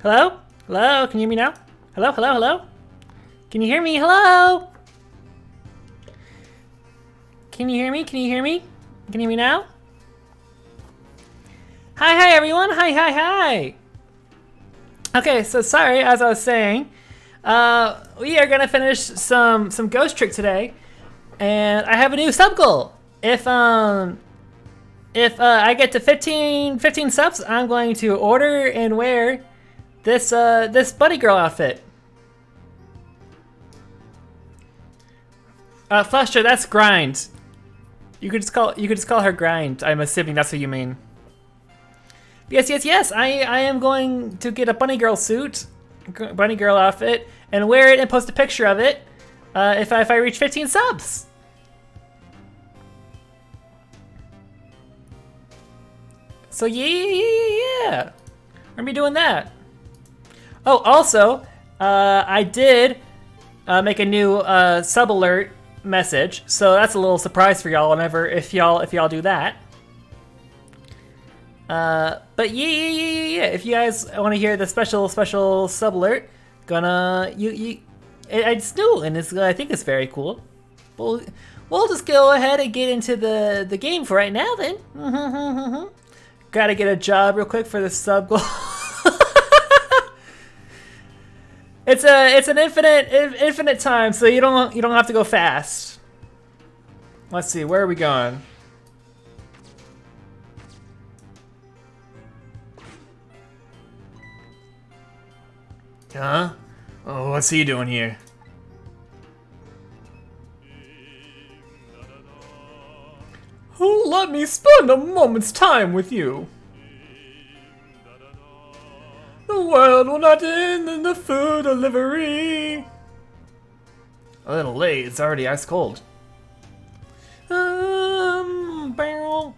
Hello? Hello? Can you hear me now? Hello? Hello? Hello? Can you hear me? Hello? Can you hear me? Can you hear me? Can you hear me now? Hi everyone! Hi! Okay, so sorry, as I was saying, we are gonna finish some ghost trick today, and I have a new sub goal. If I get to 15 subs, I'm going to order and wear this this bunny girl outfit. Flusher, that's Grind. You could just call her Grind. I'm assuming that's what you mean. Yes. I am going to get a bunny girl suit, bunny girl outfit, and wear it and post a picture of it if I reach 15 subs. So yeah, we're gonna be doing that. Oh, also, I did make a new sub alert message, so that's a little surprise for y'all whenever if y'all do that. But yeah, if you guys want to hear the special sub alert, it's new and I think it's very cool. We'll just go ahead and get into the game for right now then. Gotta get a job real quick for the sub goal. It's an infinite time, so you don't have to go fast. Let's see, where are we going? Huh? Oh, what's he doing here? Oh, let me spend a moment's time with you. The world will not end in the food delivery. A little late, it's already ice cold. Barrel.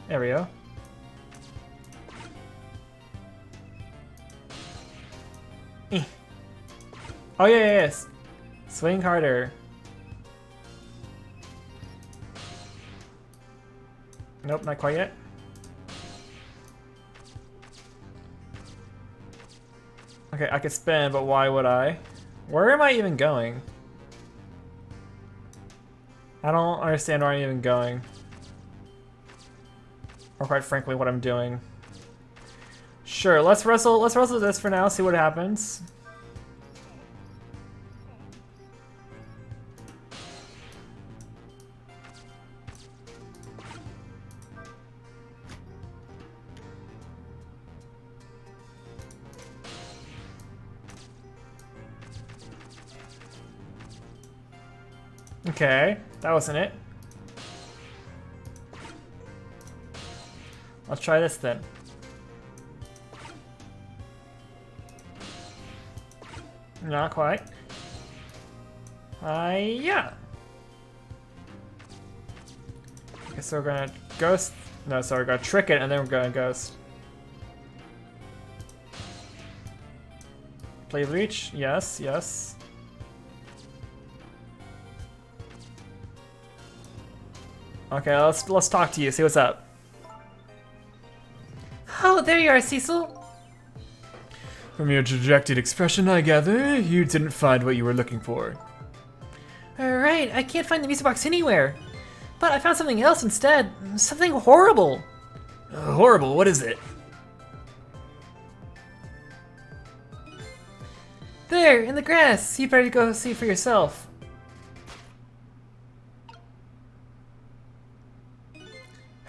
There we go. Oh yeah, yes. Swing harder. Nope, not quite yet. Okay, I could spin, but why would I? Where am I even going? I don't understand where I'm even going. Or quite frankly, what I'm doing. Sure, let's wrestle this for now, see what happens. Okay, that wasn't it. Let's try this then. Not quite. Yeah. Okay, so we're gonna ghost. No, so we're gonna trick it and then we're gonna ghost. Play reach. Yes. Okay, let's talk to you. See what's up. Oh, there you are, Cecil. From your dejected expression, I gather you didn't find what you were looking for. Alright, I can't find the music box anywhere. But I found something else instead. Something horrible. Horrible? What is it? There, in the grass. You better go see for yourself.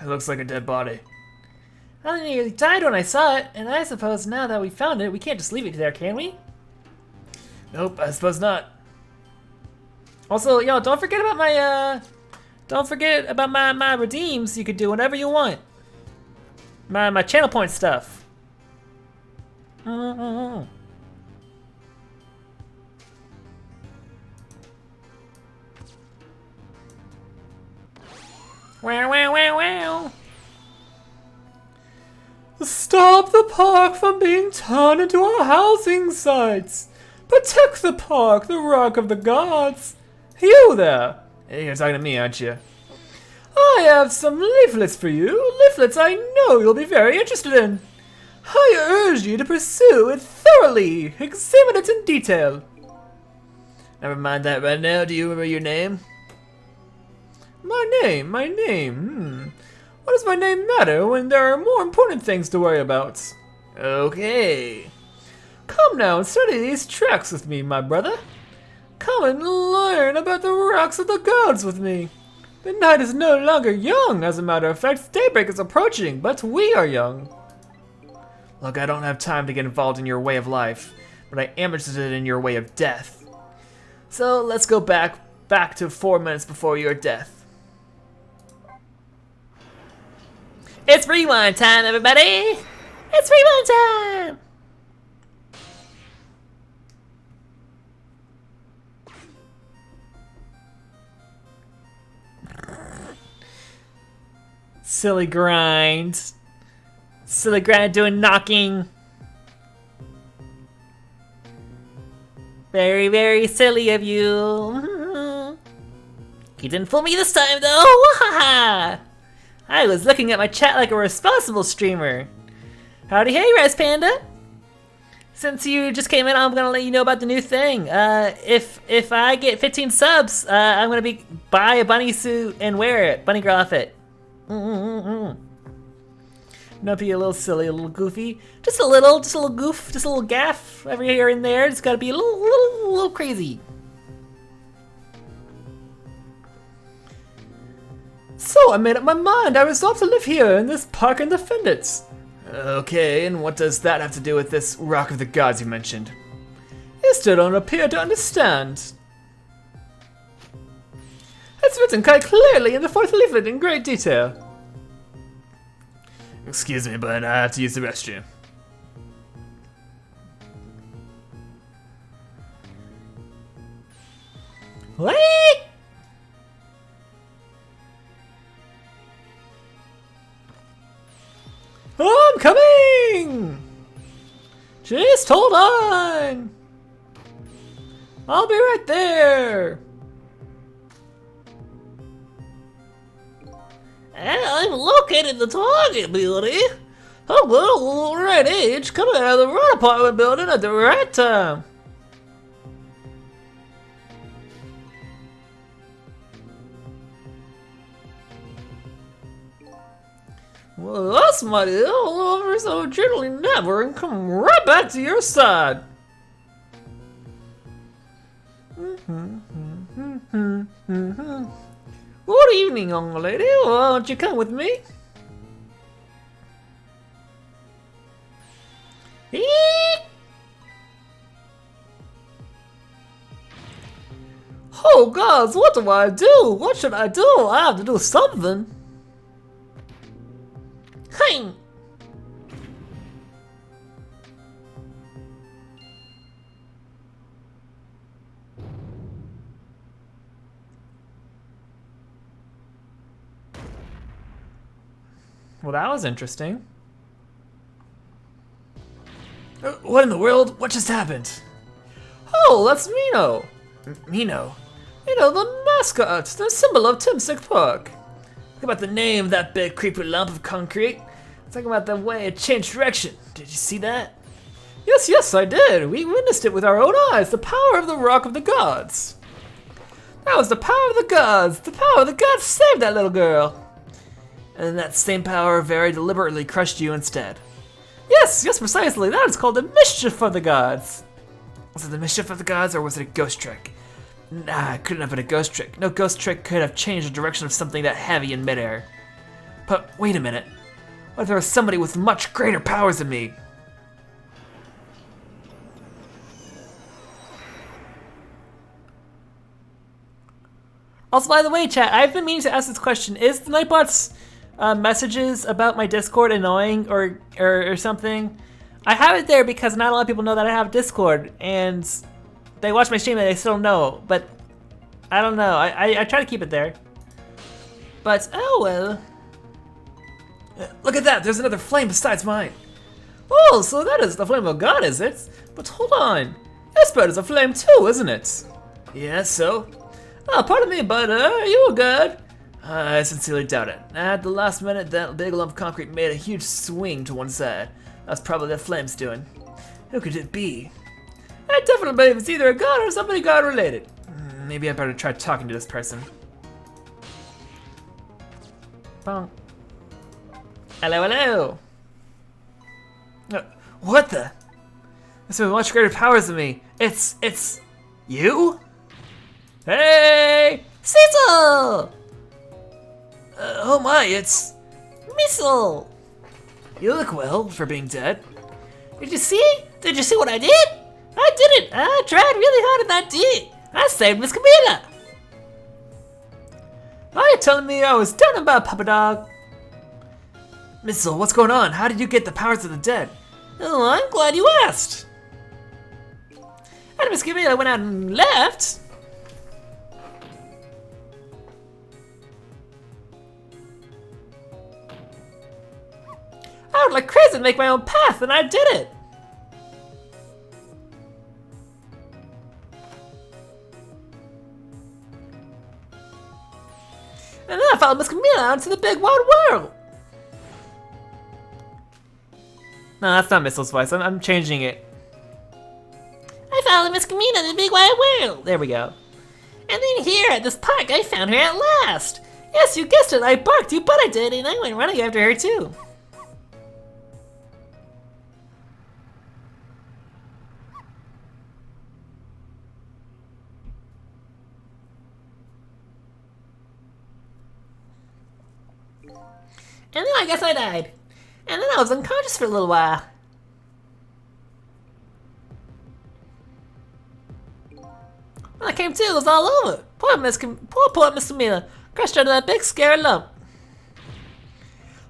It looks like a dead body. I nearly died when I saw it, and I suppose now that we found it, we can't just leave it there, can we? Nope, I suppose not. Also, yo, don't forget about my redeems. You could do whatever you want. My channel point stuff. Wow. Stop the park from being turned into a housing site. Protect the park, the rock of the gods. You there! Hey, you're talking to me, aren't you? I have some leaflets for you. Leaflets I know you'll be very interested in. I urge you to pursue it thoroughly. Examine it in detail. Never mind that right now. Do you remember your name? My name? What does my name matter when there are more important things to worry about? Okay. Come now and study these tracks with me, my brother. Come and learn about the rocks of the gods with me. The night is no longer young, as a matter of fact. Daybreak is approaching, but we are young. Look, I don't have time to get involved in your way of life, but I am interested in your way of death. So let's go back to 4 minutes before your death. It's rewind time, everybody! It's rewind time! Silly grind. Silly grind doing knocking. Very, very silly of you. You didn't fool me this time, though. I was looking at my chat like a responsible streamer. Howdy, hey, Rice Panda. Since you just came in, I'm gonna let you know about the new thing. If I get 15 subs, I'm gonna buy a bunny suit and wear it, bunny girl outfit. Not be a little silly, a little goofy, just a little goof, just a little gaff every here and there. It's gotta be a little crazy. So I made up my mind. I resolved to live here in this park and defend it. Okay, and what does that have to do with this Rock of the Gods you mentioned? You still don't appear to understand. It's written quite clearly in the 4th leaflet in great detail. Excuse me, but I have to use the restroom. Wait! I'm coming! Just hold on! I'll be right there! I'm located in the Target building. I'm the right age, coming out of the right apartment building at the right time. Well, that's mighty. I'll over so gently never and come right back to your side. Good evening, young lady. Why don't you come with me? Oh gods, what do I do? What should I do? I have to do something. Hey! Well, that was interesting. What in the world? What just happened? Oh, that's Mino. Mino? Mino, the mascot, the symbol of Timsick Park. Think about the name of that big creepy lump of concrete. Think about the way it changed direction. Did you see that? Yes, I did. We witnessed it with our own eyes. The power of the Rock of the Gods. That was the power of the gods. The power of the gods saved that little girl. And that same power very deliberately crushed you instead. Yes, precisely. That is called the mischief of the gods. Was it the mischief of the gods, or was it a ghost trick? Nah, it couldn't have been a ghost trick. No ghost trick could have changed the direction of something that heavy in midair. But wait a minute. What if there was somebody with much greater powers than me? Also, by the way, chat, I've been meaning to ask this question. Is the Nightbot's messages about my Discord annoying or something? I have it there because not a lot of people know that I have Discord, and they watch my stream and they still don't know, but I don't know. I try to keep it there. But, oh well. Look at that, there's another flame besides mine. Oh, so that is the flame of God, is it? But hold on. This bird is a flame too, isn't it? Yeah, so? Oh, pardon me, but you were good. I sincerely doubt it. At the last minute, that big lump of concrete made a huge swing to one side. That's probably the flames doing. Who could it be? I definitely believe it's either a god or somebody god related. Maybe I better try talking to this person. Bonk. Hello, hello. What the? This has much greater powers than me. It's you? Hey, Cecil! Oh my, it's Missile. You look well for being dead. Did you see? Did you see what I did? I did it. I tried really hard and I did. I saved Miss Camilla. Are you telling me I was done about Papa Dog? Missile, what's going on? How did you get the powers of the dead? Oh, I'm glad you asked. And Miss Camilla went out and left. I would like crazy to make my own path, and I did it. And then I followed Miss Camilla out into the big wide world. No, that's not Missile's voice. I'm changing it. I followed Miss Camilla in the big wide world. There we go. And then here at this park, I found her at last. Yes, you guessed it. I barked you, but I did, and I went running after her too. And then I guess I died. And then I was unconscious for a little while. When I came to, it was all over. Poor Miss Camilla crushed under that big scary lump.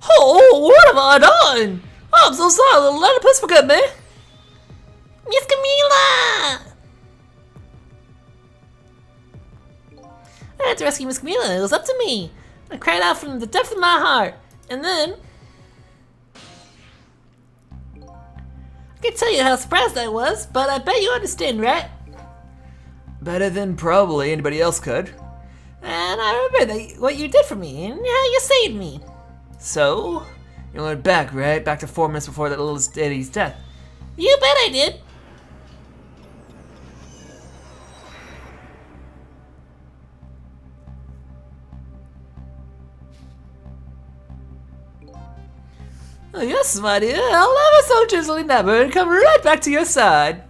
Oh, what have I done? Oh, I'm so sorry, little platypus, forgive me. Miss Camilla! I had to rescue Miss Camilla. It was up to me. I cried out from the depth of my heart. And then I can't tell you how surprised I was, but I bet you understand, right? Better than probably anybody else could. And I remember what you did for me and how you saved me. So, you went back, right? Back to 4 minutes before that little lady's death. You bet I did. Oh, yes, my dear. I'll never so gently never and come right back to your side.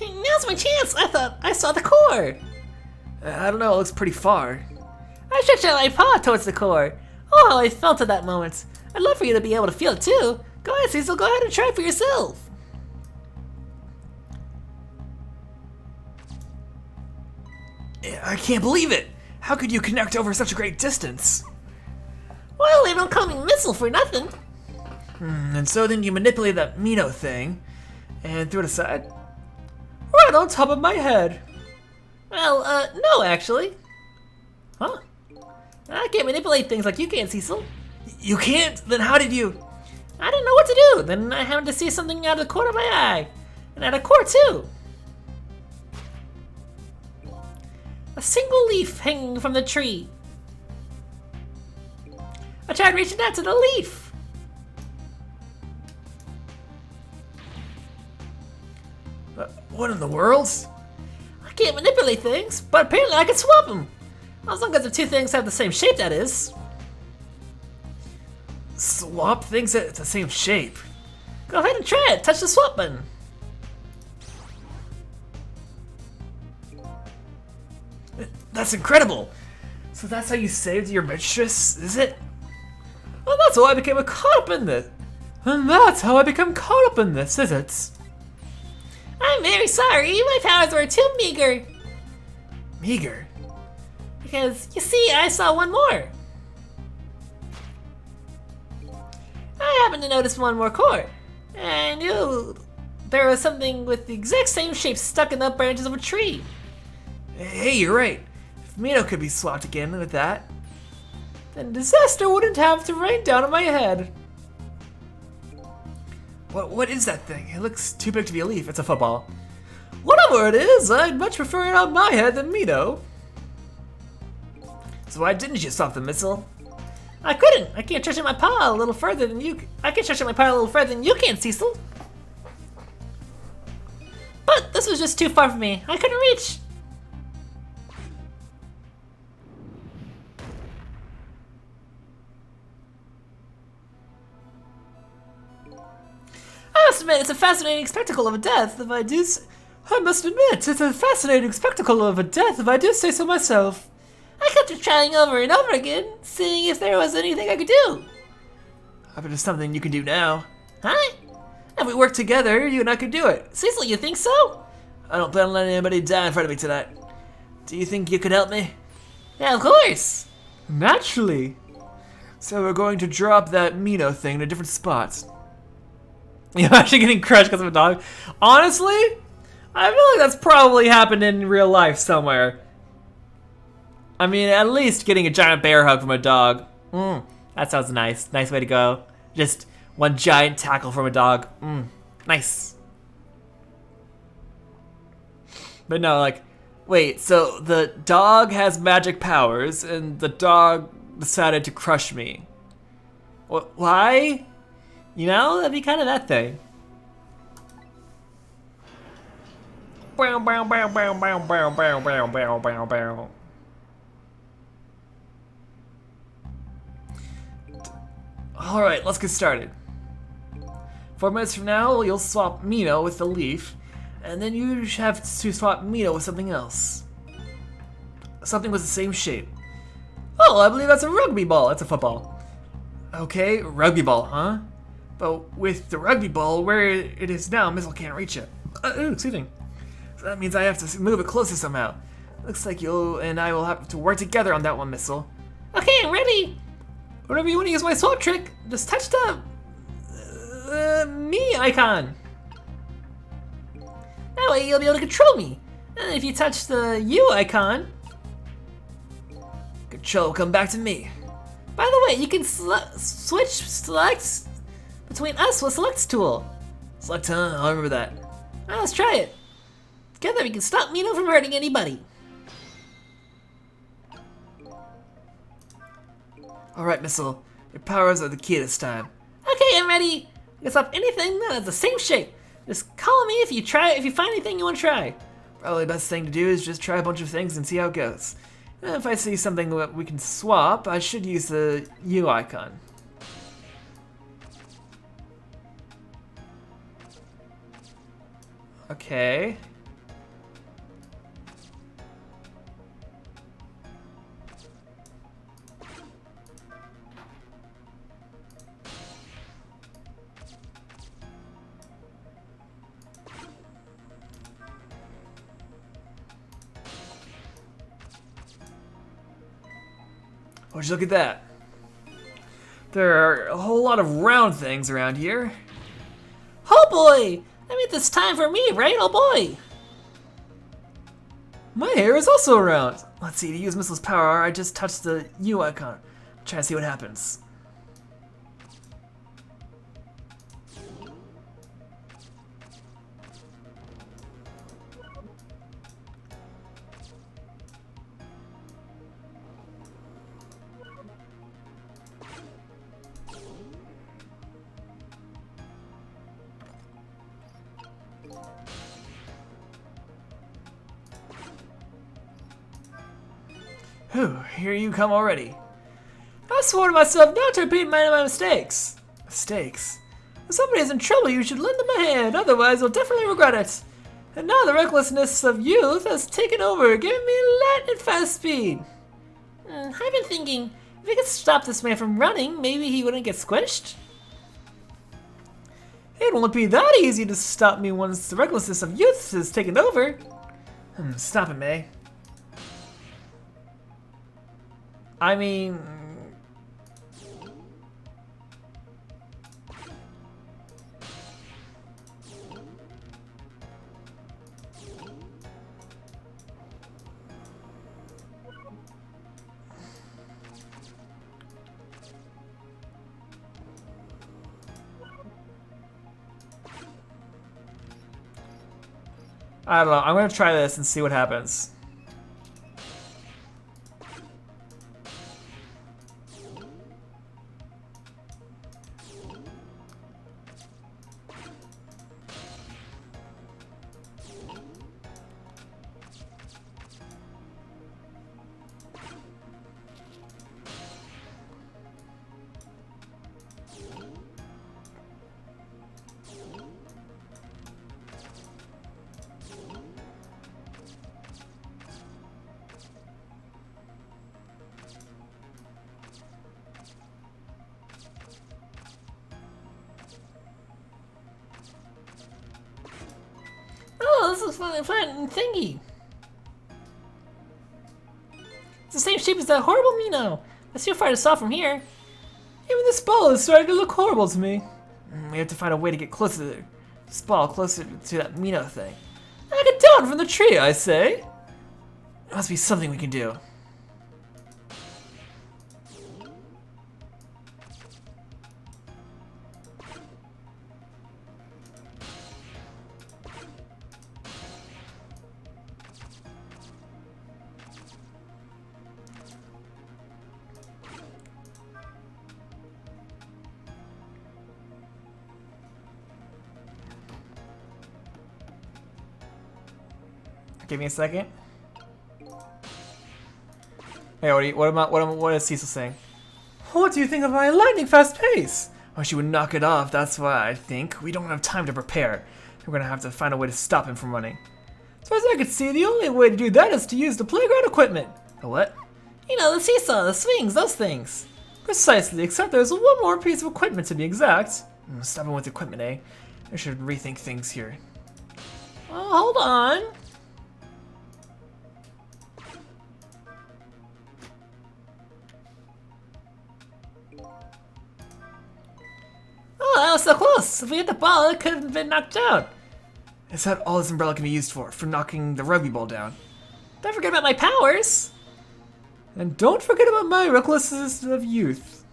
Now's my chance. I thought I saw the core. I don't know. It looks pretty far. I stretched out my paw towards the core. Oh, how I felt at that moment. I'd love for you to be able to feel it too. Go ahead, Cecil, go ahead and try it for yourself. I can't believe it. How could you connect over such a great distance? Well, they don't call me Missile for nothing. And so then you manipulated that Mino thing and threw it aside? Right on top of my head. Well, no, actually. Huh? I can't manipulate things like you can, Cecil. You can't? Then how did you? I didn't know what to do. Then I happened to see something out of the corner of my eye. And out of core, too. A single leaf hanging from the tree. I tried reaching out to the leaf. What in the world? I can't manipulate things, but apparently I can swap them. As long as the two things have the same shape, that is. Swap things at the same shape? Go ahead and try it. Touch the swap button. That's incredible. So that's how you saved your mistress, is it? Well, that's how I became caught up in this. And that's how I become caught up in this, is it? I'm very sorry. My powers were too meager. Meager? Because, you see, I saw one more. I happened to notice one more core. And there was something with the exact same shape stuck in the branches of a tree. Hey, you're right. If Mino could be swapped again with that, then disaster wouldn't have to rain down on my head. What is that thing? It looks too big to be a leaf. It's a football. Whatever it is, I'd much prefer it on my head than Mino. So why didn't you stop the missile? I couldn't. I can't stretch out my paw a little further than you. I can stretch out my paw a little further than you can, Cecil. But this was just too far for me. I couldn't reach. I must admit, it's a fascinating spectacle of a death. If I do, I must admit, it's a fascinating spectacle of a death. If I do say so myself. I kept trying over and over again, seeing if there was anything I could do. I bet there's something you can do now. Hi. If we work together, you and I could do it. Cecil, you think so? I don't plan on letting anybody die in front of me tonight. Do you think you could help me? Yeah, of course. Naturally. So we're going to drop that Mino thing to different spots. You're actually getting crushed because of a dog. Honestly, I feel like that's probably happened in real life somewhere. I mean, at least getting a giant bear hug from a dog. That sounds nice. Nice way to go. Just one giant tackle from a dog. Nice. But no, like, wait, so the dog has magic powers and the dog decided to crush me. Why? You know, that'd be kind of that thing. Bow, bow, bow, bow, bow, bow, bow, bow, bow, bow, bow. Alright, let's get started. 4 minutes from now, you'll swap Mino with the leaf, and then you have to swap Mino with something else. Something with the same shape. Oh, I believe that's a rugby ball. It's a football. Okay, rugby ball, huh? But with the rugby ball, where it is now, Missile can't reach it. Excuse me. So that means I have to move it closer somehow. Looks like you and I will have to work together on that one, Missile. Okay, I'm ready. Whenever you want to use my swap trick, just touch the me icon. That way you'll be able to control me. And if you touch the U icon, control will come back to me. By the way, you can select between us with Select's tool. Select, huh? I'll remember that. Now let's try it. Together we can stop Mino from hurting anybody. Alright, Missile. Your powers are the key this time. Okay, I'm ready. You can stop anything that has the same shape. Just call me if you find anything you want to try. Probably the best thing to do is just try a bunch of things and see how it goes. And if I see something that we can swap, I should use the U icon. Okay. Would you look at that? There are a whole lot of round things around here. Oh boy! That means it's time for me, right? Oh boy! My hair is also round. Let's see, to use Missile's power, I just touch the U icon. Try to see what happens. Whew, here you come already. I swore to myself not to repeat many of my mistakes. Mistakes? If somebody is in trouble, you should lend them a hand, otherwise you'll definitely regret it. And now the recklessness of youth has taken over, giving me lightning fast speed. I've been thinking, if we could stop this man from running, maybe he wouldn't get squished. It won't be that easy to stop me once the recklessness of youth has taken over. Stop it, May. I mean... I don't know. I'm gonna try this and see what happens. Oh, this is fun thingy. It's the same shape as that horrible Mino. Let's see how far to saw from here. Even this ball is starting to look horrible to me. We have to find a way to get closer to this ball, closer to that Mino thing. Knock it down from the tree, I say. There must be something we can do. Give me a second. Hey, what is Cecil saying? What do you think of my lightning fast pace? Oh, she would knock it off. That's why I think we don't have time to prepare. We're gonna have to find a way to stop him from running. As far as I can see, the only way to do that is to use the playground equipment. The what? You know, the seesaw, the swings, those things. Precisely, except there's one more piece of equipment to be exact. Stopping with equipment, eh? I should rethink things here. Oh, hold on. Oh, that was so close. If we hit the ball, it could have been knocked out. Is that all this umbrella can be used for? For knocking the rugby ball down? Don't forget about my powers. And don't forget about my recklessness of youth.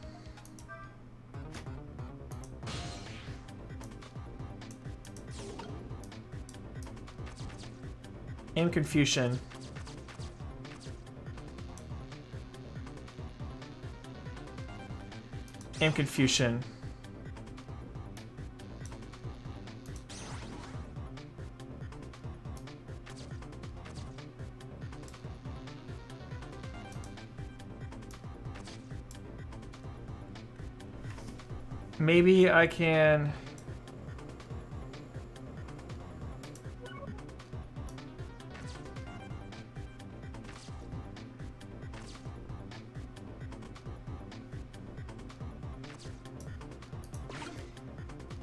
Aim Confusion. Aim Confusion. Maybe I can...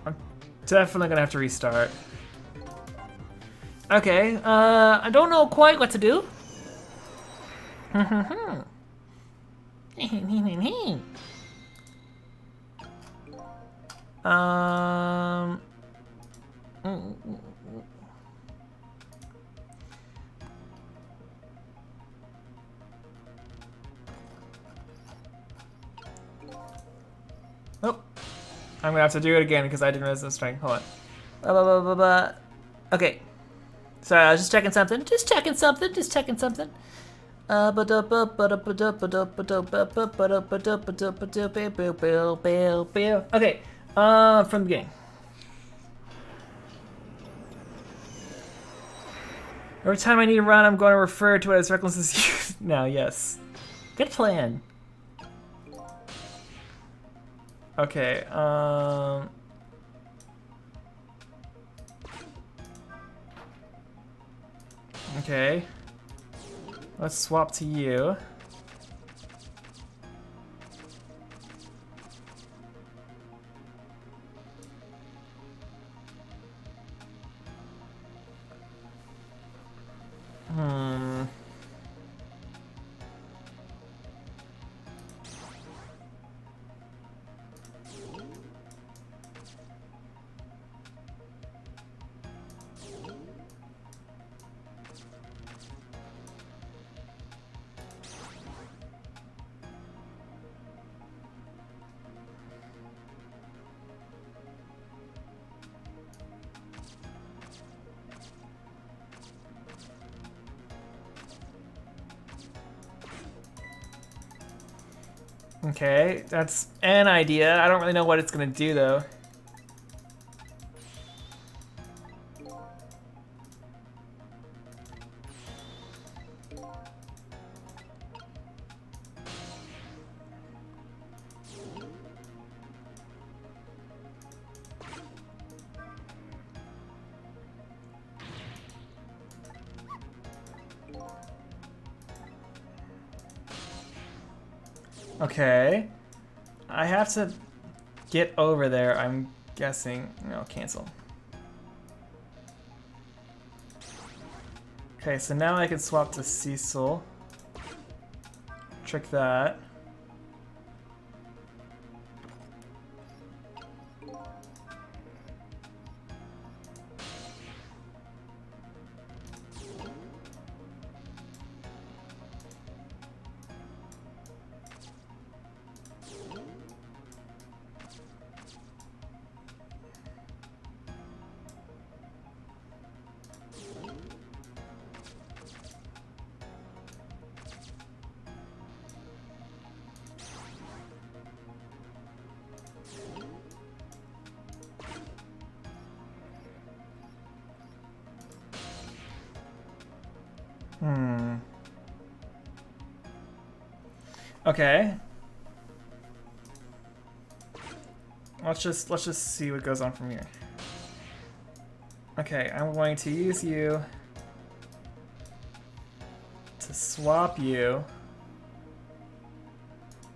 I'm definitely gonna have to restart. Okay, I don't know quite what to do. Oh, I'm gonna have to do it again because I didn't realize the string. Hold on. Blah, blah, blah, blah, blah. Okay. Sorry, I was just checking something. Just checking something. Okay, from the beginning. Every time I need to run, I'm going to refer to it as reckless as youth. Now, yes. Good plan. Okay, okay. Let's swap to you. Okay, that's an idea. I don't really know what it's gonna do though. Okay. I have to get over there, I'm guessing. No, cancel. Okay, so now I can swap to Cecil. Trick that. Okay. Let's just see what goes on from here. Okay, I'm going to use you to swap you.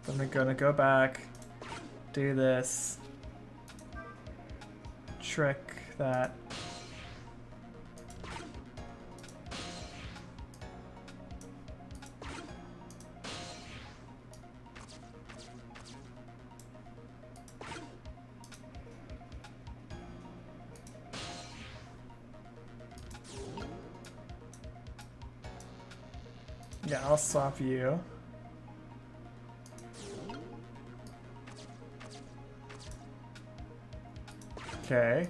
Then we're gonna go back, do this, trick that. Yeah, I'll swap you. Okay.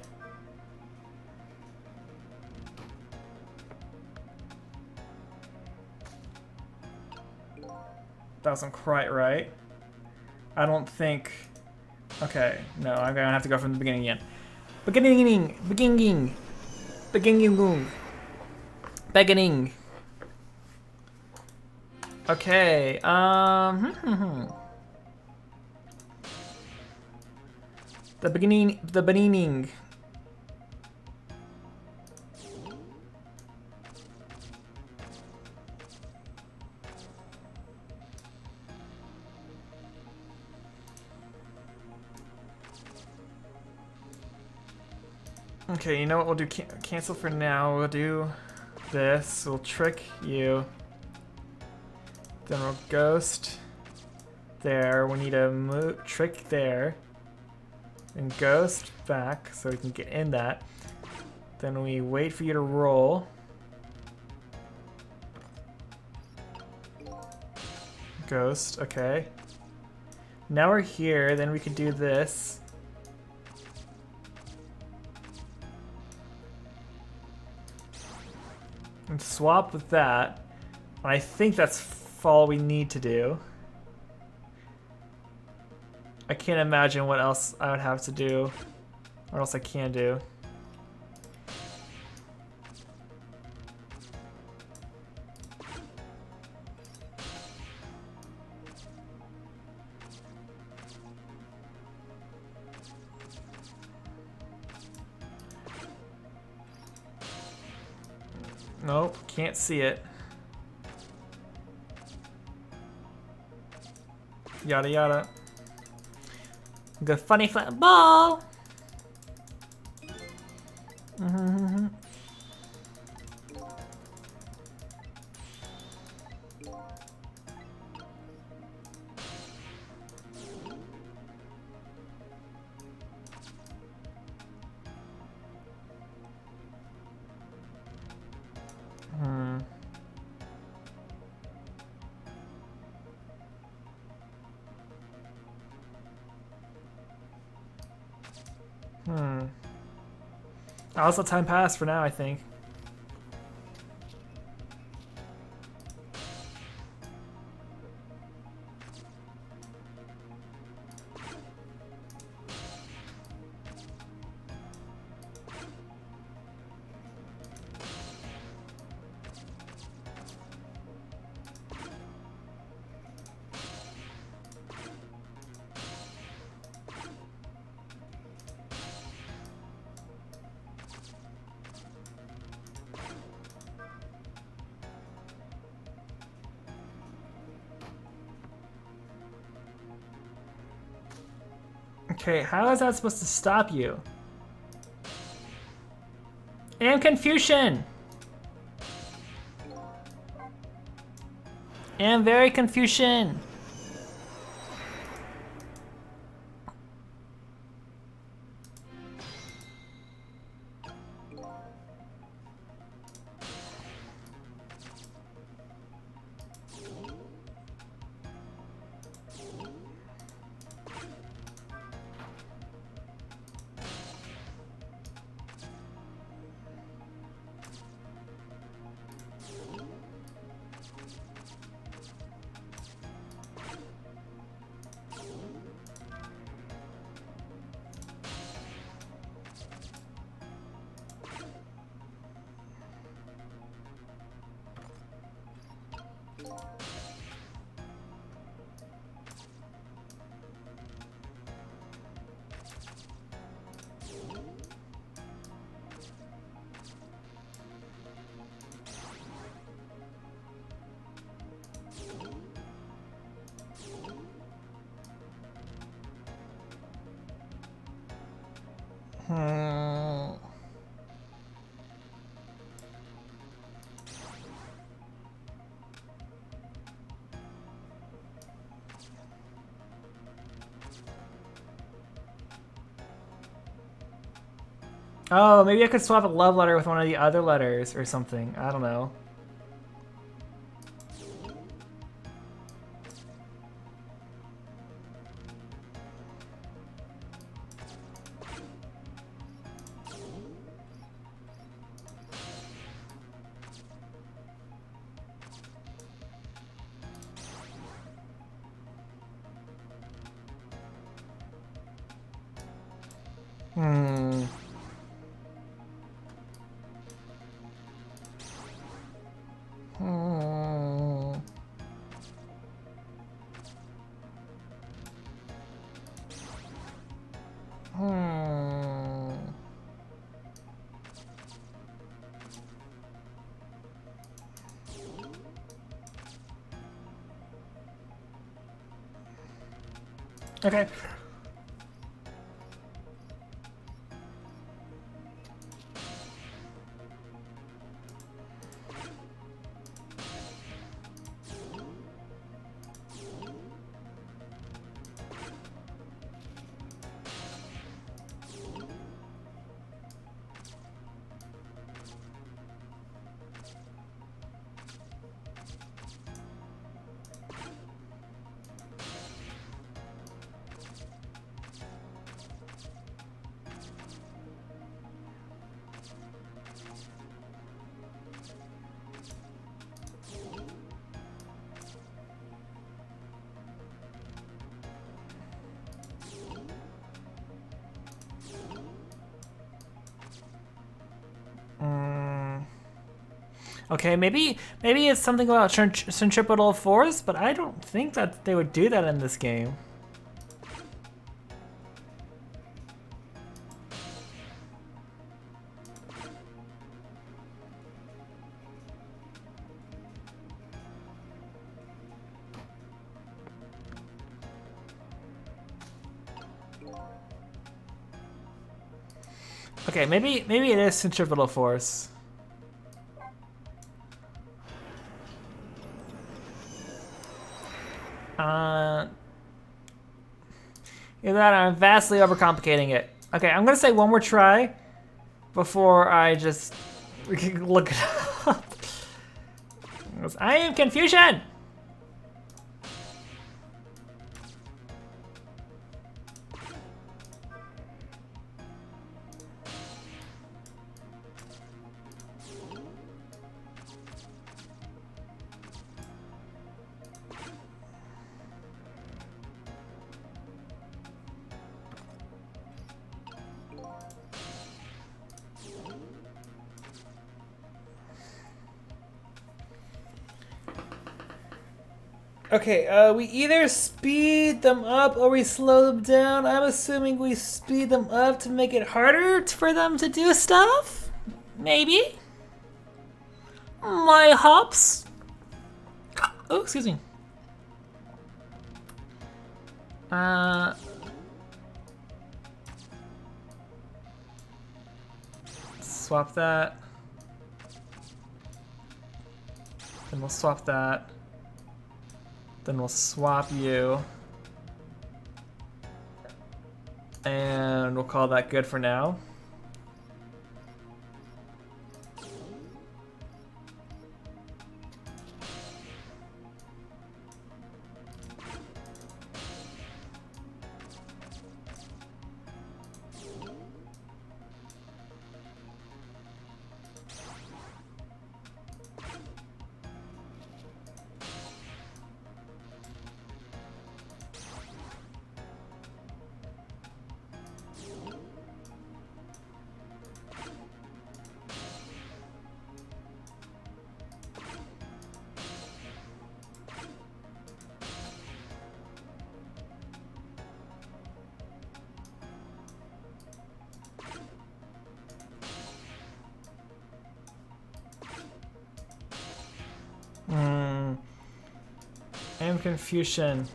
That wasn't quite right. I don't think... Okay, no, I'm gonna have to go from the beginning again. Beginning. Okay, The beginning. Okay, you know what? We'll do cancel for now. We'll do this. We'll trick you. Then we'll ghost there. We need a trick there. And ghost back so we can get in that. Then we wait for you to roll. Ghost, okay. Now we're here, then we can do this. And swap with that. I think that's all we need to do. I can't imagine what else I would have to do, or else I can do. Nope, can't see it. Yada yada. Good funny flat ball. I'll let time pass for now, I think. Okay, how is that supposed to stop you? And confusion! And very confusion! Oh, maybe I could swap a love letter with one of the other letters or something. I don't know. Hmm. Hmm. Hmm. Okay. Okay, maybe it's something about centripetal force, but I don't think that they would do that in this game. Okay, maybe it is centripetal force. Either that or I'm vastly overcomplicating it. Okay, I'm gonna say one more try before I just look it up. I am confusion! Okay, we either speed them up or we slow them down. I'm assuming we speed them up to make it harder for them to do stuff? Maybe? My hops? Oh, excuse me. swap that. Then we'll swap that. Then we'll swap you. And we'll call that good for now. And confusion.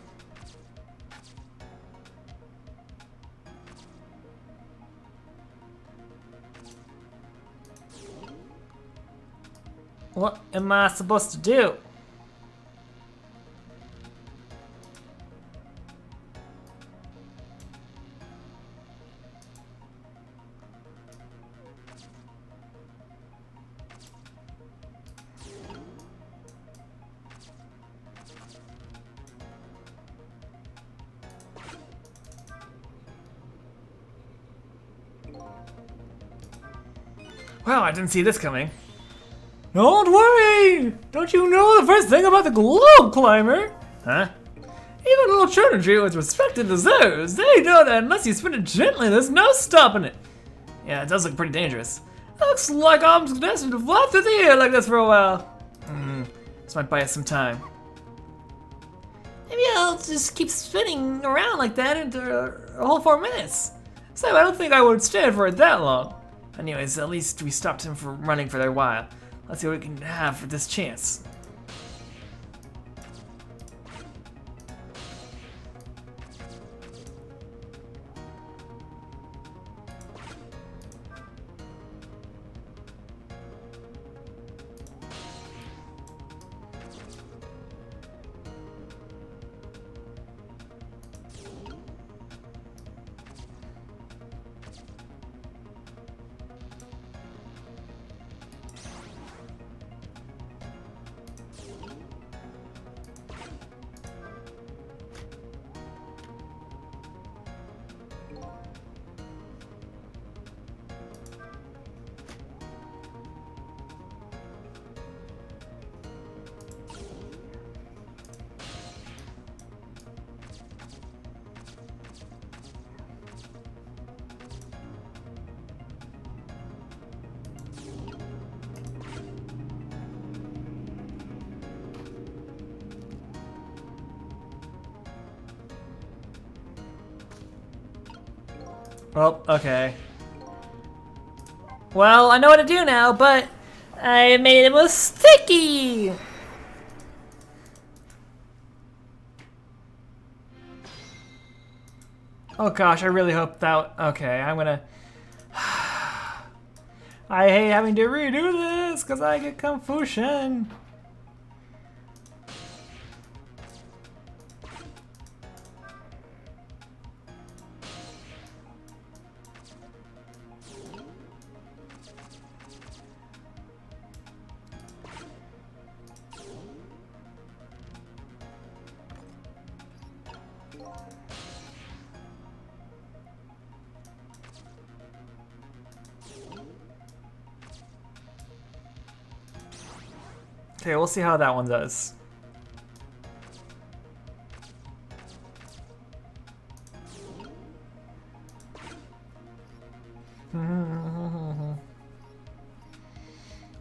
What am I supposed to do? Wow, I didn't see this coming. Don't worry! Don't you know the first thing about the globe climber? Huh? Even little children treat it with respect it deserves. They know that unless you spin it gently, there's no stopping it. Yeah, it does look pretty dangerous. Looks like I'm destined to fly through the air like this for a while. This might buy us some time. Maybe I'll just keep spinning around like that into a whole 4 minutes. So I don't think I would stand for it that long. Anyways, at least we stopped him from running for their while. Let's see what we can have for this chance. Well, okay. Well, I know what to do now, but I made it sticky. Oh gosh, I really hope that. Okay, I'm gonna. I hate having to redo this because I get confusion. Okay, we'll see how that one does.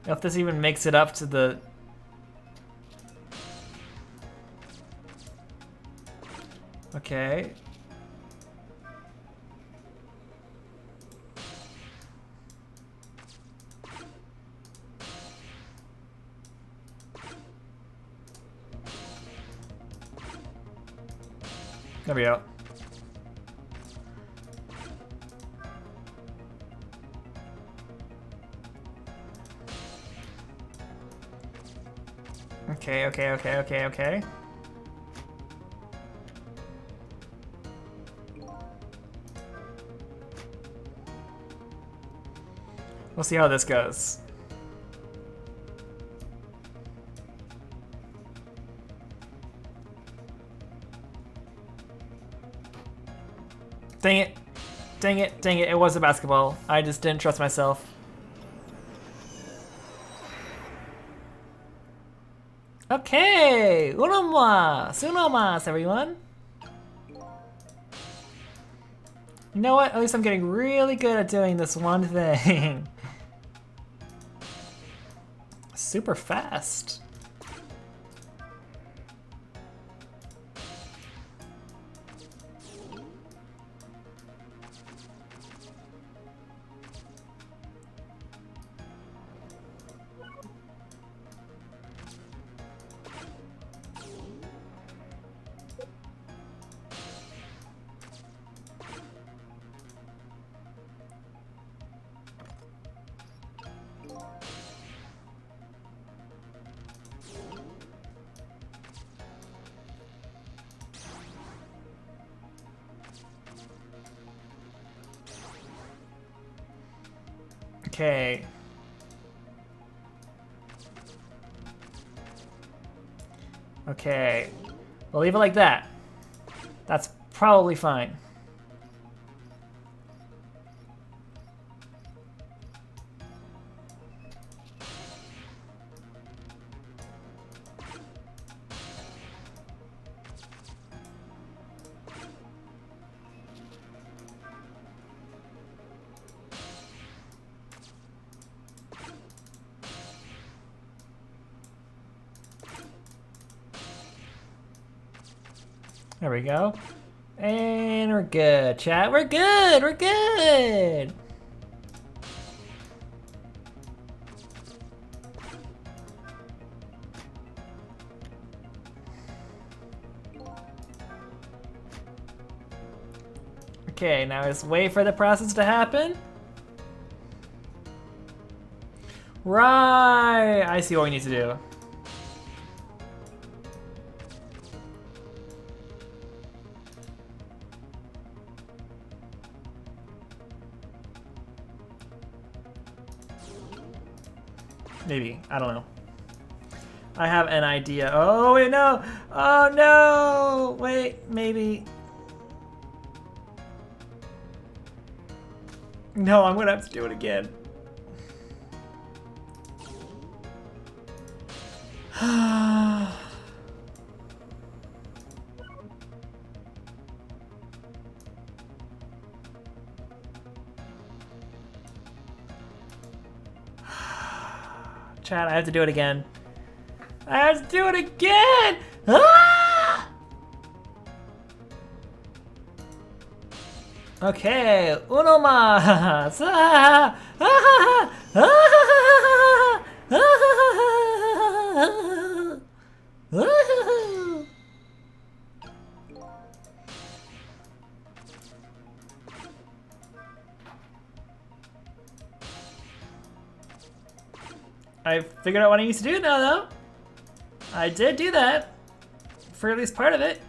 If this even makes it up to the... Okay. There we go. Okay, okay, okay, okay, okay. We'll see how this goes. Dang it. Dang it, dang it, it was a basketball. I just didn't trust myself. Okay, uno más, everyone. You know what? At least I'm getting really good at doing this one thing. Super fast. Okay. Okay. We'll leave it like that. That's probably fine. There we go. And we're good, chat. We're good. We're good. Okay, now just wait for the process to happen. Right. I see what we need to do. Maybe. I don't know. I have an idea. Oh, wait, no. Oh, no. Wait, maybe. No, I'm going to have to do it again. Chat, I have to do it again. I have to do it again! Ah! Okay, uno más. Ah! Ah! Ah! Ah! I figured out what I need to do now, though. I did do that. For at least part of it.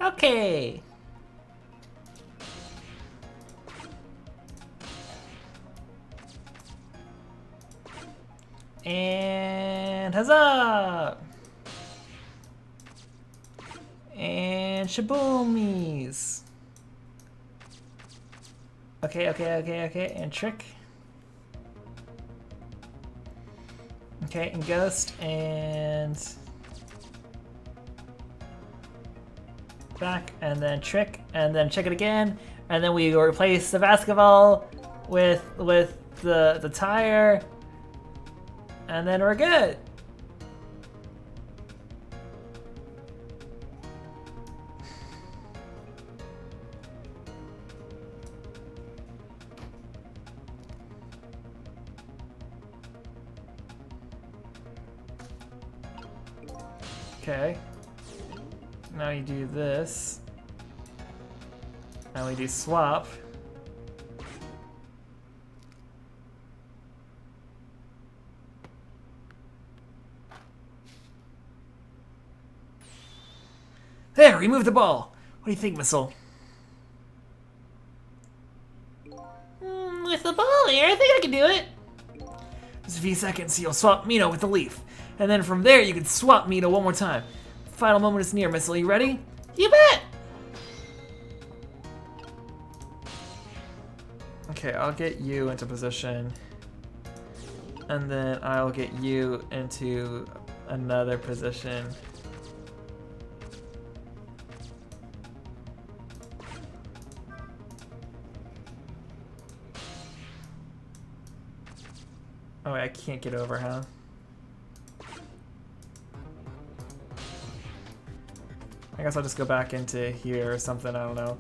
Okay. And huzzah! And shaboomies. Okay, okay, okay, okay, and trick. Okay, and ghost, and back, and then trick, and then check it again, and then we replace the basketball with the tire, and then we're good. Okay. Now you do this. Now we do swap. There, remove the ball. What do you think, Missile? With the ball here, I think I can do it. Just a few seconds, you'll swap Mino with the leaf. And then from there, you can swap Mino one more time. Final moment is near, Missile. You ready? You bet. Okay, I'll get you into position. And then I'll get you into another position. Oh wait, I can't get over, huh? I guess I'll just go back into here or something, I don't know.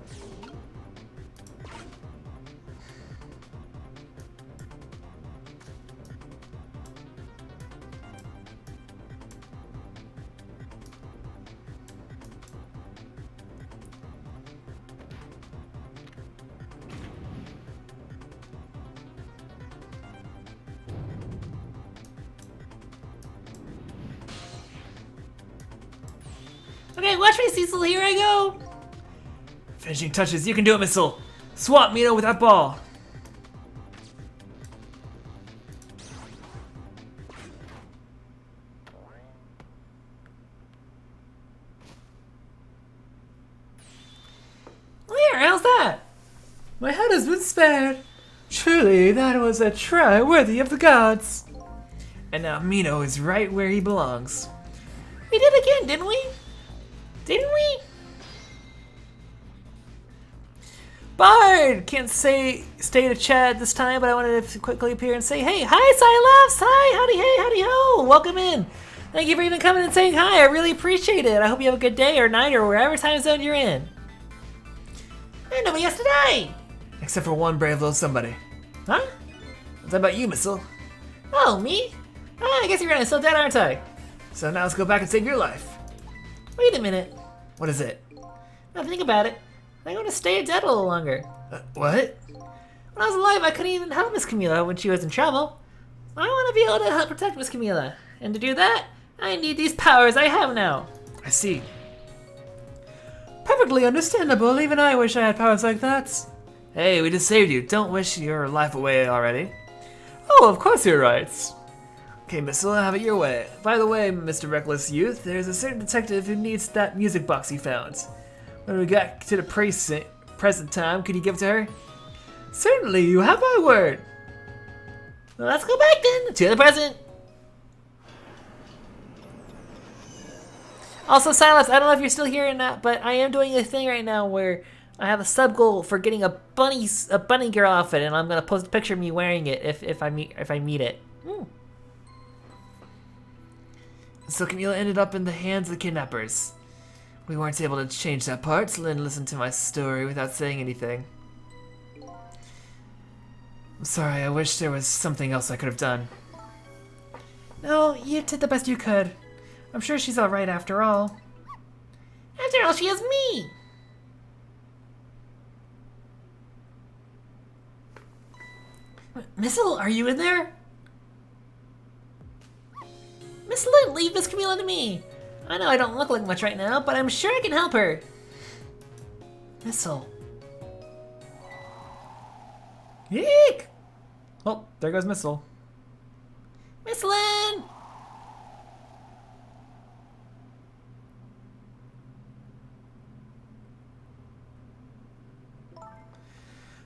Okay, watch me, Cecil. Here I go. Finishing touches, you can do it, Missile. Swap Mino with that ball. Where? How's that? My head has been spared. Truly, that was a try worthy of the gods. And now Mino is right where he belongs. We did again, didn't we? Didn't we? Bard! Can't stay to chat this time, but I wanted to quickly appear and say, hey, hi, Silas! Hi, howdy, hey, howdy, ho! Welcome in! Thank you for even coming and saying hi. I really appreciate it. I hope you have a good day or night or wherever time zone you're in. And nobody has to die. Except for one brave little somebody. Huh? What's that about you, Missile? Oh, me? Ah, I guess you're right. I'm still dead, aren't I? So now let's go back and save your life. Wait a minute. What is it? Now think about it. I want to stay dead a little longer. What? When I was alive, I couldn't even help Miss Camila when she was in trouble. I want to be able to help protect Miss Camila. And to do that, I need these powers I have now. I see. Perfectly understandable. Even I wish I had powers like that. Hey, we just saved you. Don't wish your life away already. Oh, of course you're right. Okay, Missile, have it your way. By the way, Mr. Reckless Youth, there's a certain detective who needs that music box you found. When we got to the present time, could you give it to her? Certainly, you have my word. Well, let's go back then to the present. Also, Silas, I don't know if you're still here or not, but I am doing a thing right now where I have a sub goal for getting a bunny girl outfit, and I'm gonna post a picture of me wearing it if I meet it. So Camila ended up in the hands of the kidnappers. We weren't able to change that part. Lynn listened to my story without saying anything. I'm sorry, I wish there was something else I could have done. No, you did the best you could. I'm sure she's alright after all. After all, she has me. Missile, are you in there? Miss Lynn, leave Miss Camila to me. I know I don't look like much right now, but I'm sure I can help her. Missile. Eek! Oh, there goes Missile. Miss Lynn!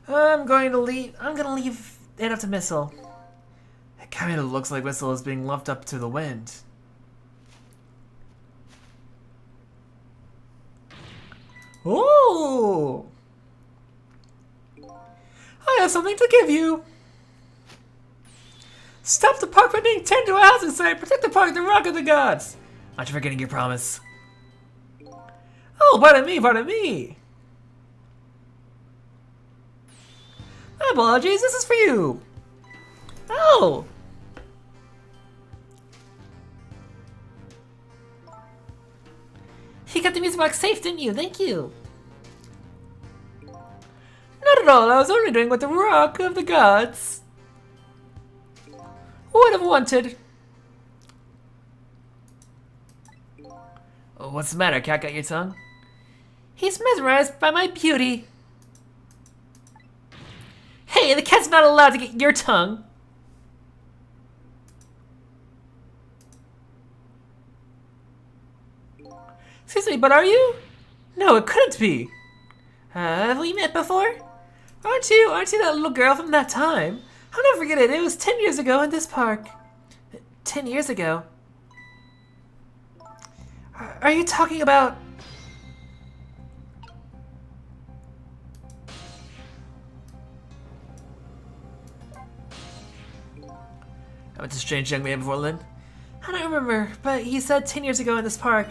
I'm gonna leave it up to Missile. It kinda looks like Missile is being left up to the wind. Ooh! I have something to give you. Stop the park from being turned to a housing site. Protect the park, the rock of the gods. Aren't you forgetting your promise? Oh, pardon me, pardon me. My apologies, this is for you. Oh. You got the music box safe, didn't you? Thank you. Not at all, I was only doing what the rock of the gods would have wanted. Oh, what's the matter? Cat got your tongue? He's mesmerized by my beauty. Hey, the cat's not allowed to get your tongue. Excuse me, but are you? No, it couldn't be. Have we met before? Aren't you that little girl from that time? I'll never forget it. It was 10 years ago in this park. 10 years ago? Are you talking about... I met a strange young man before, Lynn. I don't remember, but he said 10 years ago in this park.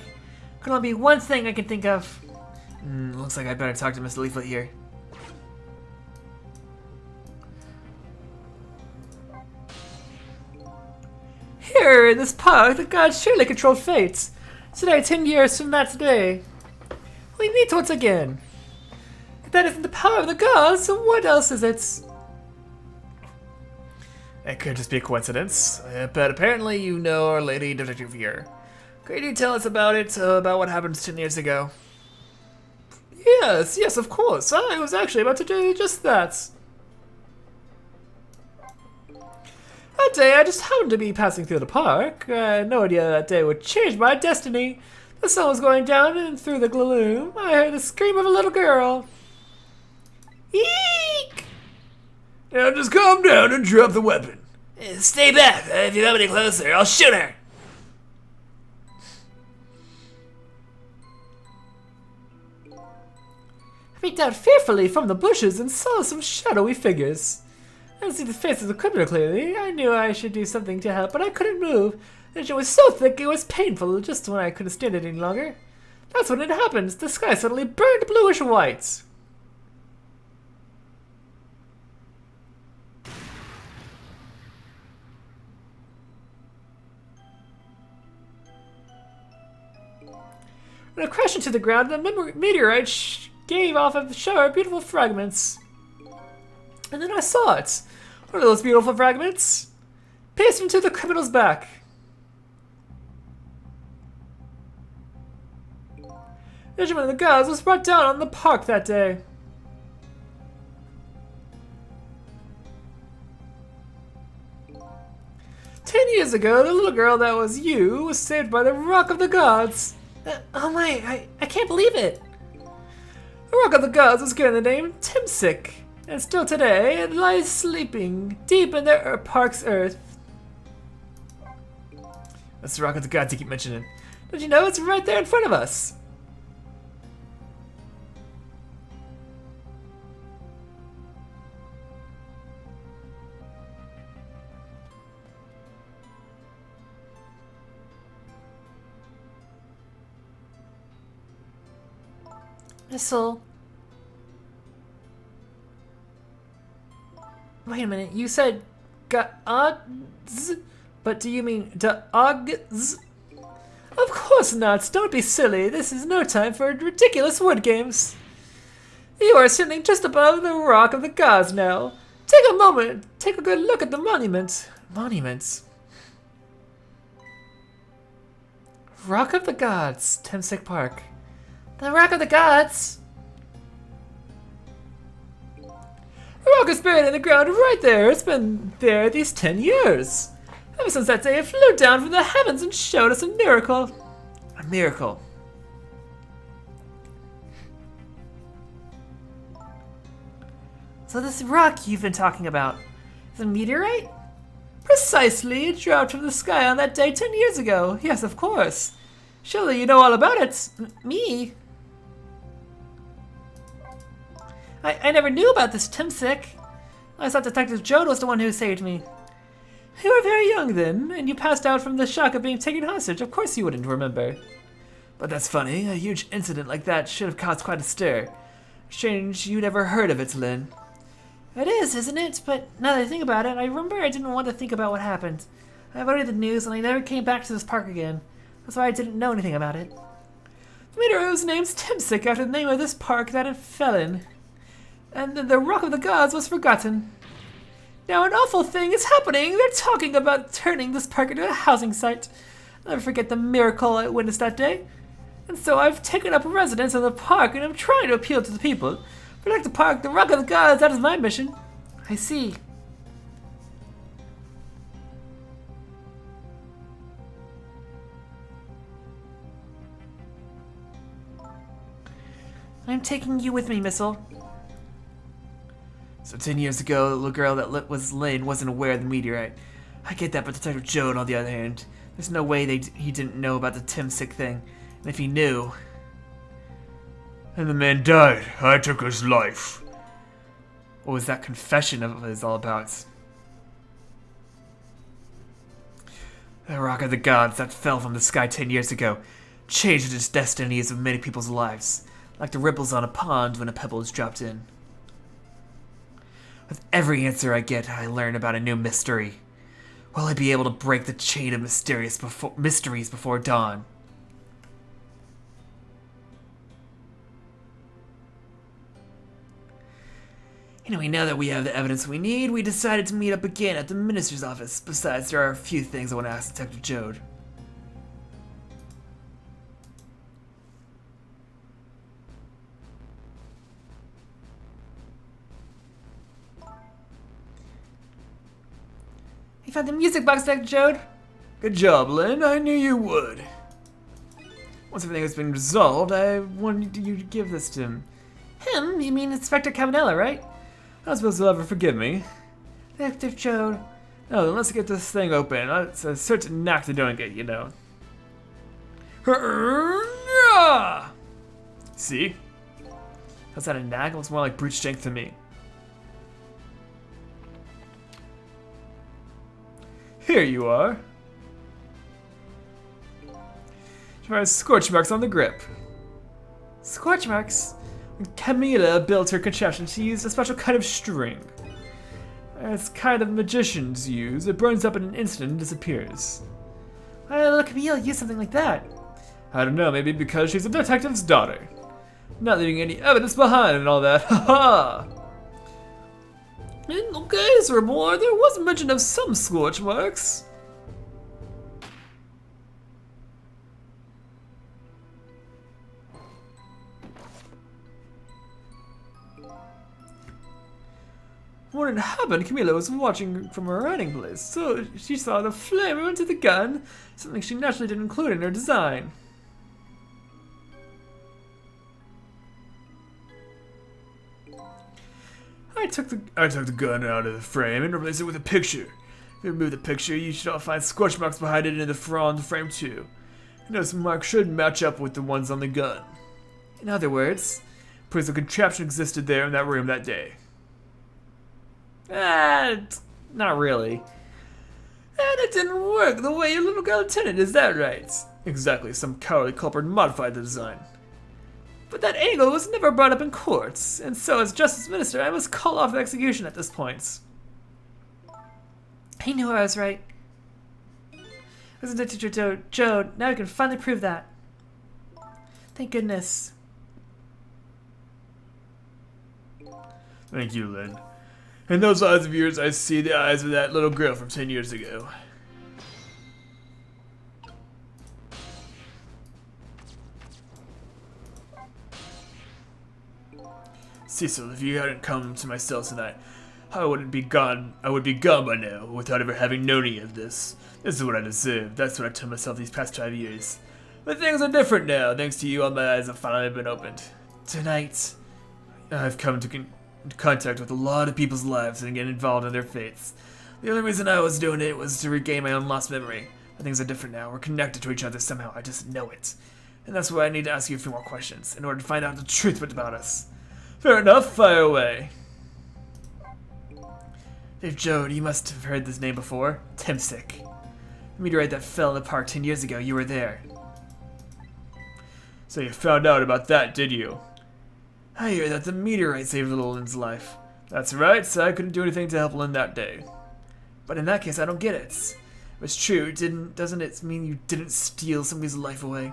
Could only be one thing I can think of. Looks like I'd better talk to Mr. Leaflet here. Here in this park, the gods surely control fate. Today, 10 years from that today, we meet once again. If that isn't the power of the gods, so what else is it? It could just be a coincidence, but apparently you know our lady detective here. Could you tell us about it, about what happened 10 years ago? Yes, of course. I was actually about to do just that. That day, I just happened to be passing through the park. I had no idea that day would change my destiny. The sun was going down, and through the gloom, I heard the scream of a little girl. Eek! Now just calm down and drop the weapon. Stay back. If you come any closer, I'll shoot her. I peeked out fearfully from the bushes and saw some shadowy figures. I didn't see the face of the criminal clearly. I knew I should do something to help, but I couldn't move. The shit was so thick it was painful just when I couldn't stand it any longer. That's when it happened. The sky suddenly burned bluish white. When it crashed into the ground, the meteorite gave off a shower of beautiful fragments. And then I saw it. One of those beautiful fragments pierced into the criminal's back. The judgment of the gods was brought down on the park that day. "10 years ago, the little girl that was you was saved by the rock of the gods." Oh my, I can't believe it. The rock of the gods was given the name Timsic, and still today it lies sleeping deep in the park's earth. That's the rock of the gods you keep mentioning. Don't you know it's right there in front of us? Missile. Wait a minute, you said gods, but do you mean dogs? Of course not. Don't be silly. This is no time for ridiculous word games. You are sitting just above the rock of the gods now. Take a moment. Take a good look at the monument. Monuments. Rock of the Gods, Timsic Park. The rock of the gods. The rock is buried in the ground right there. It's been there these 10 years. Ever since that day, it flew down from the heavens and showed us a miracle. A miracle. So this rock you've been talking about is a meteorite? Precisely. It dropped from the sky on that day 10 years ago. Yes, of course. Surely you know all about it. Me? I never knew about this Timsic. I thought Detective Joad was the one who saved me. You were very young then, and you passed out from the shock of being taken hostage. Of course you wouldn't remember. But that's funny. A huge incident like that should have caused quite a stir. Strange you never heard of it, Lynn. It is, isn't it? But now that I think about it, I remember I didn't want to think about what happened. I avoided the news and I never came back to this park again. That's why I didn't know anything about it. The meteor whose name's Timsick after the name of this park that it fell in. And then the Rock of the Gods was forgotten. Now an awful thing is happening. They're talking about turning this park into a housing site. I'll never forget the miracle I witnessed that day. And so I've taken up residence in the park and I'm trying to appeal to the people. Protect the park, the Rock of the Gods, that is my mission. I see. I'm taking you with me, Missile. So 10 years ago, the little girl that was Lynn wasn't aware of the meteorite. I get that, but Detective Joad, on the other hand, there's no way he didn't know about the Timsick thing. And if he knew... And the man died. I took his life. What was that confession of his all about? The Rock of the Gods that fell from the sky 10 years ago changed the destinies of many people's lives, like the ripples on a pond when a pebble is dropped in. With every answer I get, I learn about a new mystery. Will I be able to break the chain of mysteries before dawn? Anyway, now that we have the evidence we need, we decided to meet up again at the minister's office. Besides, there are a few things I want to ask Detective Joad. You found the music box, Detective Joad? Good job, Lynn. I knew you would. Once everything has been resolved, I wanted you to give this to him. Him? You mean Inspector Cabanella, right? I don't suppose he'll ever forgive me. Detective Joad. No, then let's get this thing open. It's a certain knack to doing it, you know. See? That's not a knack, it looks more like brute strength to me. Here you are. She has scorch marks on the grip. Scorch marks? When Camila built her contraption, she used a special kind of string. It's kind of magicians use. It burns up in an instant and disappears. Why did little Camila use something like that? I don't know, maybe because she's a detective's daughter. Not leaving any evidence behind and all that. Haha! Okay, Sir Boy, there was mention of some scorch marks. When it happened, Camila was watching from her hiding place, so she saw the flame into the gun, something she naturally didn't include in her design. I took the gun out of the frame and replaced it with a picture. If you remove the picture, you should all find scorch marks behind it in the frame too. And those marks should match up with the ones on the gun. In other words, proves the contraption existed there in that room that day. Not really. And it didn't work the way your little girl intended, is that right? Exactly, some cowardly culprit modified the design. But that angle was never brought up in courts, and so as Justice Minister, I must call off the execution at this point. He knew I was right. Isn't it, Teacher Joad? Now we can finally prove that. Thank goodness. Thank you, Lynn. In those eyes of yours, I see the eyes of that little girl from 10 years ago. Cecil, if you hadn't come to my cell tonight, I would be gone by now, without ever having known any of this. This is what I deserve. That's what I told myself these past 5 years. But things are different now. Thanks to you, all my eyes have finally been opened. Tonight, I've come to contact with a lot of people's lives and get involved in their fates. The only reason I was doing it was to regain my own lost memory. But things are different now. We're connected to each other somehow. I just know it. And that's why I need to ask you a few more questions in order to find out the truth about us. Fair enough, fire away. Hey, Joe, you must have heard this name before. Timsic. The meteorite that fell in the park 10 years ago, you were there. So you found out about that, did you? I hear that the meteorite saved little Lynn's life. That's right, so I couldn't do anything to help Lynn that day. But in that case, I don't get it. If it's true, doesn't it mean you didn't steal somebody's life away?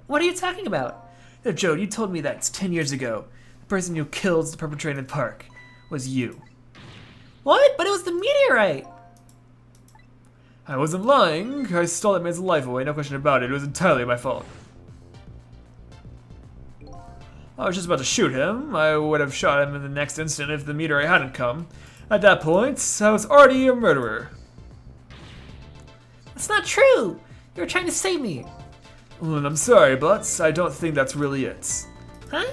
What are you talking about? Now, Joe, you told me that 10 years ago, the person who killed the perpetrator in the park was you. What? But it was the meteorite! I wasn't lying. I stole that man's life away, no question about it. It was entirely my fault. I was just about to shoot him. I would have shot him in the next instant if the meteorite hadn't come. At that point, I was already a murderer. That's not true! You were trying to save me. Well, I'm sorry, but I don't think that's really it. Huh?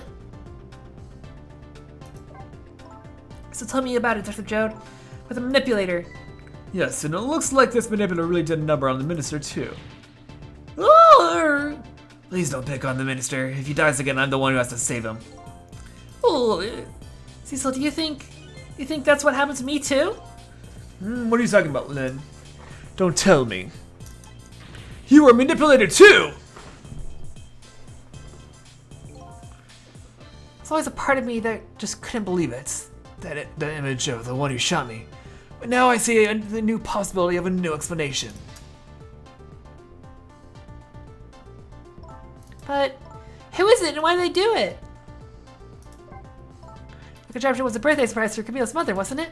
So tell me about it, Dr. Jode. With a manipulator. Yes, and it looks like this manipulator really did a number on the minister, too. Oh! Please don't pick on the minister. If he dies again, I'm the one who has to save him. Oh! Cecil, do you think that's what happened to me too? What are you talking about, Lynn? Don't tell me. You were manipulated too! There's always a part of me that just couldn't believe it. The image of the one who shot me. But now I see the new possibility of a new explanation. But who is it and why did they do it? The contraption was a birthday surprise for Camille's mother, wasn't it?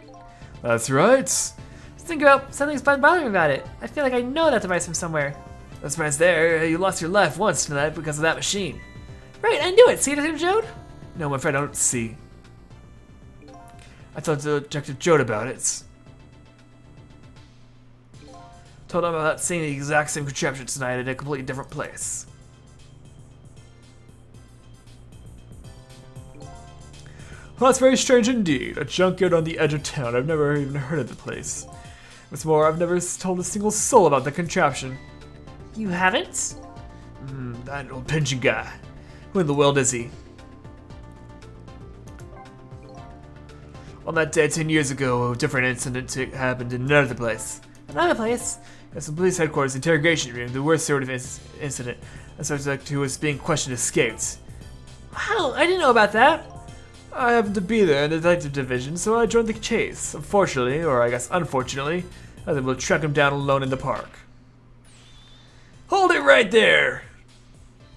That's right. Just think about something's been bothering me about it. I feel like I know that device from somewhere. That's right there. You lost your life once tonight because of that machine. Right, I knew it. See, Dr. Jode? No, my friend, I don't see. I talked to Dr. Jode about it. Told him about seeing the exact same contraption tonight in a completely different place. Well, that's very strange indeed. A junkyard on the edge of town. I've never even heard of the place. What's more, I've never told a single soul about the contraption. You haven't? That old pension guy. Who in the world is he? On that day 10 years ago, a different incident happened in another place. Another place? At some police headquarters interrogation room, the worst sort of incident. A suspect who was being questioned escaped. Wow, I didn't know about that. I happened to be there in the detective division, so I joined the chase. Unfortunately, or I guess unfortunately, I was able to track him down alone in the park. Hold it right there!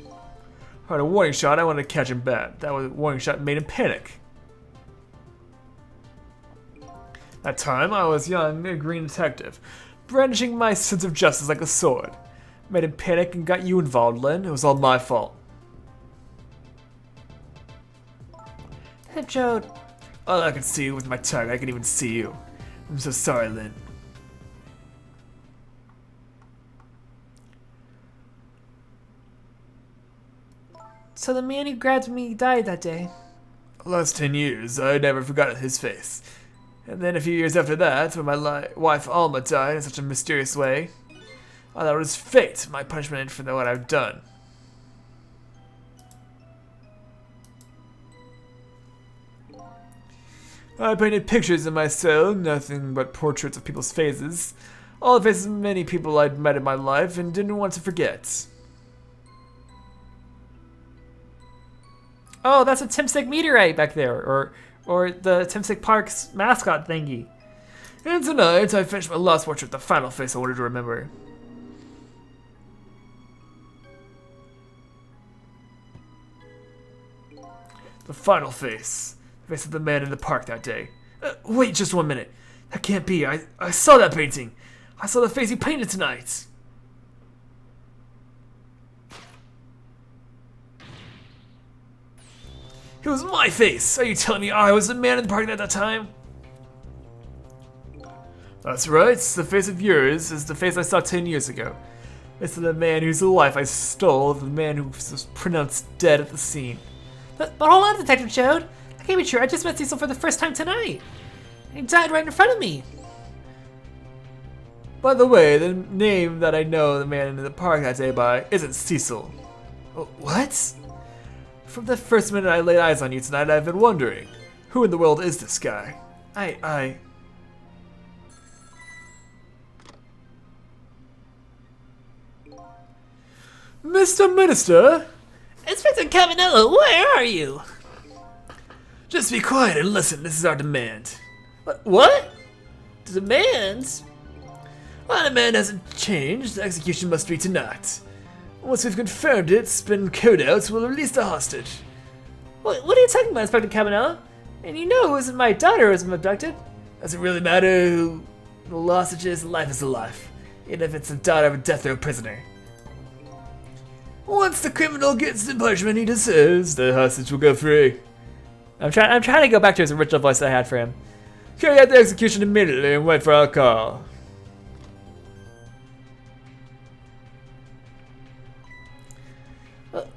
I heard a warning shot, I wanted to catch him bad. That was a warning shot made him panic. That time, I was young, a green detective, brandishing my sense of justice like a sword. Made him panic and got you involved, Lynn. It was all my fault. Hey, Jode. All I can see with my tongue, I can even see you. I'm so sorry, Lynn. So the man who grabbed me died that day. The last 10 years, I never forgot his face. And then a few years after that, when my wife Alma died in such a mysterious way, I thought it was fate, my punishment for what I've done. I painted pictures in my cell, nothing but portraits of people's faces. All the faces of many people I'd met in my life and didn't want to forget. Oh, that's a Timsic meteorite back there, or the Timsic Park's mascot thingy. And tonight, I finished my last portrait, the final face I wanted to remember. The final face. The face of the man in the park that day. Wait just 1 minute. That can't be. I saw that painting. I saw the face he painted tonight. It was my face. Are you telling me I was the man in the park at that time? That's right. The face of yours is the face I saw 10 years ago. It's the man whose life I stole, the man who was pronounced dead at the scene. But hold on, Detective Jode. That can't be true. I just met Cecil for the first time tonight. He died right in front of me. By the way, the name that I know the man in the park that day by isn't Cecil. What? From the first minute I laid eyes on you tonight, I've been wondering, who in the world is this guy? Mr. Minister? Inspector Cabanello, where are you? Just be quiet and listen, this is our demand. What? Demands? Our demand hasn't changed, the execution must be tonight. Once we've confirmed it's been carried out, we'll release the hostage. What are you talking about, Inspector Cabanello? And you know it wasn't my daughter who was abducted. Does it really matter who the hostage is? Life is a life, even if it's the daughter of a death row prisoner. Once the criminal gets the punishment he deserves, the hostage will go free. I'm trying to go back to his original voice that I had for him. Carry out the execution immediately and wait for our call.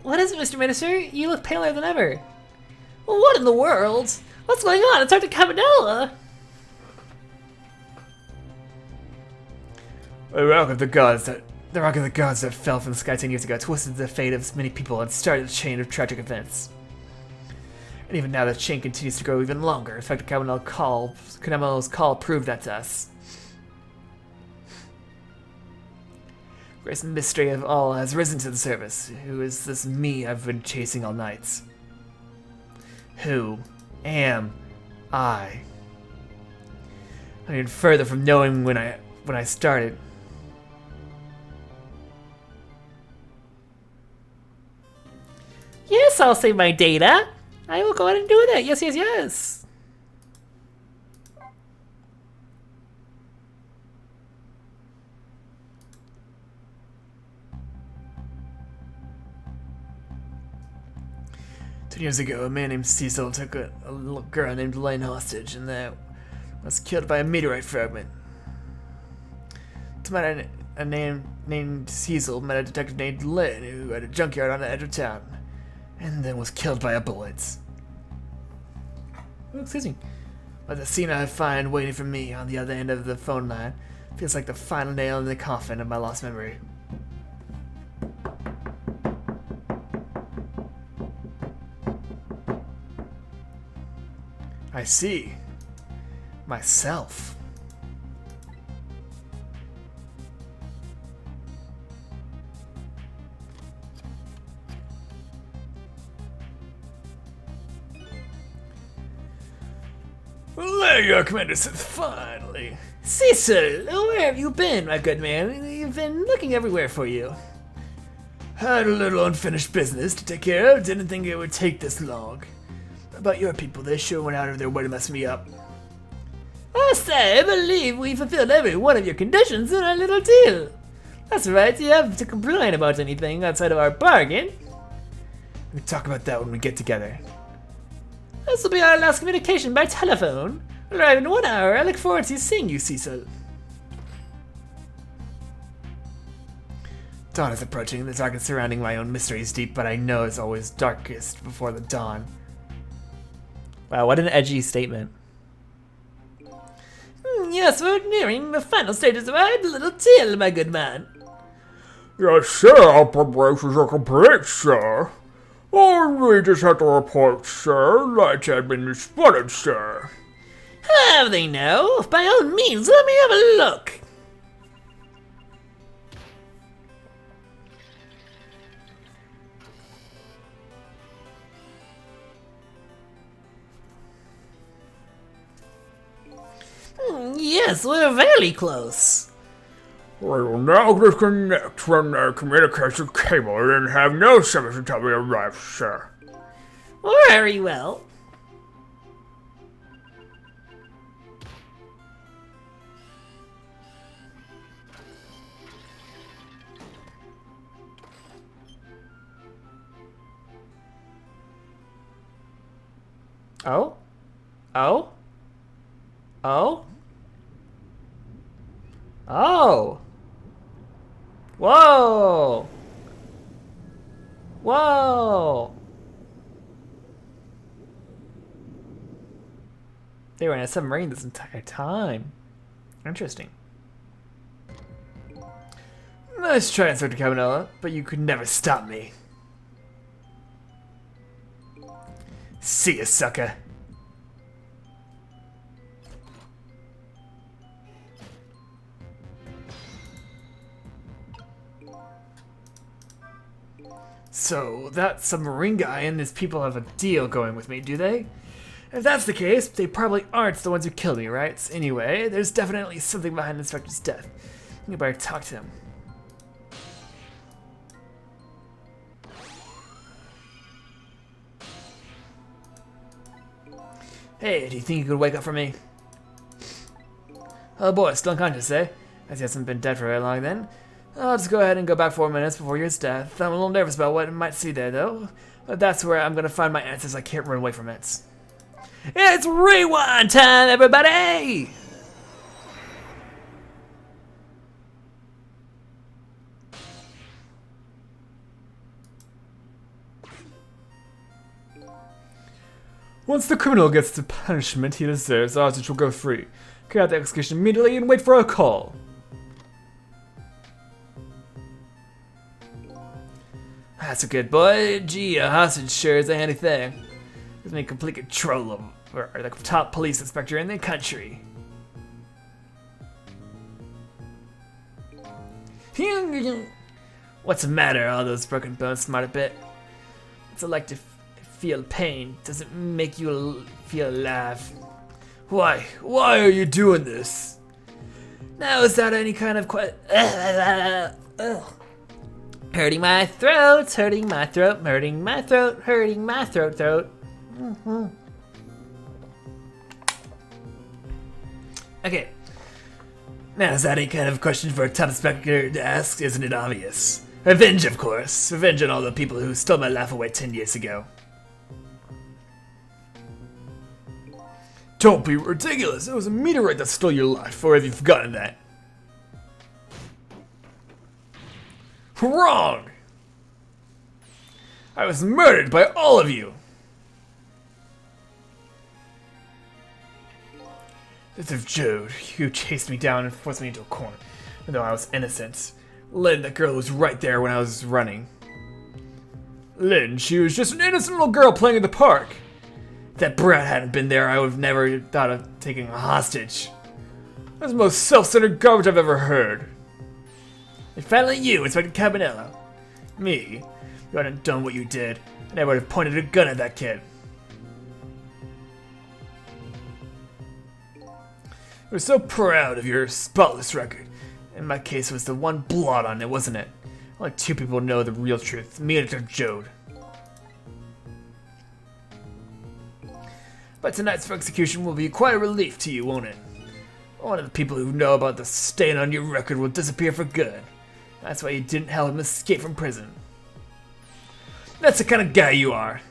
What is it, Mr. Minister? You look paler than ever. Well, what in the world? What's going on? It's Dr. Cabanella. The rock of the gods that fell from the sky 10 years ago twisted the fate of many people and started a chain of tragic events. And even now, the chain continues to grow even longer. In fact, Cabanello's call proved that to us. Greatest mystery of all has risen to the surface. Who is this me I've been chasing all night? Who am I? I mean, further from knowing when I started. Yes, I'll save my data. I will go ahead and do that. Yes, yes, yes. Years ago, a man named Cecil took a little girl named Lane hostage, and that was killed by a meteorite fragment. A man named Cecil met a detective named Lynn who had a junkyard on the edge of town, and then was killed by a bullet. Oh, excuse me. But the scene I find waiting for me on the other end of the phone line feels like the final nail in the coffin of my lost memory. I see. Myself. Well, there you are, Commander Sith, finally. Cecil, where have you been, my good man? We've been looking everywhere for you. Had a little unfinished business to take care of. Didn't think it would take this long. About your people, they sure went out of their way to mess me up. I say, I believe we fulfilled every one of your conditions in our little deal. That's right, you have to complain about anything outside of our bargain. We talk about that when we get together. This will be our last communication by telephone. We'll arrive in 1 hour. I look forward to seeing you, Cecil. Dawn is approaching. The darkness surrounding my own mystery is deep, but I know it's always darkest before the dawn. Wow, what an edgy statement. Yes, we're nearing the final stages of our little deal, my good man. Yes, sir, our preparations are complete, sir. We just have to report, sir. Lights have been spotted, sir. Have they now? By all means, let me have a look. Yes, we're very close. We will now disconnect from the communication cable and have no service until we arrive, sir. Very well. Oh? Oh? Oh? Oh! Whoa! Whoa! They were in a submarine this entire time. Interesting. Nice try, Inspector Cabanella, but you could never stop me. See ya, sucker. So, that submarine guy and his people have a deal going with me, do they? If that's the case, they probably aren't the ones who killed me, right? Anyway, there's definitely something behind the Inspector's death. You better talk to him. Hey, do you think you could wake up for me? Oh boy, still unconscious, eh? I guess he hasn't been dead for very long then. I'll just go ahead and go back 4 minutes before your death. I'm a little nervous about what I might see there, though. But that's where I'm gonna find my answers. I can't run away from it. It's rewind time, everybody! Once the criminal gets the punishment he deserves, the hostage will go free. Carry out the execution immediately and wait for a call. That's a good boy. Gee, a hostage sure is a handy thing. Gives me complete control of the top police inspector in the country. What's the matter? All those broken bones smart a bit. It's like to feel pain. Doesn't make you feel alive. Why? Why are you doing this? Now is that any kind of hurting my throat, hurting my throat, hurting my throat, hurting my throat. Okay. Now is that any kind of question for a top inspector to ask? Isn't it obvious? Revenge, of course. Revenge on all the people who stole my life away 10 years ago. Don't be ridiculous. It was a meteorite that stole your life, or have you forgotten that? Wrong! I was murdered by all of you! Detective Jode, you chased me down and forced me into a corner, even though I was innocent. Lynn, that girl was right there when I was running. Lynn, she was just an innocent little girl playing in the park. If that brat hadn't been there, I would have never thought of taking a hostage. That's the most self-centered garbage I've ever heard. And finally you, Inspector Cabanello. Me. You hadn't done what you did, and I would have pointed a gun at that kid. I was so proud of your spotless record. In my case, it was the one blot on it, wasn't it? Only 2 people know the real truth, me and Detective Jode. But tonight's execution will be quite a relief to you, won't it? One of the people who know about the stain on your record will disappear for good. That's why you didn't help him escape from prison. That's the kind of guy you are.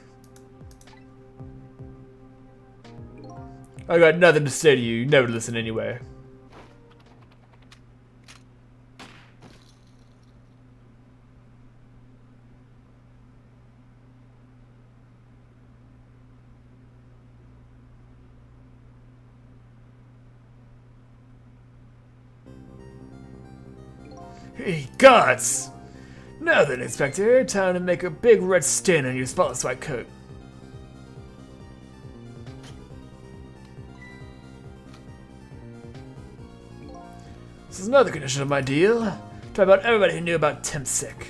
I got nothing to say to you. You never listen anyway. Hey, gods! Now then, Inspector, time to make a big red stain on your spotless white coat. This is another condition of my deal. Try about everybody who knew about Tim's sick.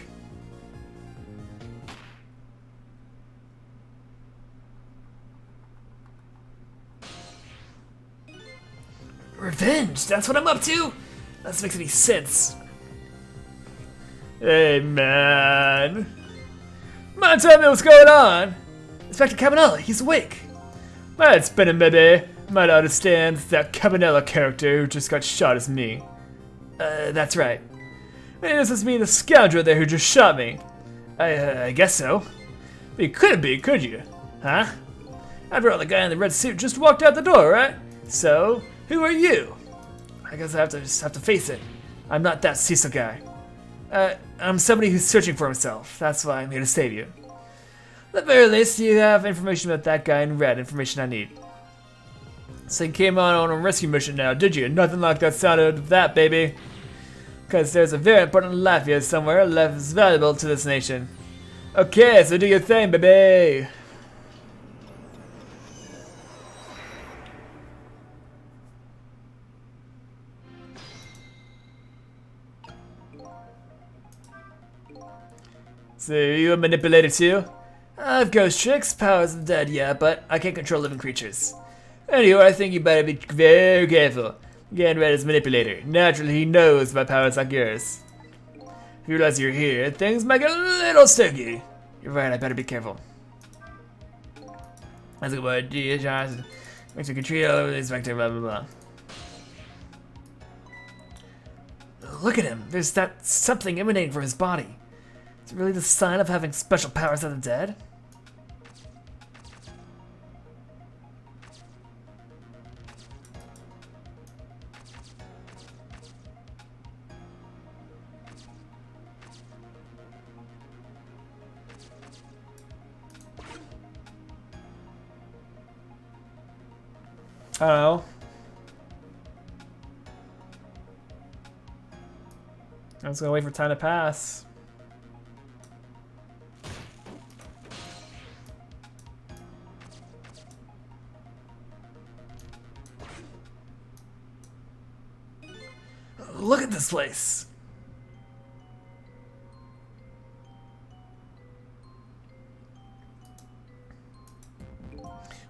Revenge? That's what I'm up to? That doesn't make any sense. Hey, man. Man, tell me what's going on. Inspector Cabanella, he's awake. It's been a minute. Might understand that Cabanella character who just got shot as me. That's right. Maybe this is me, the scoundrel there who just shot me. I guess so. But you couldn't be, could you? Huh? After all, the guy in the red suit just walked out the door, right? So, who are you? I guess I just have to face it. I'm not that Cecil guy. I'm somebody who's searching for himself. That's why I'm here to save you. At the very least, you have information about that guy in red, information I need. So you came on a rescue mission now, did you? Nothing like that sounded of that, baby. Because there's a very important life here somewhere, a life is valuable to this nation. Okay, so do your thing, baby. So you a manipulator too? I've ghost tricks, powers of the dead, yeah, but I can't control living creatures. Anyway, I think you better be very careful. Getting rid as manipulator. Naturally, he knows my powers like yours. If you realize you're here, things might get a little sticky. You're right, I better be careful. That's a good idea, Josh. Makes me control over this vector, blah blah blah. Look at him. There's that something emanating from his body. Is it really the sign of having special powers of the dead? I don't know. I'm just gonna wait for time to pass. Look at this place.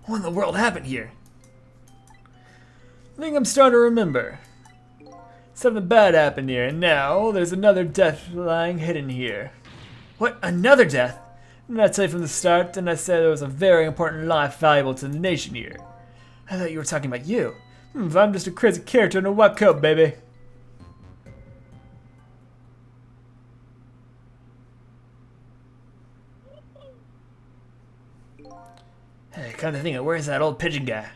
What in the world happened here? I think I'm starting to remember. Something bad happened here, and now there's another death lying hidden here. What? Another death? Didn't I tell you from the start? Didn't I say there was a very important life valuable to the nation here? I thought you were talking about you. I'm just a crazy character in a white coat, baby. Hey, come to think of it, where's that old pigeon guy?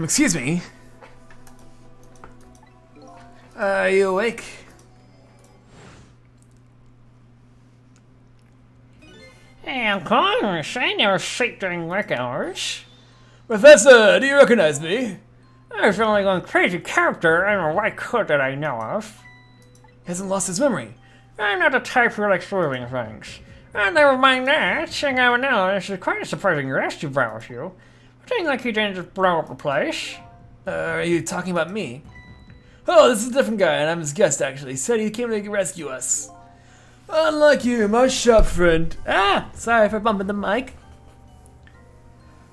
Excuse me. Are you awake? Hey, I'm calling you saying they were asleep during work hours. Professor, do you recognize me? There's only one crazy character in a white coat that I know of. He hasn't lost his memory. I'm not the type who likes living things. And never mind that, seeing I would know, this is quite a surprising rest you brought with you. Seems like you didn't just blow up the place. Are you talking about me? Oh, this is a different guy, and I'm his guest, actually. He said he came to rescue us. Unlike you, my shop friend. Ah, sorry for bumping the mic.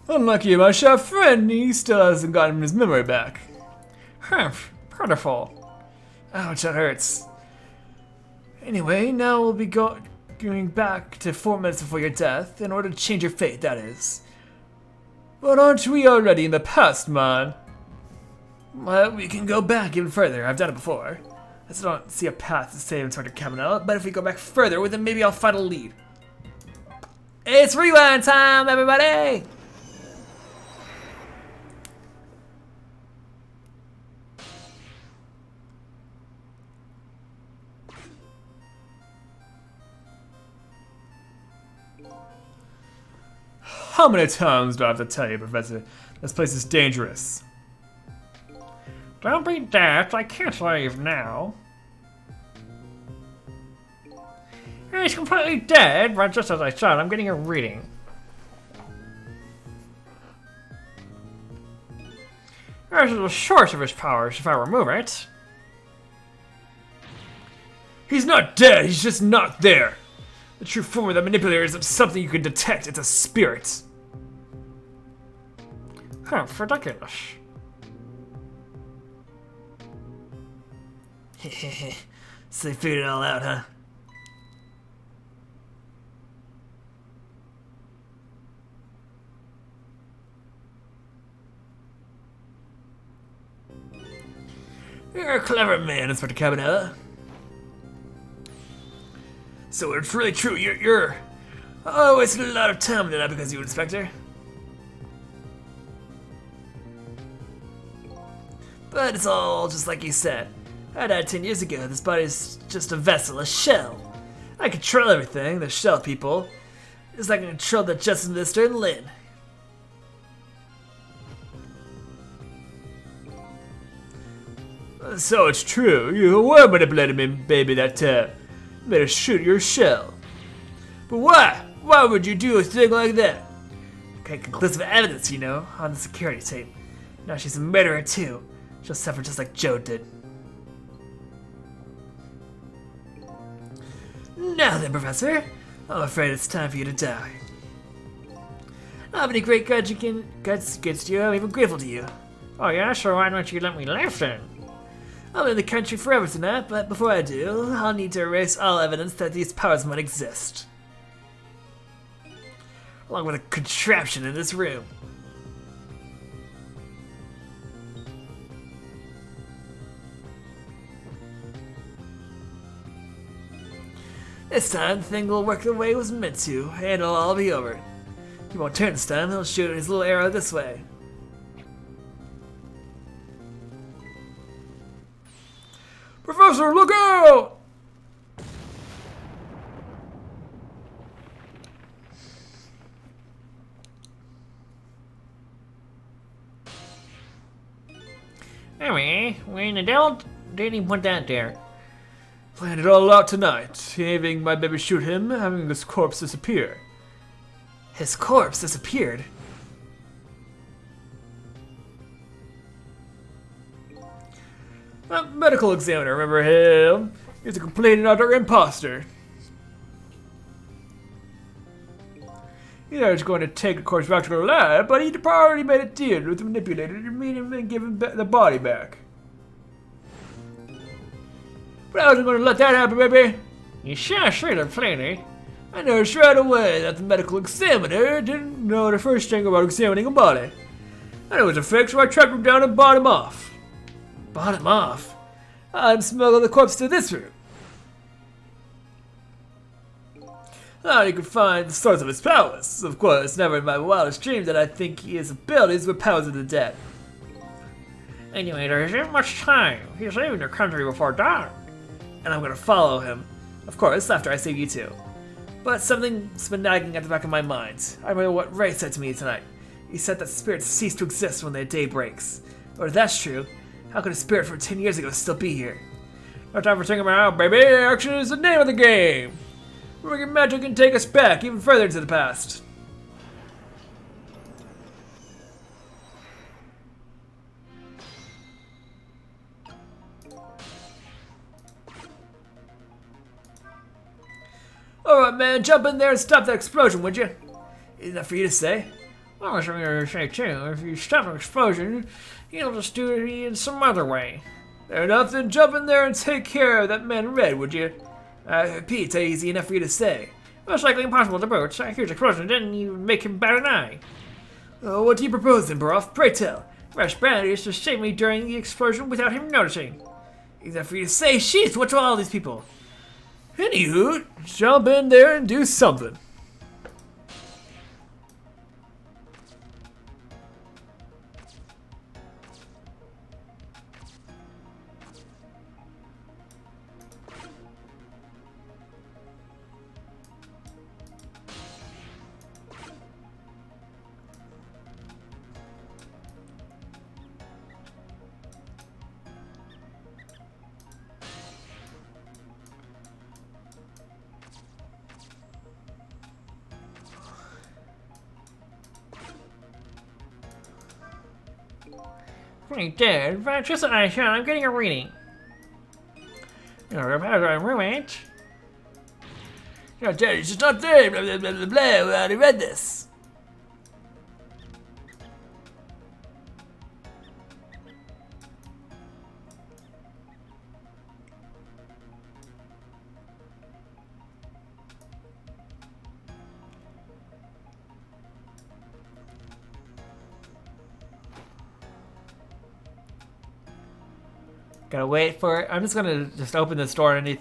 Unlike you, my shop friend, he still hasn't gotten his memory back. Humph, pitiful. Ouch, that hurts. Anyway, now we'll be going back to 4 minutes before your death, in order to change your fate, that is. But aren't we already in the past, man? Well, we can go back even further. I've done it before. I still don't see a path to save Inspector Cabanella, but if we go back further, well, then maybe I'll find a lead. It's rewind time, everybody! How many times do I have to tell you, Professor? This place is dangerous. Don't be daft, I can't leave now. He's completely dead, but just as I said, I'm getting a reading. This is the source of his powers if I remove it. He's not dead, he's just not there. The true form of the manipulator isn't something you can detect, it's a spirit. Huh, ridiculous. So they figured it all out, huh? You're a clever man, Inspector Cabanella. So it's really true, you're wasting a lot of time tonight because you, Inspector. But it's all just like you said. I died 10 years ago. This body's just a vessel, a shell. I control everything, the shell people. It's like I control the Justice Minister and Lynn. So it's true. You were manipulating me, baby, that time. You made her shoot your shell. But why? Why would you do a thing like that? Okay, conclusive evidence, you know, on the security tape. Now she's a murderer too. She'll suffer just like Joe did. Now then, Professor, I'm afraid it's time for you to die. I don't have any great guts against you. I'm even grateful to you. Oh yeah, so why don't you let me live then? I'm in the country forever tonight, but before I do, I'll need to erase all evidence that these powers might exist. Along with a contraption in this room. This time, the thing will work the way it was meant to, and it'll all be over. He won't turn this time, he'll shoot his little arrow this way. Professor, look out! Anyway, when the devil didn't put that there. Planned it all out tonight. Having my baby shoot him, having his corpse disappear. His corpse disappeared. A medical examiner, remember him? He's a complete and utter imposter. He was going to take a course back to the lab, but he'd already made a deal with the manipulator to meet him and give him the body back. But I wasn't going to let that happen, baby. You sure should have played it. I noticed right away that the medical examiner didn't know the first thing about examining a body. And it was a fake, so I tracked him down and bought him off. Bought him off. I'm smuggling the corpse to this room. Now you can find the source of his powers. Of course, never in my wildest dream did I think his abilities were powers of the dead. Anyway, there isn't much time. He's leaving the country before dark. And I'm gonna follow him. Of course, after I save you two. But something's been nagging at the back of my mind. I remember what Ray said to me tonight. He said that spirits cease to exist when their day breaks. Or if that's true, how could a spirit from 10 years ago still be here? No time for thinking about, baby. Action is the name of the game. Wicked magic can take us back even further into the past. Alright, man, jump in there and stop that explosion, would you? Isn't that for you to say? I was going to say too, if you stop an explosion, you'll just do it in some other way. Fair enough, then jump in there and take care of that man in red, would you? Pete, easy enough for you to say. Most likely impossible to boot. A huge explosion didn't even make him bat an eye. What do you propose then, Baroff? Pray tell. Rush Brandy is to save me during the explosion without him noticing. Is that for you to say? Sheesh, what's with all these people? Anywho, jump in there and do something. Hey, Dad, just an eye shot. I'm getting a reading. You're about to roommate. No, Daddy, she's not there. Blah, blah, blah, blah, blah. I already read this. Gotta wait for it. I'm just gonna open this door underneath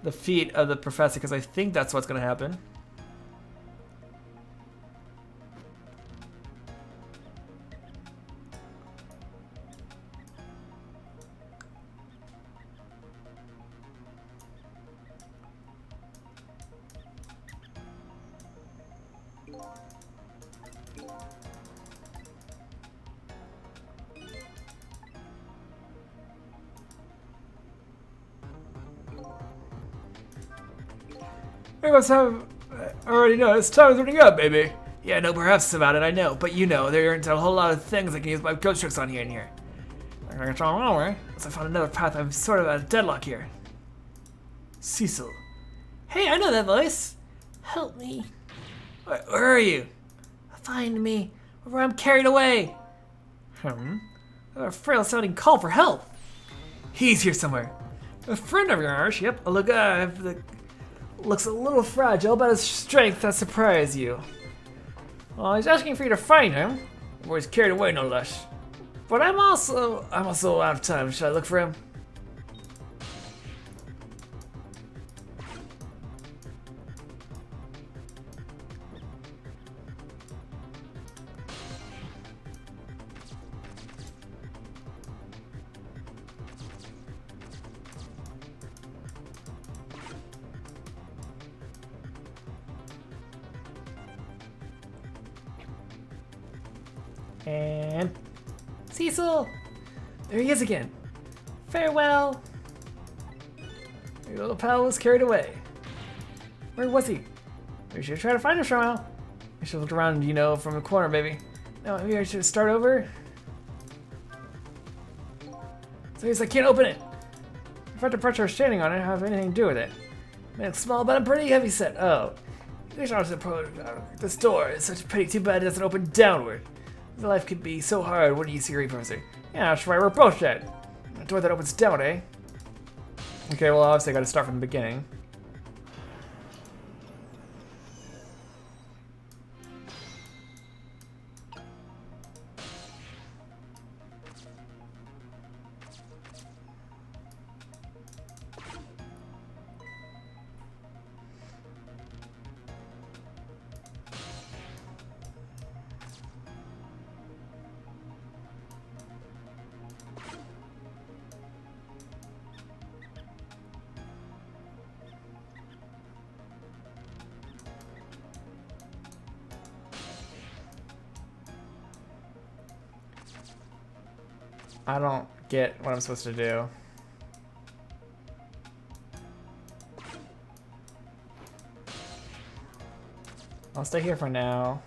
the feet of the professor because I think that's what's gonna happen. You must have already noticed time is running up, baby. Yeah, no, perhaps about it, I know. But you know, there aren't a whole lot of things I can use my ghost tricks on here and here. Once I found another path, I'm sort of at a deadlock here. Cecil. Hey, I know that voice. Help me. Where are you? Find me. Or I'm carried away. A frail sounding call for help. He's here somewhere. A friend of yours, yep. A guy that looks a little fragile, but his strength that surprised you. Well, he's asking for you to find him. Or he's carried away, no less. But I'm also out of time. Should I look for him? And Cecil! There he is again. Farewell! Your little pal was carried away. Where was he? We should try to find him somehow. We should look around, you know, from the corner, maybe. No, maybe I should start over. So he's like, can't open it. If I the pressure standing on it, have anything to do with it. Man, it's small, but I'm pretty heavy set. Oh. There's also this door. It's such a pity. Too bad it doesn't open downward. Life could be so hard. What do you see, Reposer? Yeah, that's right. We're both dead. A door that opens down, eh? Okay, well, obviously I gotta start from the beginning. I don't get what I'm supposed to do. I'll stay here for now.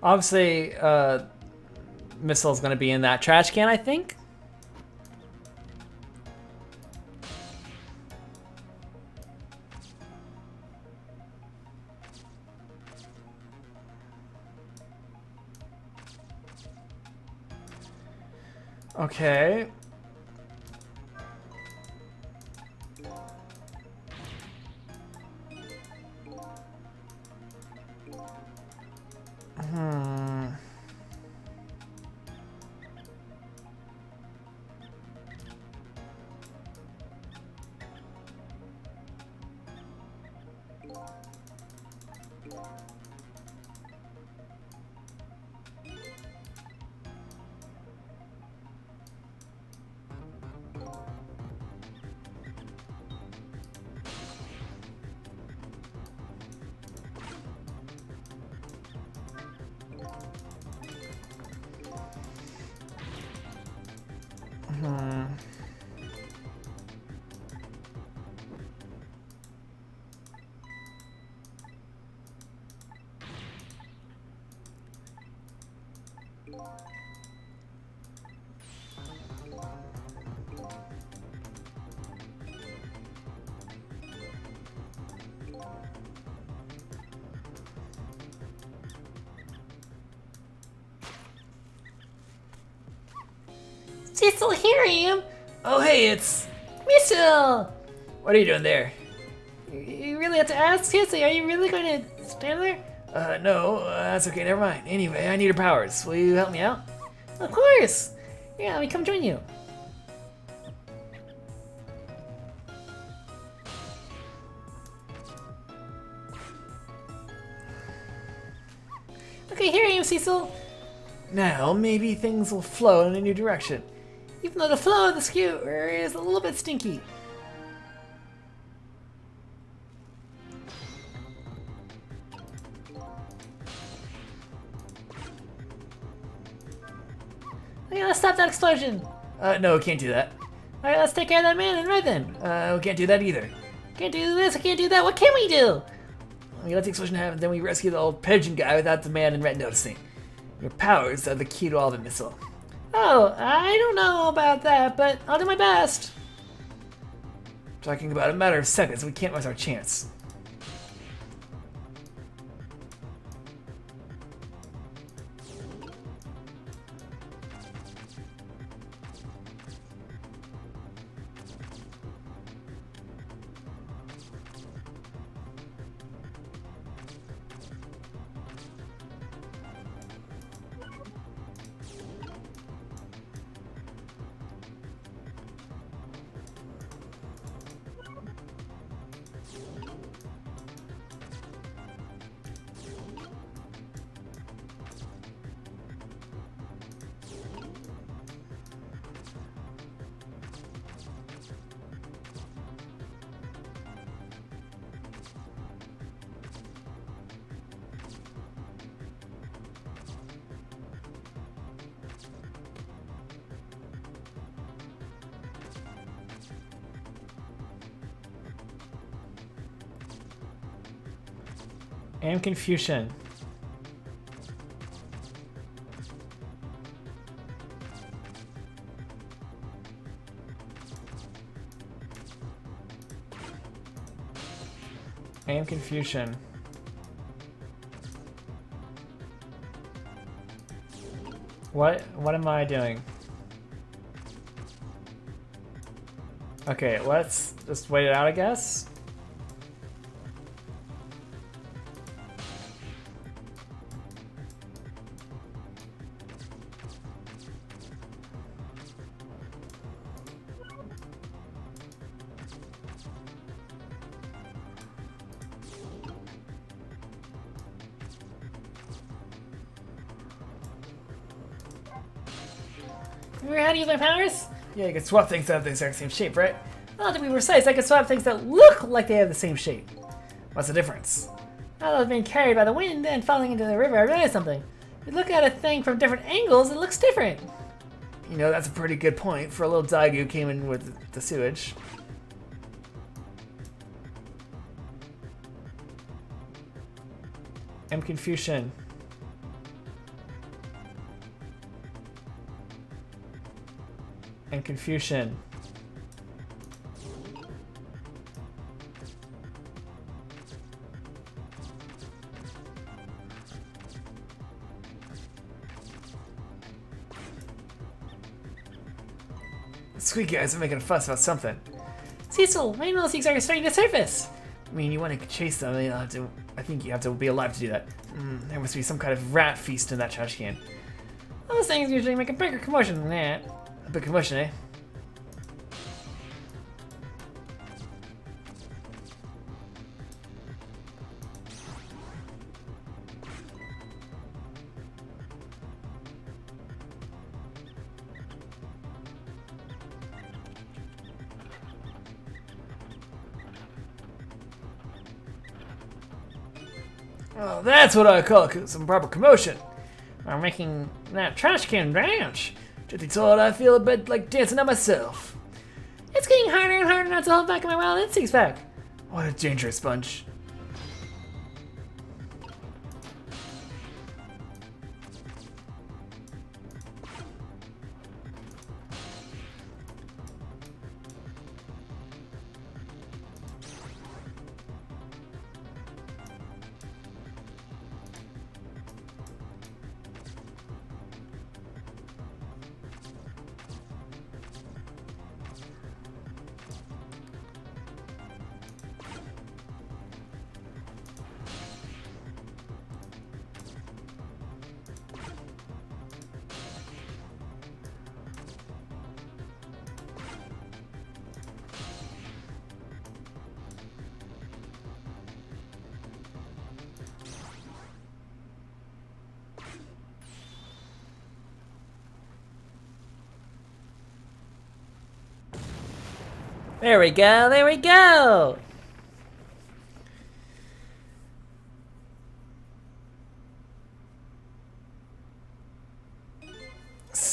Obviously, Missile's gonna be in that trash can, I think. Okay. Cecil, here I am. Oh, hey, it's... Missile! What are you doing there? You really have to ask? Seriously, are you really going to stand there? No, that's okay, never mind. Anyway, I need your powers. Will you help me out? Of course! Yeah, let me come join you. Okay, here I am, Cecil. Now, maybe things will flow in a new direction. Even though the flow of the skewer is a little bit stinky. Okay, let's stop that explosion. No, we can't do that. Alright, let's take care of that man in red then. We can't do that either. Can't do this, I can't do that. What can we do? We let the explosion happen, then we rescue the old pigeon guy without the man in red noticing. Your powers are the key to all the missile. Oh, I don't know about that, but I'll do my best. Talking about a matter of seconds, we can't miss our chance. And confusion. And confusion. What am I doing? Okay, let's just wait it out, I guess. Remember how to use my powers? Yeah, you can swap things that have the exact same shape, right? Well, to be precise, I can swap things that look like they have the same shape. What's the difference? Now that I was being carried by the wind and falling into the river, I realized something. If you look at a thing from different angles, it looks different. You know, that's a pretty good point for a little dog who came in with the sewage. And confusion. And confusion. Sweet guys are making a fuss about something. Cecil, rainbow seeds are starting to surface. I mean, you want to chase them, I think you have to be alive to do that. There must be some kind of rat feast in that trash can. Those things usually make a bigger commotion than that. A big commotion, eh? Well, that's what I call some proper commotion. We're making that trash can dance. Truth be told, I feel a bit like dancing on myself. It's getting harder and harder not to hold back in my wild instincts back. What a dangerous bunch. There we go, there we go!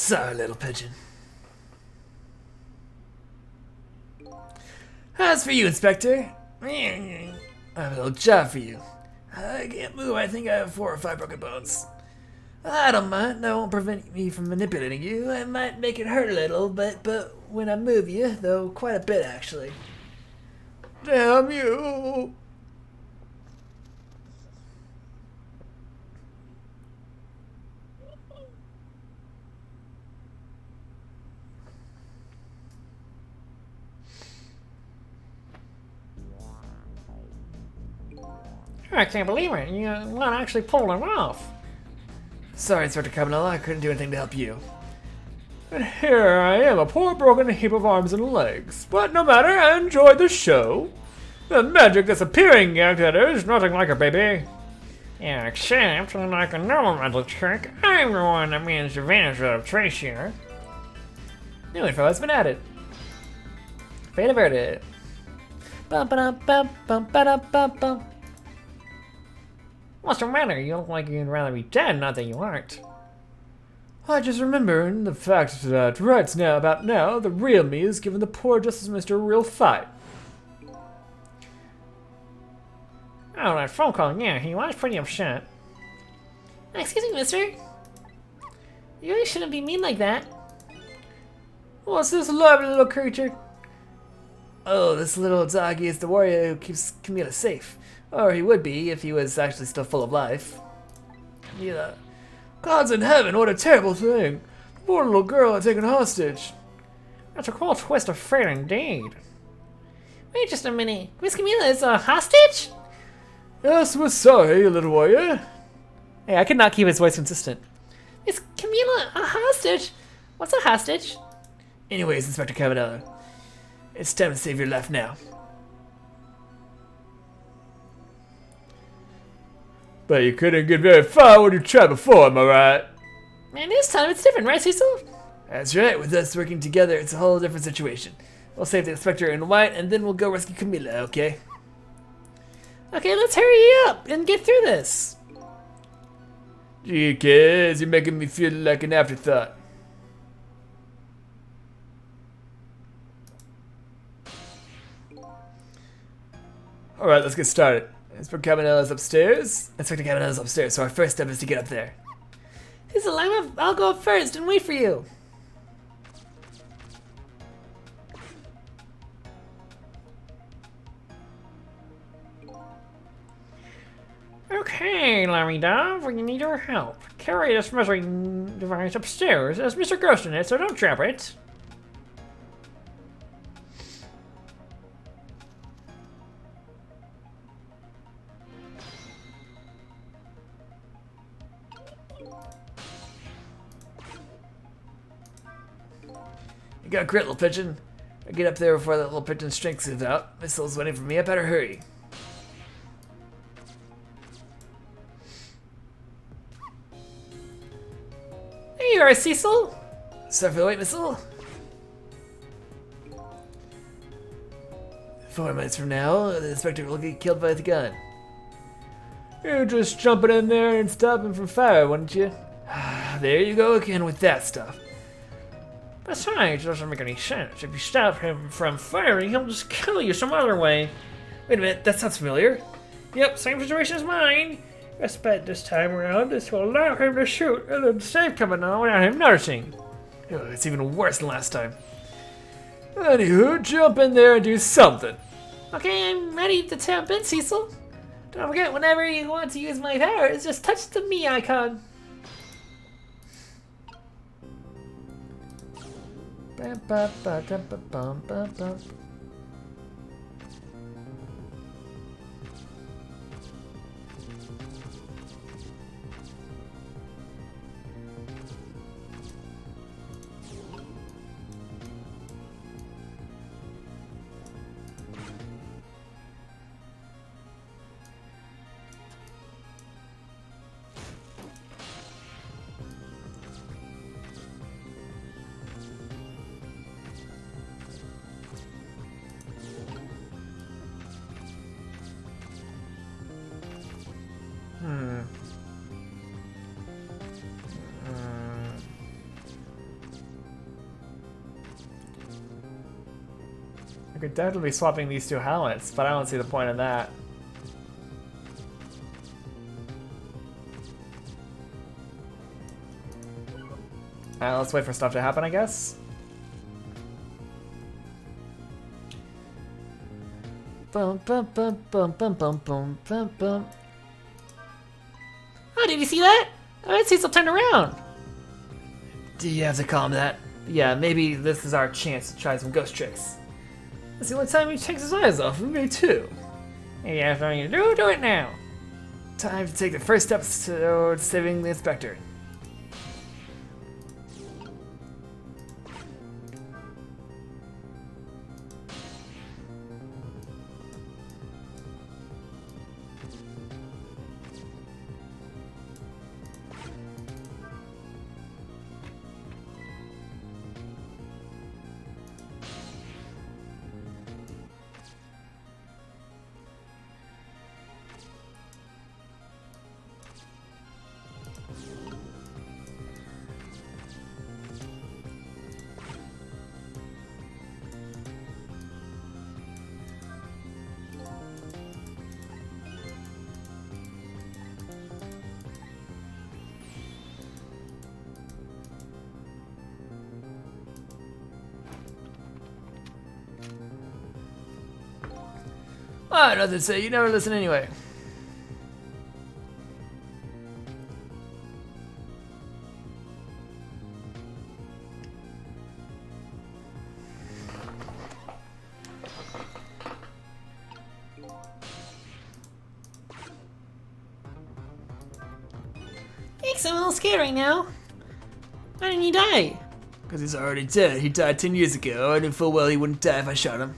Sorry, little pigeon. As for you, Inspector, I have a little job for you. I can't move. I think I have 4 or 5 broken bones. I don't mind. That won't prevent me from manipulating you. I might make it hurt a little, but when I move you, though quite a bit actually. Damn you! I can't believe it. You not actually pulled him off. Sorry, Inspector Cabanella, I couldn't do anything to help you. And here I am, a poor broken heap of arms and legs. But no matter, I enjoyed the show. The magic disappearing act, that is, nothing like it, baby. Yeah, except, like a normal magic trick, I'm the one that managed to vanish out of trace here. New info has been added. Fate averted. Bum ba bum bum ba bum bum. What's the matter? You look like you'd rather be dead, not that you aren't. I just remembered the fact that about now, the real me is giving the poor Justice Minister a real fight. Oh, that phone call, yeah, he was pretty upset. Excuse me, mister. You really shouldn't be mean like that. What's this lovely little creature? Oh, this little doggy is the warrior who keeps Camilla safe. Or he would be if he was actually still full of life. Yeah. Gods in heaven, what a terrible thing. The poor little girl taken hostage. That's a cool twist of fate indeed. Wait just a minute. Miss Camilla is a hostage? Yes, we're sorry, little warrior. Hey, I could not keep his voice consistent. Is Camilla a hostage? What's a hostage? Anyways, Inspector Cabanella, it's time to save your life now. But you couldn't get very far when you tried before, am I right? Man, this time it's different, right, Cecil? That's right. With us working together, it's a whole different situation. We'll save the Inspector in white, and then we'll go rescue Camilla, okay? Okay, let's hurry up and get through this. Gee, kids, you're making me feel like an afterthought. Alright, let's get started. Inspector Cabanella's upstairs. Inspector Cabanella's upstairs, so our first step is to get up there. Cecil, I'll go up first and wait for you. Okay, Larry Dove, we need your help. Carry this measuring device upstairs. There's Mr. Ghost in it, so don't drop it. You got grit, little pigeon. I get up there before that little pigeon's strength gives out. Missile's waiting for me. I better hurry. There you are, Cecil. Sorry for the wait, Missile. 4 minutes from now, the Inspector will get killed by the gun. You're just jumping in there and stopping from fire, wouldn't you? There you go again with that stuff. Besides, it doesn't make any sense. If you stop him from firing, he'll just kill you some other way. Wait a minute, that sounds familiar. Yep, same situation as mine. Just bet this time around, this will allow him to shoot and then save Cabanella without him noticing. Oh, it's even worse than last time. Anywho, jump in there and do something. Okay, I'm ready to tap in, Cecil. Don't forget, whenever you want to use my powers, just touch the me icon. I could definitely be swapping these two helmets, but I don't see the point in that. Let's wait for stuff to happen, I guess. Bum bum bum bum bum bum bum bum bum. Oh, did you see that? Oh, Cecil turned around. Do you have to calm that? Yeah, maybe this is our chance to try some ghost tricks. That's the only time he takes his eyes off of me, too. Hey, you have something to do? Do it now. Time to take the first steps towards saving the inspector. Ah, nothing to say. You never listen anyway. Thanks, I'm a little scared right now. Why didn't he die? Because he's already dead. He died 10 years ago. I knew full well he wouldn't die if I shot him.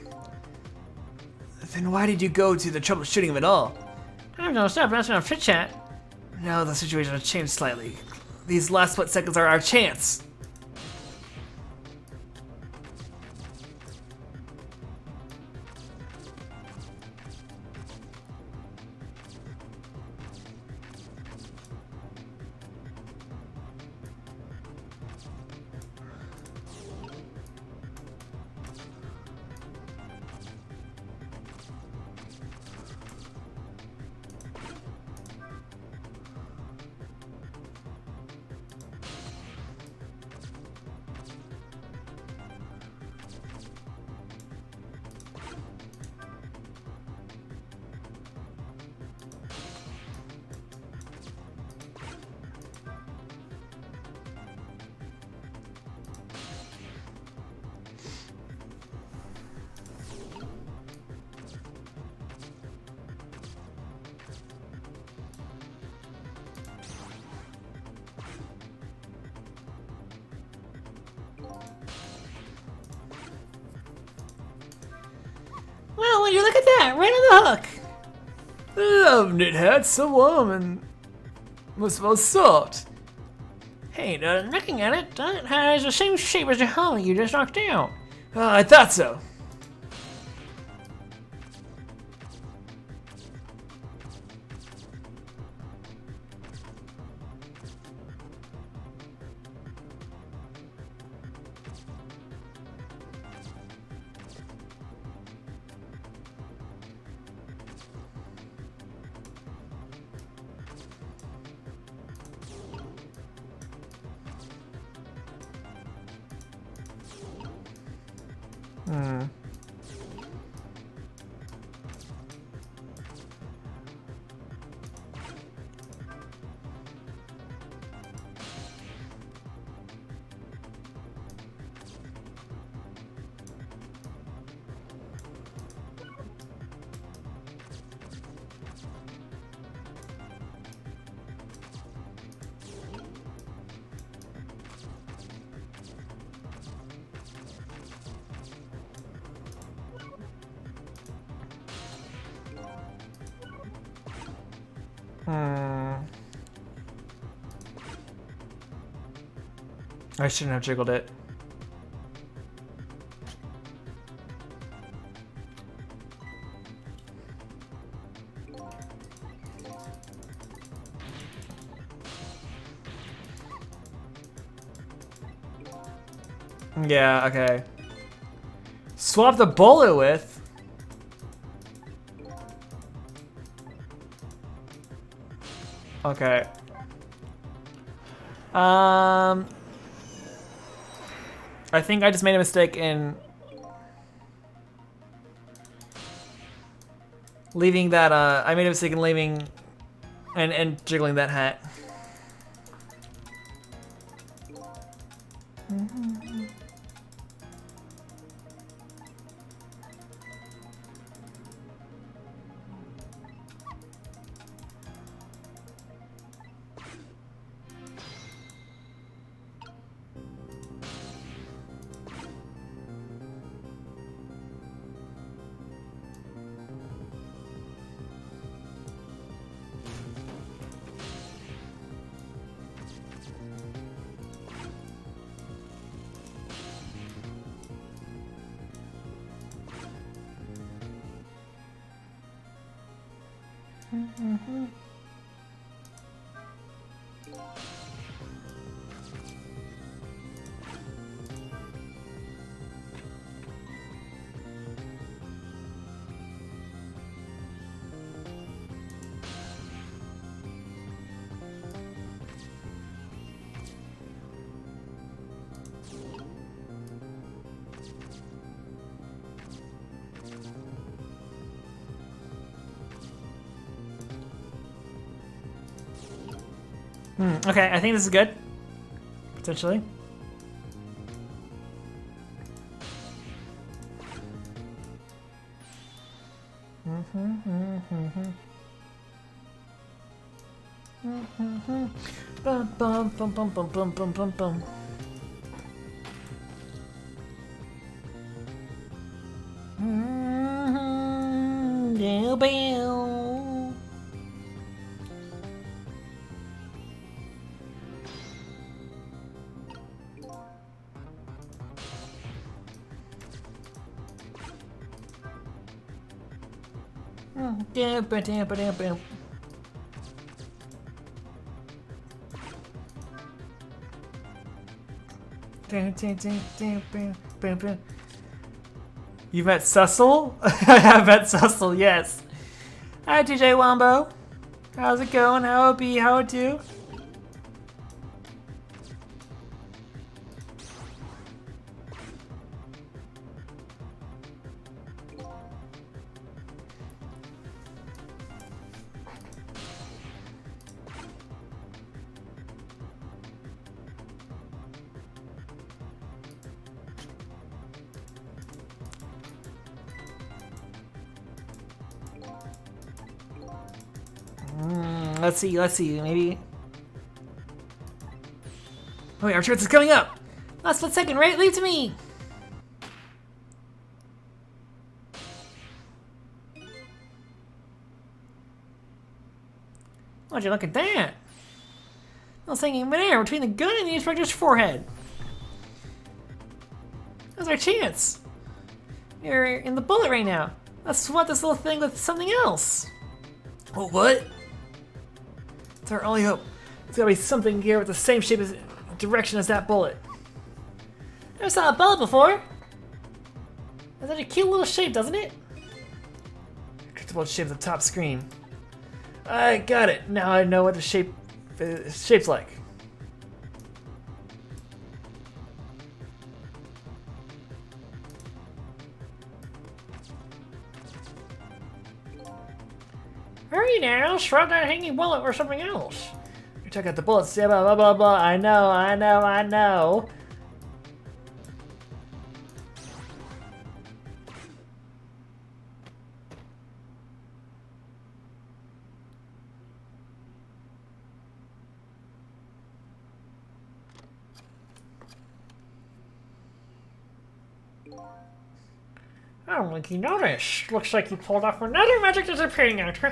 Then why did you go to the trouble of shooting him at all? I have no stuff, that's enough chit chat. Now the situation has changed slightly. These last split seconds are our chance. Well, would you look at that? Right on the hook. Love knit hats, so warm and must well soft. Hey, looking at it, that has the same shape as the helmet you just knocked out. I thought so. I shouldn't have jiggled it. Yeah, okay. Swap the bullet with? Okay. I think I just made a mistake in leaving that, I made a mistake in leaving and jiggling that hat. Okay, I think this is good. Potentially. Bum bum bum bum bum bum bum bum bum. Bow, bow. Damn, damn, damn, damn. You met Cecil? I have met Cecil, yes. Hi, DJ Wombo. How's it going? How it be? How it do? Let's see, maybe. Oh wait, our chance is coming up! Last split second, right? Leave to me! Would you look at that? I was hanging midair between the gun and the inspector's forehead. That was our chance. You're in the bullet right now. Let's swap this little thing with something else. Oh, what? It's our only hope. There's gotta be something here with the same shape as direction as that bullet. Never saw a bullet before. That's such a cute little shape, doesn't it? Comfortable shape of the top screen. I got it. Now I know what the shape's like. Hurry now, shrug that hanging bullet or something else. You took out the bullets, yeah, blah, blah, blah, blah. I know, I know, I know. I don't think you noticed. Looks like you pulled off another magic disappearing act.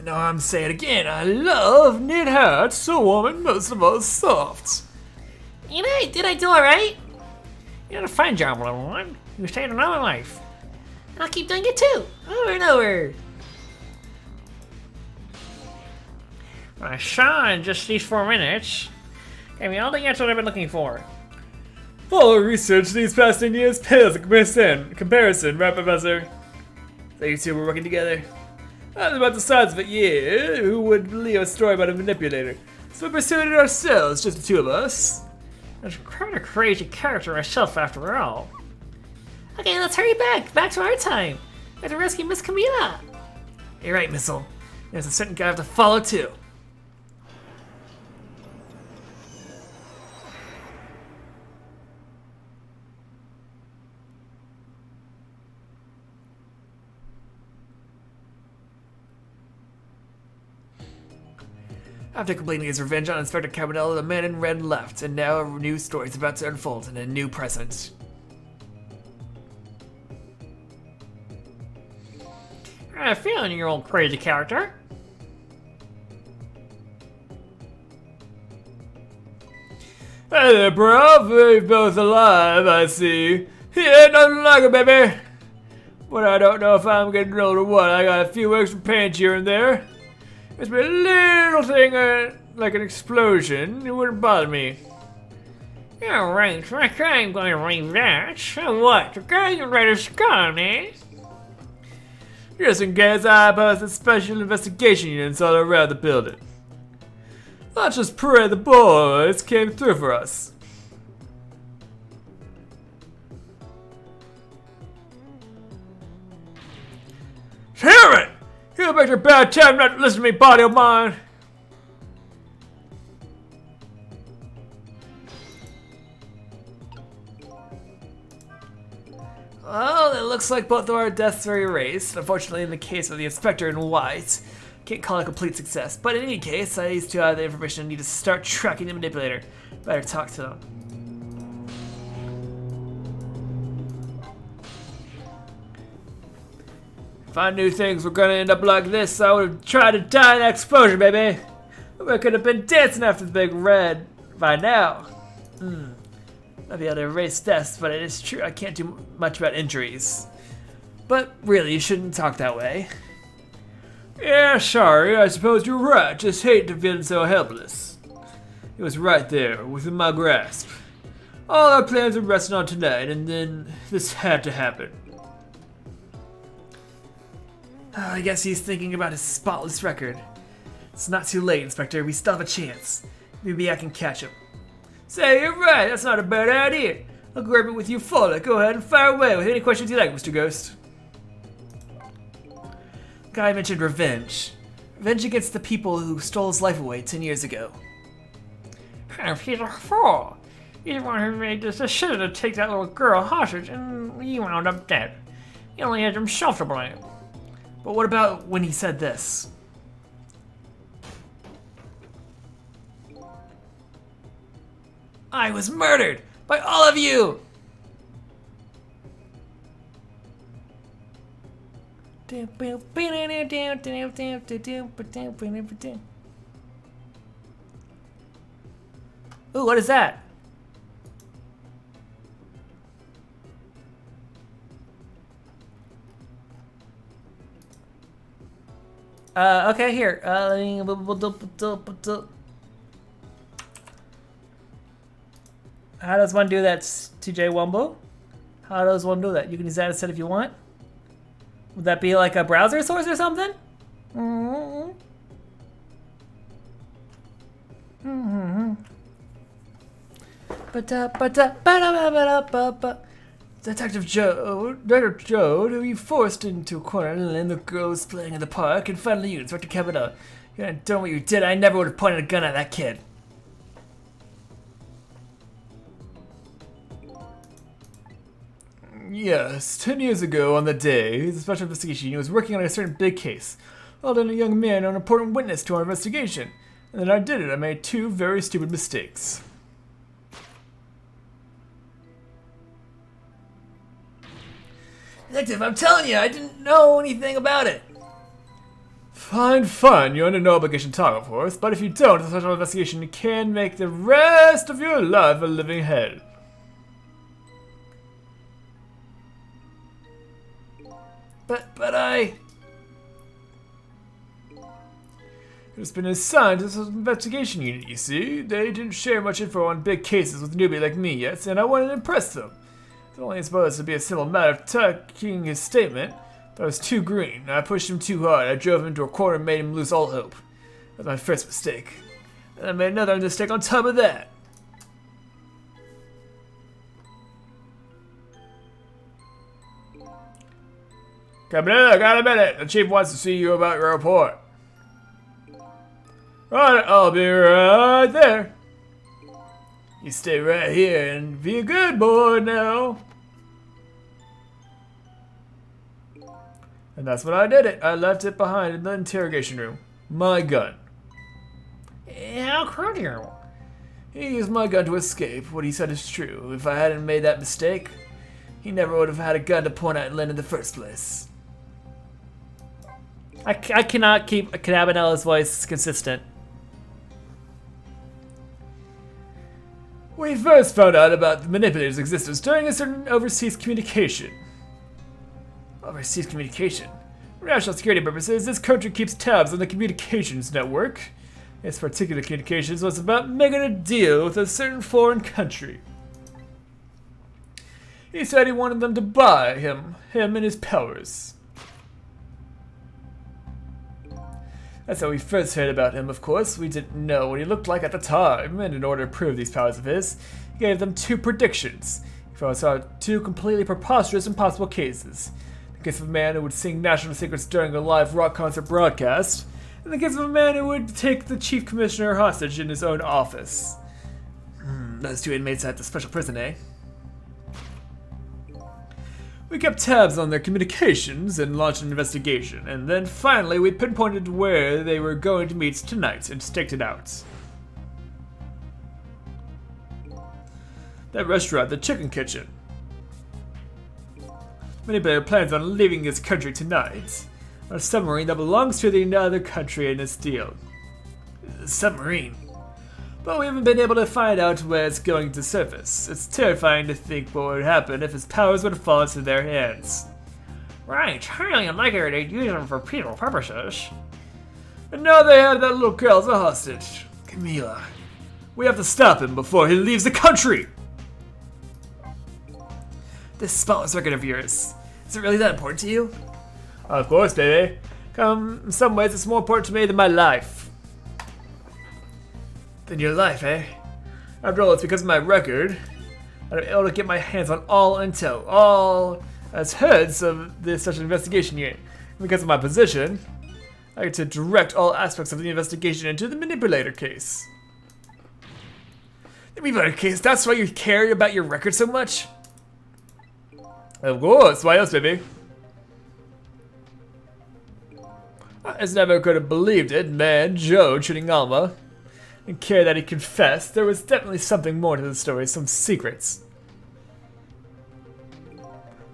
Now I'm saying it again, I love knit hats, so warm and most of all soft. You know, did I do alright? You did a fine job, little one. You saved another life. And I'll keep doing it too, over and over. I saw in just these 4 minutes. Gave me all the answers I've been looking for. All our research these past 10 years pales in comparison, right, Professor? So you two were working together? That's about the size of it, yeah. Who would believe a story about a manipulator? So we pursued it ourselves, just the two of us. I'm quite a crazy character myself, after all. Okay, let's hurry back to our time. We have to rescue Miss Camila. You're right, Missile. There's a certain guy I have to follow, too. After completing his revenge on Inspector Cabanella, the man in red left, and now a new story is about to unfold in a new present. I have a feeling you're old crazy character. Hey there, bro. We're both alive, I see. Yeah, nothing like it, baby. But I don't know if I'm getting old or what. I got a few extra pains here and there. It's been a little thing like an explosion. It wouldn't bother me. Yeah, right. I'm going to leave that. So what? The guy you ready to come, eh? Just in case, I posted special investigation units all around the building. Let's just pray the boys came through for us. Damn it! You make your bad time not to listen to me, body of mine. Well, it looks like both of our deaths are erased. Unfortunately, in the case of the Inspector in white, can't call it a complete success. But in any case, I used to have the information I need to start tracking the manipulator. Better talk to them. If I knew things were gonna end up like this, I would have tried to die in that explosion, baby. We could have been dancing after the big red by now. I'd be able to erase deaths, but it is true I can't do much about injuries. But really, you shouldn't talk that way. Yeah, sorry, I suppose you're right. Just hate to feel so helpless. It was right there, within my grasp. All our plans were resting on tonight, and then this had to happen. I guess he's thinking about his spotless record. It's not too late, Inspector. We still have a chance. Maybe I can catch him. Say, you're right. That's not a bad idea. I'll grab it with you fully. Go ahead and fire away with any questions you like, Mr. Ghost. Guy mentioned revenge. Revenge against the people who stole his life away 10 years ago. He's a fool. He's the one who made this decision to take that little girl hostage, and he wound up dead. He only had himself to blame. But what about when he said this? I was murdered by all of you! Ooh, what is that? Okay, here. How does one do that, TJ Wumbo? How does one do that? You can use that instead if you want. Would that be like a browser source or something? Detective Joe, who you forced into a corner and then the girls playing in the park, and finally you, Inspector Cabanella. You hadn't done what you did, I never would have pointed a gun at that kid. Yes, 10 years ago on the day, the Special Investigation Unit was working on a certain big case. Well done, a young man, an important witness to our investigation. And then I did it. I made two very stupid mistakes. Detective, I'm telling you, I didn't know anything about it. Fine. You're under no obligation to talk, of course, but if you don't, the Special Investigation can make the rest of your life a living hell. But It's been assigned to this investigation unit, you see. They didn't share much info on big cases with a newbie like me yet, and I wanted to impress them. It's only supposed to be a simple matter of tucking his statement, but I was too green. I pushed him too hard. I drove him into a corner and made him lose all hope. That was my first mistake. And I made another mistake on top of that. Come in, I got a minute. The chief wants to see you about your report. Alright, I'll be right there. You stay right here and be a good boy now. And that's when I did it. I left it behind in the interrogation room. My gun. How could you? He used my gun to escape. What he said is true. If I hadn't made that mistake, he never would have had a gun to point at Lynn in the first place. I cannot keep Canabanella's voice consistent. We first found out about the manipulator's existence during a certain overseas communication. Overseas communication? For national security purposes, this country keeps tabs on the communications network. This particular communications was about making a deal with a certain foreign country. He said he wanted them to buy him and his powers. That's how we first heard about him, of course. We didn't know what he looked like at the time, and in order to prove these powers of his, he gave them two predictions. He foresaw two completely preposterous impossible cases. The case of a man who would sing national secrets during a live rock concert broadcast, and the case of a man who would take the chief commissioner hostage in his own office. Those two inmates at the special prison, eh? We kept tabs on their communications and launched an investigation, and then finally we pinpointed where they were going to meet tonight and staked it out. That restaurant, the Chicken Kitchen. Manipulator plans on leaving this country tonight on a submarine that belongs to the other country in this deal. Submarine? But we haven't been able to find out where it's going to surface. It's terrifying to think what would happen if his powers would fall into their hands. Right, highly unlikely they'd use them for peaceful purposes. And now they have that little girl as a hostage. Camila. We have to stop him before he leaves the country! This spotless record of yours, is it really that important to you? Of course, baby. In some ways it's more important to me than my life. Than your life, eh? After all, it's because of my record that I'm able to get my hands on all intel, all as heads of this such an investigation unit. And because of my position, I get to direct all aspects of the investigation into the manipulator case. The manipulator case, that's why you care about your record so much? Of course, why else, baby? I just never could have believed it, man. Joe shooting Alma. And care that he confessed. There was definitely something more to the story, some secrets.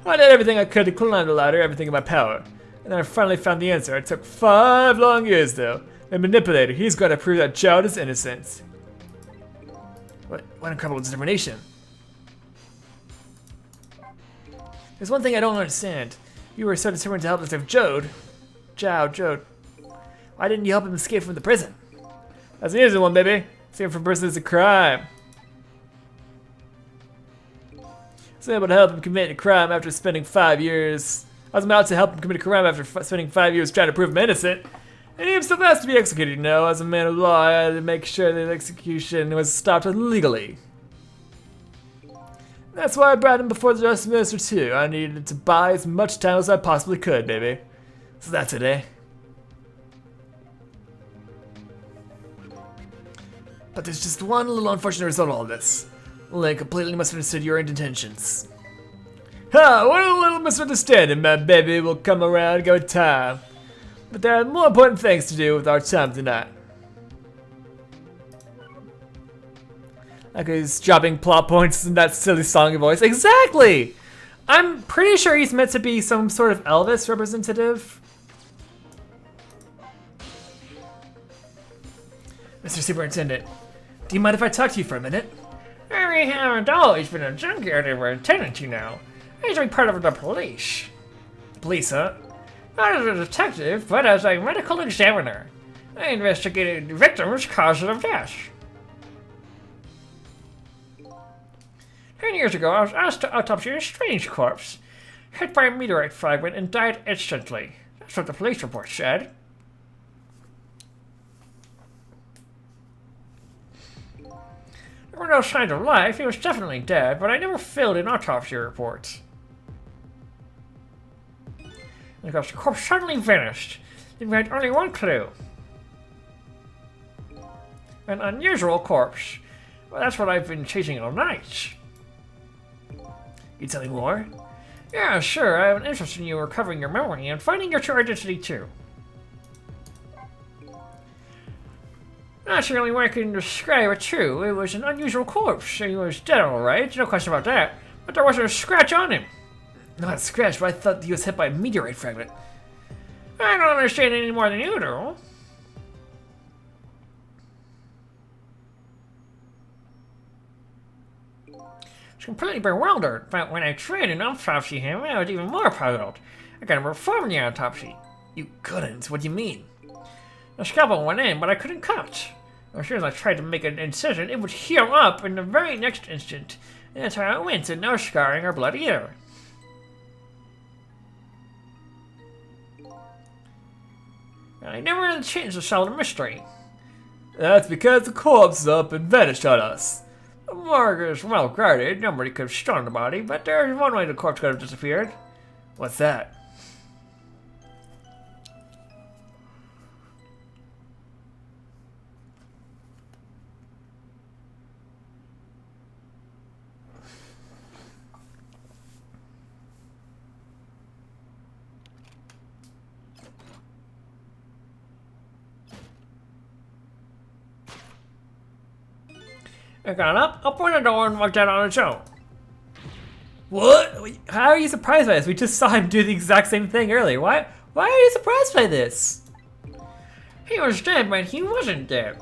I did everything I could to climb the ladder, everything in my power. And then I finally found the answer. It took 5 long years, though. The manipulator, he's going to prove that Child is innocent. What incredible determination. There's one thing I don't understand. You were so determined to help us save Jode. Jode. Why didn't you help him escape from the prison? That's the easy one, baby. Escape from prison is a crime. I was able to help him commit a crime after spending 5 years. I was about to help him commit a crime after spending 5 years trying to prove him innocent. And he still has to be executed, you know. As a man of law, I had to make sure that the execution was stopped legally. That's why I brought him before the Justice Minister, too. I needed to buy as much time as I possibly could, baby. So that's it, eh? But there's just one little unfortunate result of all this. Lynn completely misunderstood your intentions. What a little misunderstanding, my baby. Will come around, go with time. But there are more important things to do with our time tonight. Like he's dropping plot points in that silly songy voice. Exactly! I'm pretty sure he's meant to be some sort of Elvis representative. Mr. Superintendent, do you mind if I talk to you for a minute? I haven't always been a junkyard superintendent, you know. I used to be part of the police. Police, huh? Not as a detective, but as a medical examiner. I investigated the victim's cause of death. 10 years ago, I was asked to autopsy a strange corpse, hit by a meteorite fragment and died instantly. That's what the police report said. There were no signs of life. He was definitely dead, but I never filled in autopsy reports. Because the corpse suddenly vanished. We had only one clue. An unusual corpse. Well, that's what I've been chasing all night. You tell me more? Yeah, sure. I have an interest in you recovering your memory and finding your true identity too. That's the only way I can describe it too. It was an unusual corpse. He was dead alright, no question about that. But there wasn't a scratch on him. Not a scratch, but I thought he was hit by a meteorite fragment. I don't understand any more than you do. I was completely bewildered, but when I tried to autopsy him, I was even more puzzled. I couldn't perform the autopsy. You couldn't? What do you mean? The scalpel went in, but I couldn't cut. As soon as I tried to make an incision, it would heal up in the very next instant. And that's how it went, and no scarring or blood either. I never had a chance to solve the mystery. That's because the corpse is up and vanished on us. The morgue is well guarded, nobody could have stolen the body, but there's one way the corpse could have disappeared. What's that? I got up, opened the door, and walked out on its own. What? How are you surprised by this? We just saw him do the exact same thing earlier. Why are you surprised by this? He was dead, but he wasn't dead.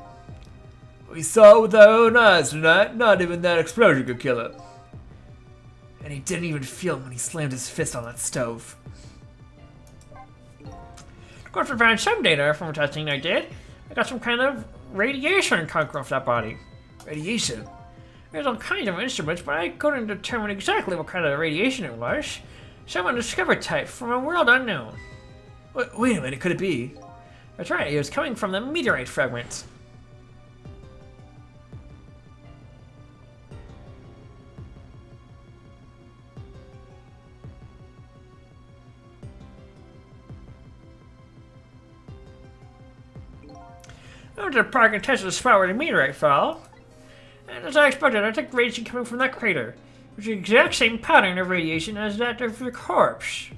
We saw it with our own eyes tonight. Not even that explosion could kill him. And he didn't even feel it when he slammed his fist on that stove. Of course, I found some data from testing I did. I got some kind of radiation coming off that body. Radiation? There's all kinds of instruments, but I couldn't determine exactly what kind of radiation it was. Some undiscovered type from a world unknown. Wait a minute, could it be? That's right, it was coming from the meteorite fragments. I went to the park and tested the spot where the meteorite fell. And as I expected, I took radiation coming from that crater. It was the exact same pattern of radiation as that of the corpse.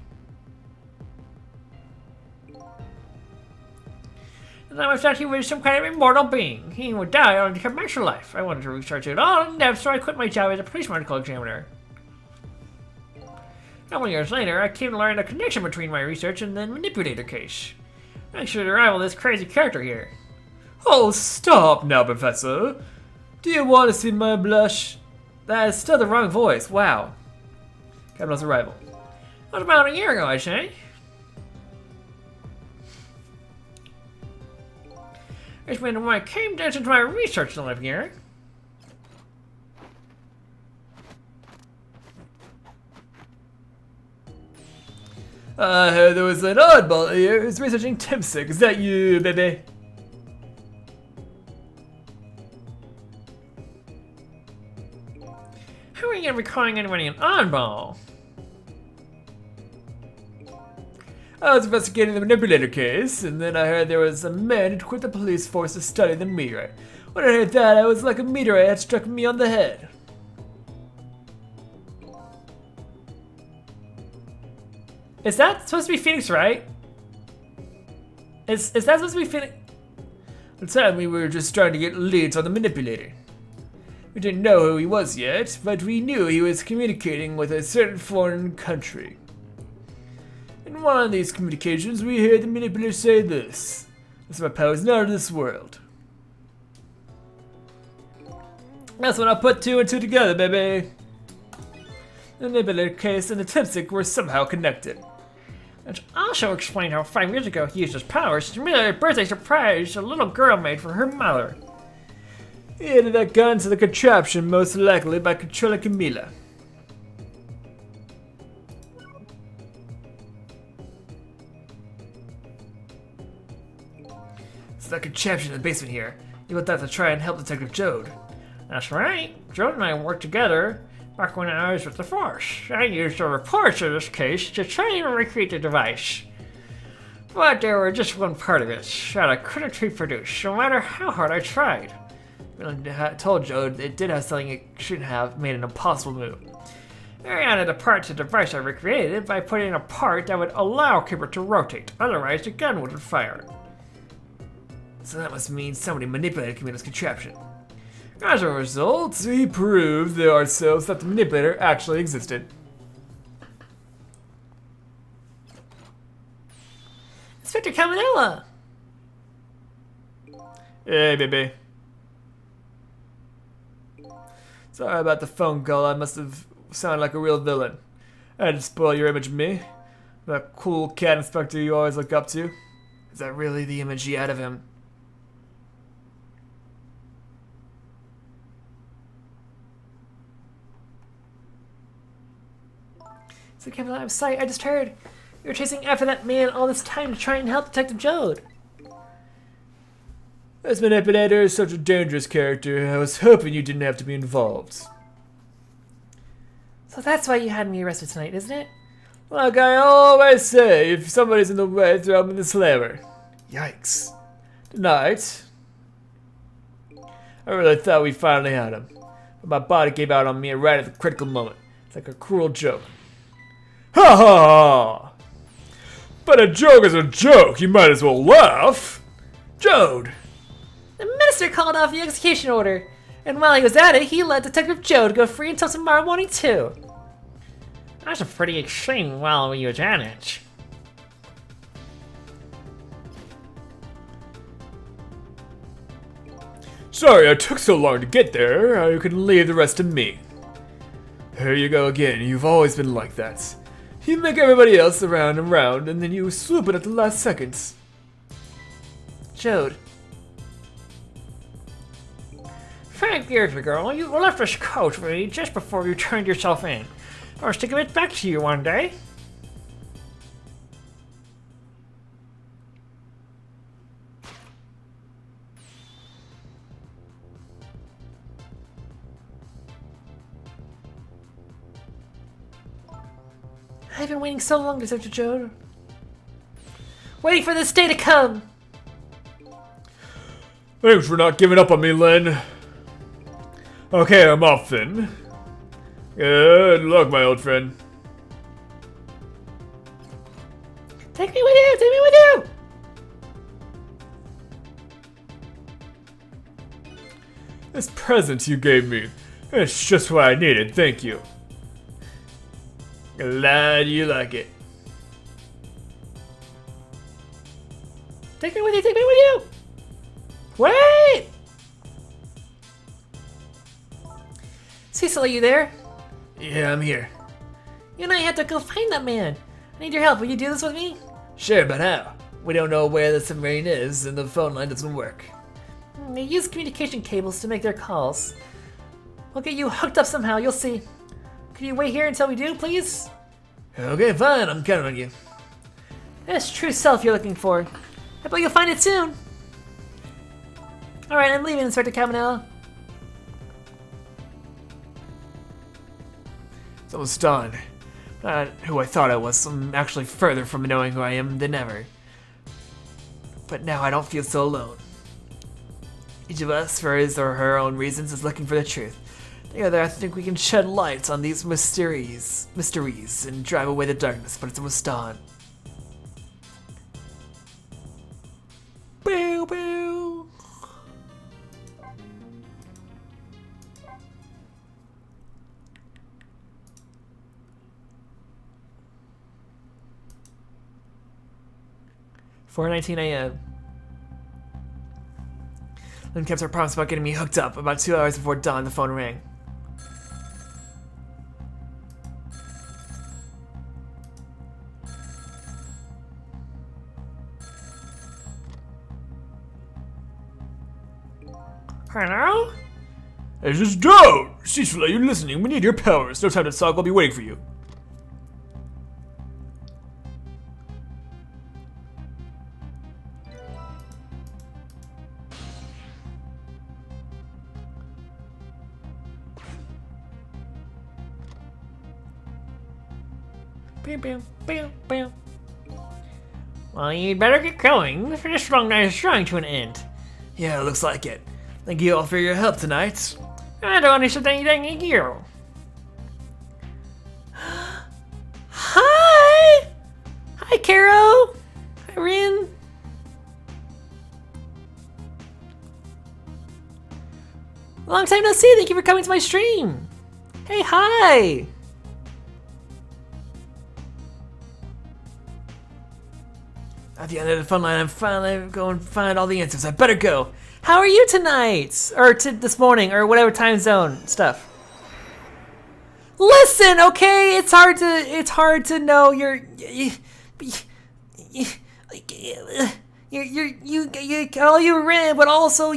And I thought he was some kind of immortal being. He would die only to come back to life. I wanted to research it all in depth, so I quit my job as a police medical examiner. A couple years later, I came to learn the connection between my research and the manipulator case. Thanks to the arrival of this crazy character here. Oh, stop now, Professor. Do you want to see my blush? That is still the wrong voice. Wow. Captain's arrival. That was about a year ago, I'd say. It's when I came down into my research life here. I heard there was an oddball here who's researching Timsic. Is that you, baby? How are you ever calling anybody an oddball? I was investigating the manipulator case, and then I heard there was a man who'd quit the police force to study the meteorite. When I heard that, I was like a meteorite had struck me on the head. Is that supposed to be Phoenix Wright? Is that supposed to be Phoenix? At the time, we were just trying to get leads on the manipulator. We didn't know who he was yet, but we knew he was communicating with a certain foreign country. In one of these communications, we heard the manipulator say this: "This my power is not of this world." That's when I put two and two together, baby. The manipulator case and the Timsic were somehow connected. It also explained how 5 years ago he used his powers to merely a birthday surprise a little girl made for her mother. He added that gun to the contraption, most likely by controlling Camila. So that contraption in the basement here, you want that to try and help Detective Jode. That's right. Jode and I worked together back when I was with the Force. I used the reports of this case to try and recreate the device. But they were just one part of it that I couldn't reproduce, no matter how hard I tried. I told Jode it did have something it shouldn't have made an impossible move. I added a part to the device I recreated by putting in a part that would allow Cooper to rotate, otherwise the gun wouldn't fire. So that must mean somebody manipulated Camila's contraption. As a result, we proved to ourselves that the manipulator actually existed. Inspector Caminella! Hey, baby. Sorry about the phone call. I must have sounded like a real villain. I had to spoil your image of me. That cool cat inspector you always look up to. Is that really the image you had of him? So Caminella, I'm sorry, I just heard you were chasing after that man all this time to try and help Detective Jode. This manipulator is such a dangerous character. I was hoping you didn't have to be involved. So that's why you had me arrested tonight, isn't it? Like I always say, if somebody's in the way, throw them in the slammer. Yikes. Tonight, I really thought we finally had him. But my body gave out on me right at the critical moment. It's like a cruel joke. Ha ha ha! But a joke is a joke. You might as well laugh. Jode! The minister called off the execution order, and while he was at it, he let Detective Jode go free until tomorrow morning too. That's a pretty extreme while he was at it. Sorry I took so long to get there. You can leave the rest to me. Here you go again. You've always been like that. You make everybody else around and round, and then you swoop it at the last seconds. Jode. 5 years ago, you left this coat for me just before you turned yourself in. I was to give it back to you one day. I've been waiting so long, Detective Jode. Waiting for this day to come! Thanks for not giving up on me, Len. Okay, I'm off then. Good luck, my old friend. Take me with you! Take me with you! This present you gave me, it's just what I needed, thank you. Glad you like it. Take me with you! Take me with you! Wait! Cecil, are you there? Yeah, I'm here. You and I have to go find that man. I need your help. Will you do this with me? Sure, but how? We don't know where the submarine is, and the phone line doesn't work. They use communication cables to make their calls. We'll get you hooked up somehow, you'll see. Can you wait here until we do, please? Okay, fine, I'm counting on you. This true self you're looking for. I bet you'll find it soon. Alright, I'm leaving, Inspector Caminella. It's almost dawn. Not who I thought I was. I'm actually further from knowing who I am than ever. But now I don't feel so alone. Each of us, for his or her own reasons, is looking for the truth. Together, I think we can shed light on these mysteries, and drive away the darkness, but it's almost dawn. Boo boo! $4:19 a.m. Lynn kept her promise about getting me hooked up. About 2 hours before dawn, the phone rang. Hello? It's just don't! Cecil, are you listening? We need your powers. No time to talk. I'll be waiting for you. Bam, bam, bam, bam. Well, you'd better get going. This long night is drawing to an end. Yeah, looks like it. Thank you all for your help tonight. I don't understand anything you. Hi! Hi, Caro! Hi, Rin. Long time no see. Thank you for coming to my stream. Hey, hi! At the end of the fun line, I'm finally going to find all the answers. I better go. How are you tonight? Or this morning, or whatever time zone stuff. Listen, okay? It's hard to know you're call you Rin, but also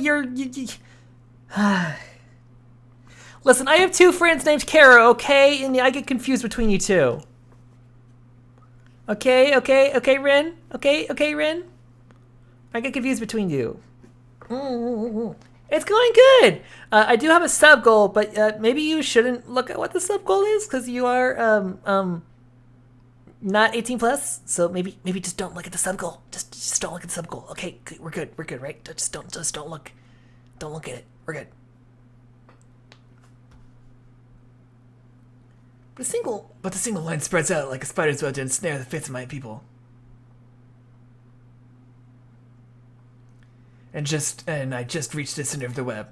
Listen, I have two friends named Kara, okay? And I get confused between you two. Okay, Rin? Okay, Rin? I get confused between you. It's going good. I do have a sub goal, but maybe you shouldn't look at what the sub goal is because you are not 18 plus. So maybe just don't look at the sub goal. Just don't look at the sub goal. Okay, we're good, right? Just don't look at it. We're good. But the single line spreads out like a spider's web to ensnare the fates of my people. And I just reached the center of the web.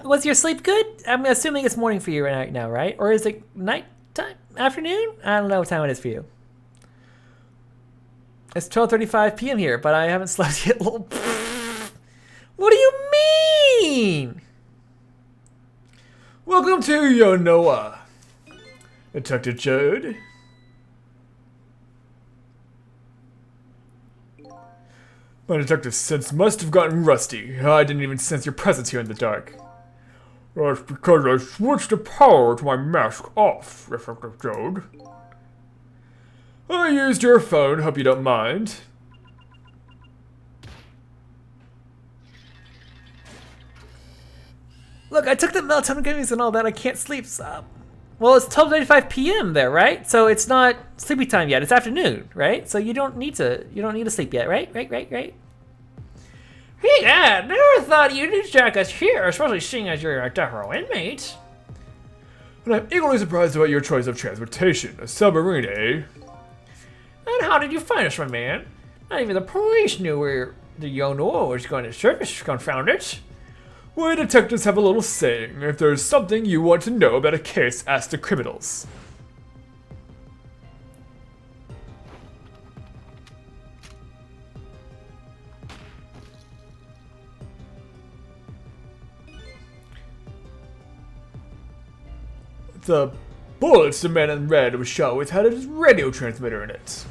Was your sleep good? I'm assuming it's morning for you right now, right? Or is it night time? Afternoon? I don't know what time it is for you. It's 12:35 p.m. here, but I haven't slept yet. What do you mean? Welcome to Yonoa, Detective Jode. My detective sense must have gotten rusty. I didn't even sense your presence here in the dark. That's because I switched the power to my mask off, Detective Jode. I used your phone, hope you don't mind. Look, I took the melatonin gummies and all that. I can't sleep. So. Well, it's 12:35 p.m. there, right? So it's not sleepy time yet. It's afternoon, right? So you don't need to sleep yet, right? Right. Hey, Dad, never thought you'd jack us here, especially seeing as you're a death row inmate. And I'm equally surprised about your choice of transportation. A submarine, eh? And how did you find us, my man? Not even the police knew where the Yonoa was going to surface, confound it. We detectives have a little saying. If there's something you want to know about a case, ask the criminals. The bullets the man in red was shot with had a radio transmitter in it.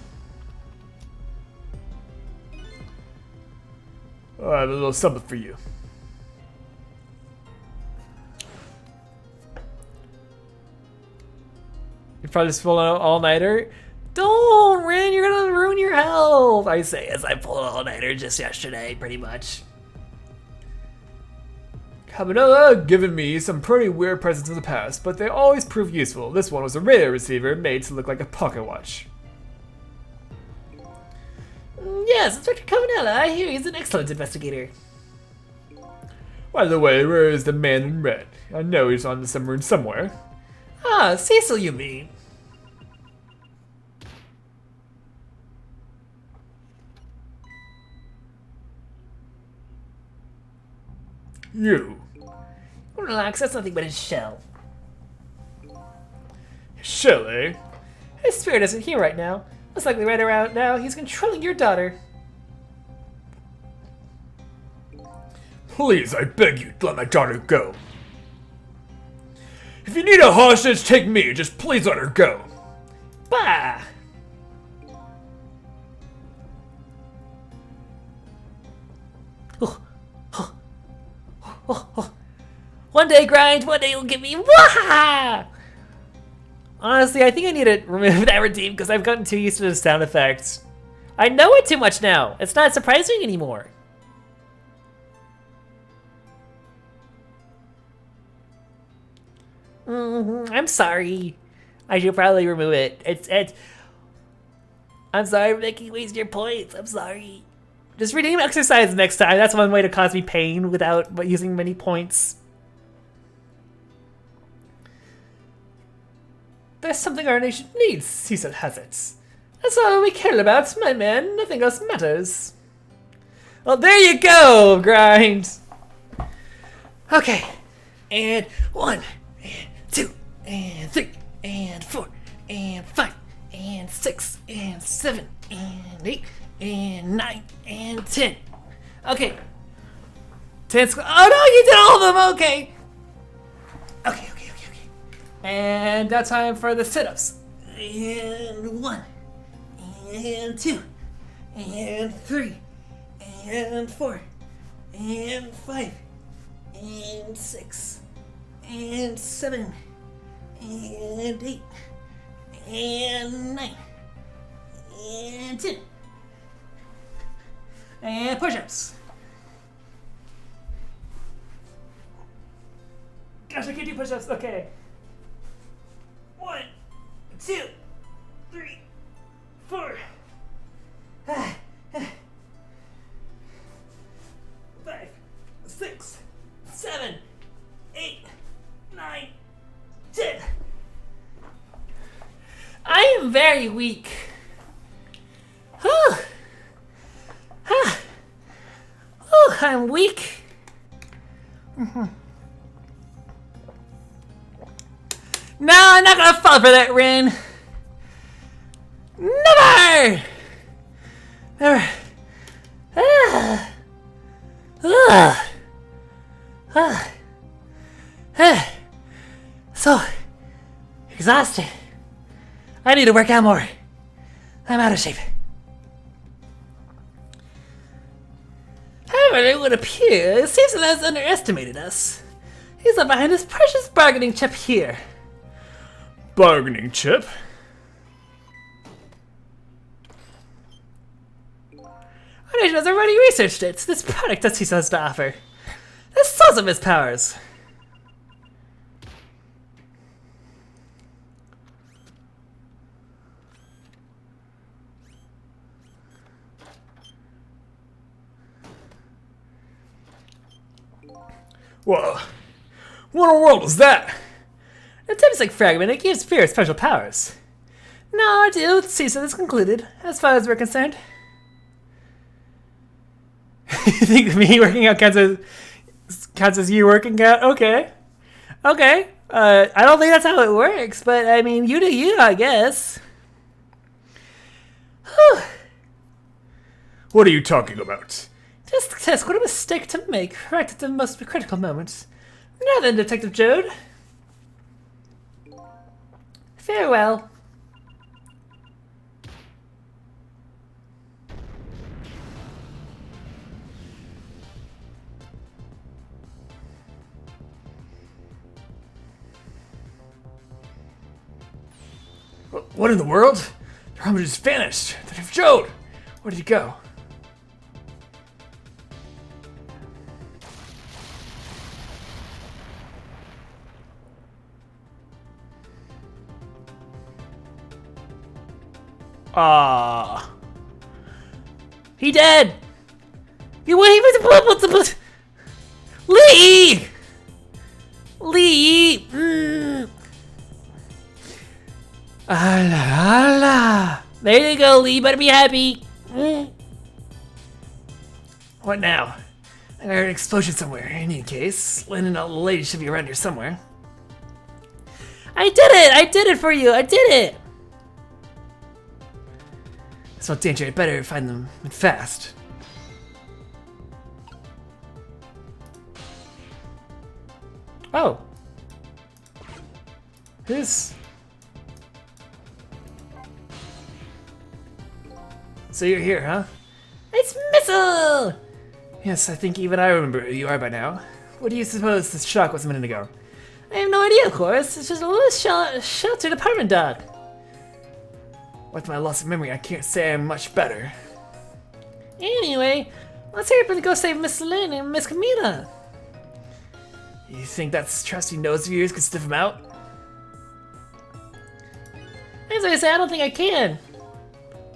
I have a little something for you. You're probably just pulling an all-nighter. Don't, Rin, you're gonna ruin your health. I say as I pulled an all-nighter just yesterday, pretty much. Kabanoa given me some pretty weird presents in the past, but they always prove useful. This one was a radio receiver made to look like a pocket watch. Yes, Inspector Cavanella. I hear he's an excellent investigator. By the way, where is the man in red? I know he's on the submarine somewhere. Ah, Cecil, you mean? You. Relax, that's nothing but his shell. Shell, eh? His spirit isn't here right now. Most likely right around now, he's controlling your daughter. Please, I beg you, let my daughter go. If you need a hostage, take me. Just please let her go. Bah! Oh, oh, oh, oh. One day, Grind, one day you'll get me. Wah! Honestly, I think I need to remove that redeem because I've gotten too used to the sound effects. I know it too much now. It's not surprising anymore. I'm sorry. I should probably remove it. It's. I'm sorry for making you waste your points. I'm sorry. Just redeem exercise next time. That's one way to cause me pain without using many points. There's something our nation needs, he said has it. That's all we care about, my man. Nothing else matters. Well, there you go, Grind. Okay. And 1, and 2, and 3, and 4, and 5, and 6, and 7, and 8, and 9, and 10. Okay. 10 oh no, you did all of them, okay. Okay. And now time for the sit-ups. And 1, and 2, and 3, and 4, and 5, and 6, and 7, and 8, and 9, and 10. And push-ups. Gosh, I can't do push-ups. Okay. 1, 2, 3, 4, 5, 6, 7, 8, 9, 10. I am very weak. I'm weak. No, I'm not gonna fall for that, Rin. Never! Never. So exhausted. I need to work out more. I'm out of shape. However, it would appear it seems that has underestimated us. He's up behind this precious bargaining chip here. Bargaining chip? Our nation has already researched it. This product that he has to offer. The source of his powers. Whoa. What in the world is that? A Timsic fragment, it gives Fear special powers. No, our deal with Cecil is concluded, as far as we're concerned. You think me working out counts as you working out? Okay. Okay. I don't think that's how it works, but I mean, you do you, I guess. Whew. What are you talking about? Just to test what a mistake to make right at the most critical moments. Now then, Detective Jode. Farewell. What in the world? The hermit just vanished. Detective Jode! Where did he go? Ah. He dead! You wait, Lee! Lee! Allah. There you go, Lee. Better be happy. What now? I heard an explosion somewhere. In any case, Lynn and all the ladies should be around here somewhere. I did it! I did it for you! I did it! It's not danger. I better find them fast. Oh. Who's... So you're here, huh? It's Missile! Yes, I think even I remember who you are by now. What do you suppose this shock was a minute ago? I have no idea, of course. It's just a little sheltered apartment dog. With my loss of memory, I can't say I'm much better. Anyway, let's hurry up and go save Miss Lynn and Miss Camila. You think that trusty nose of yours could sniff him out? As I said, I don't think I can.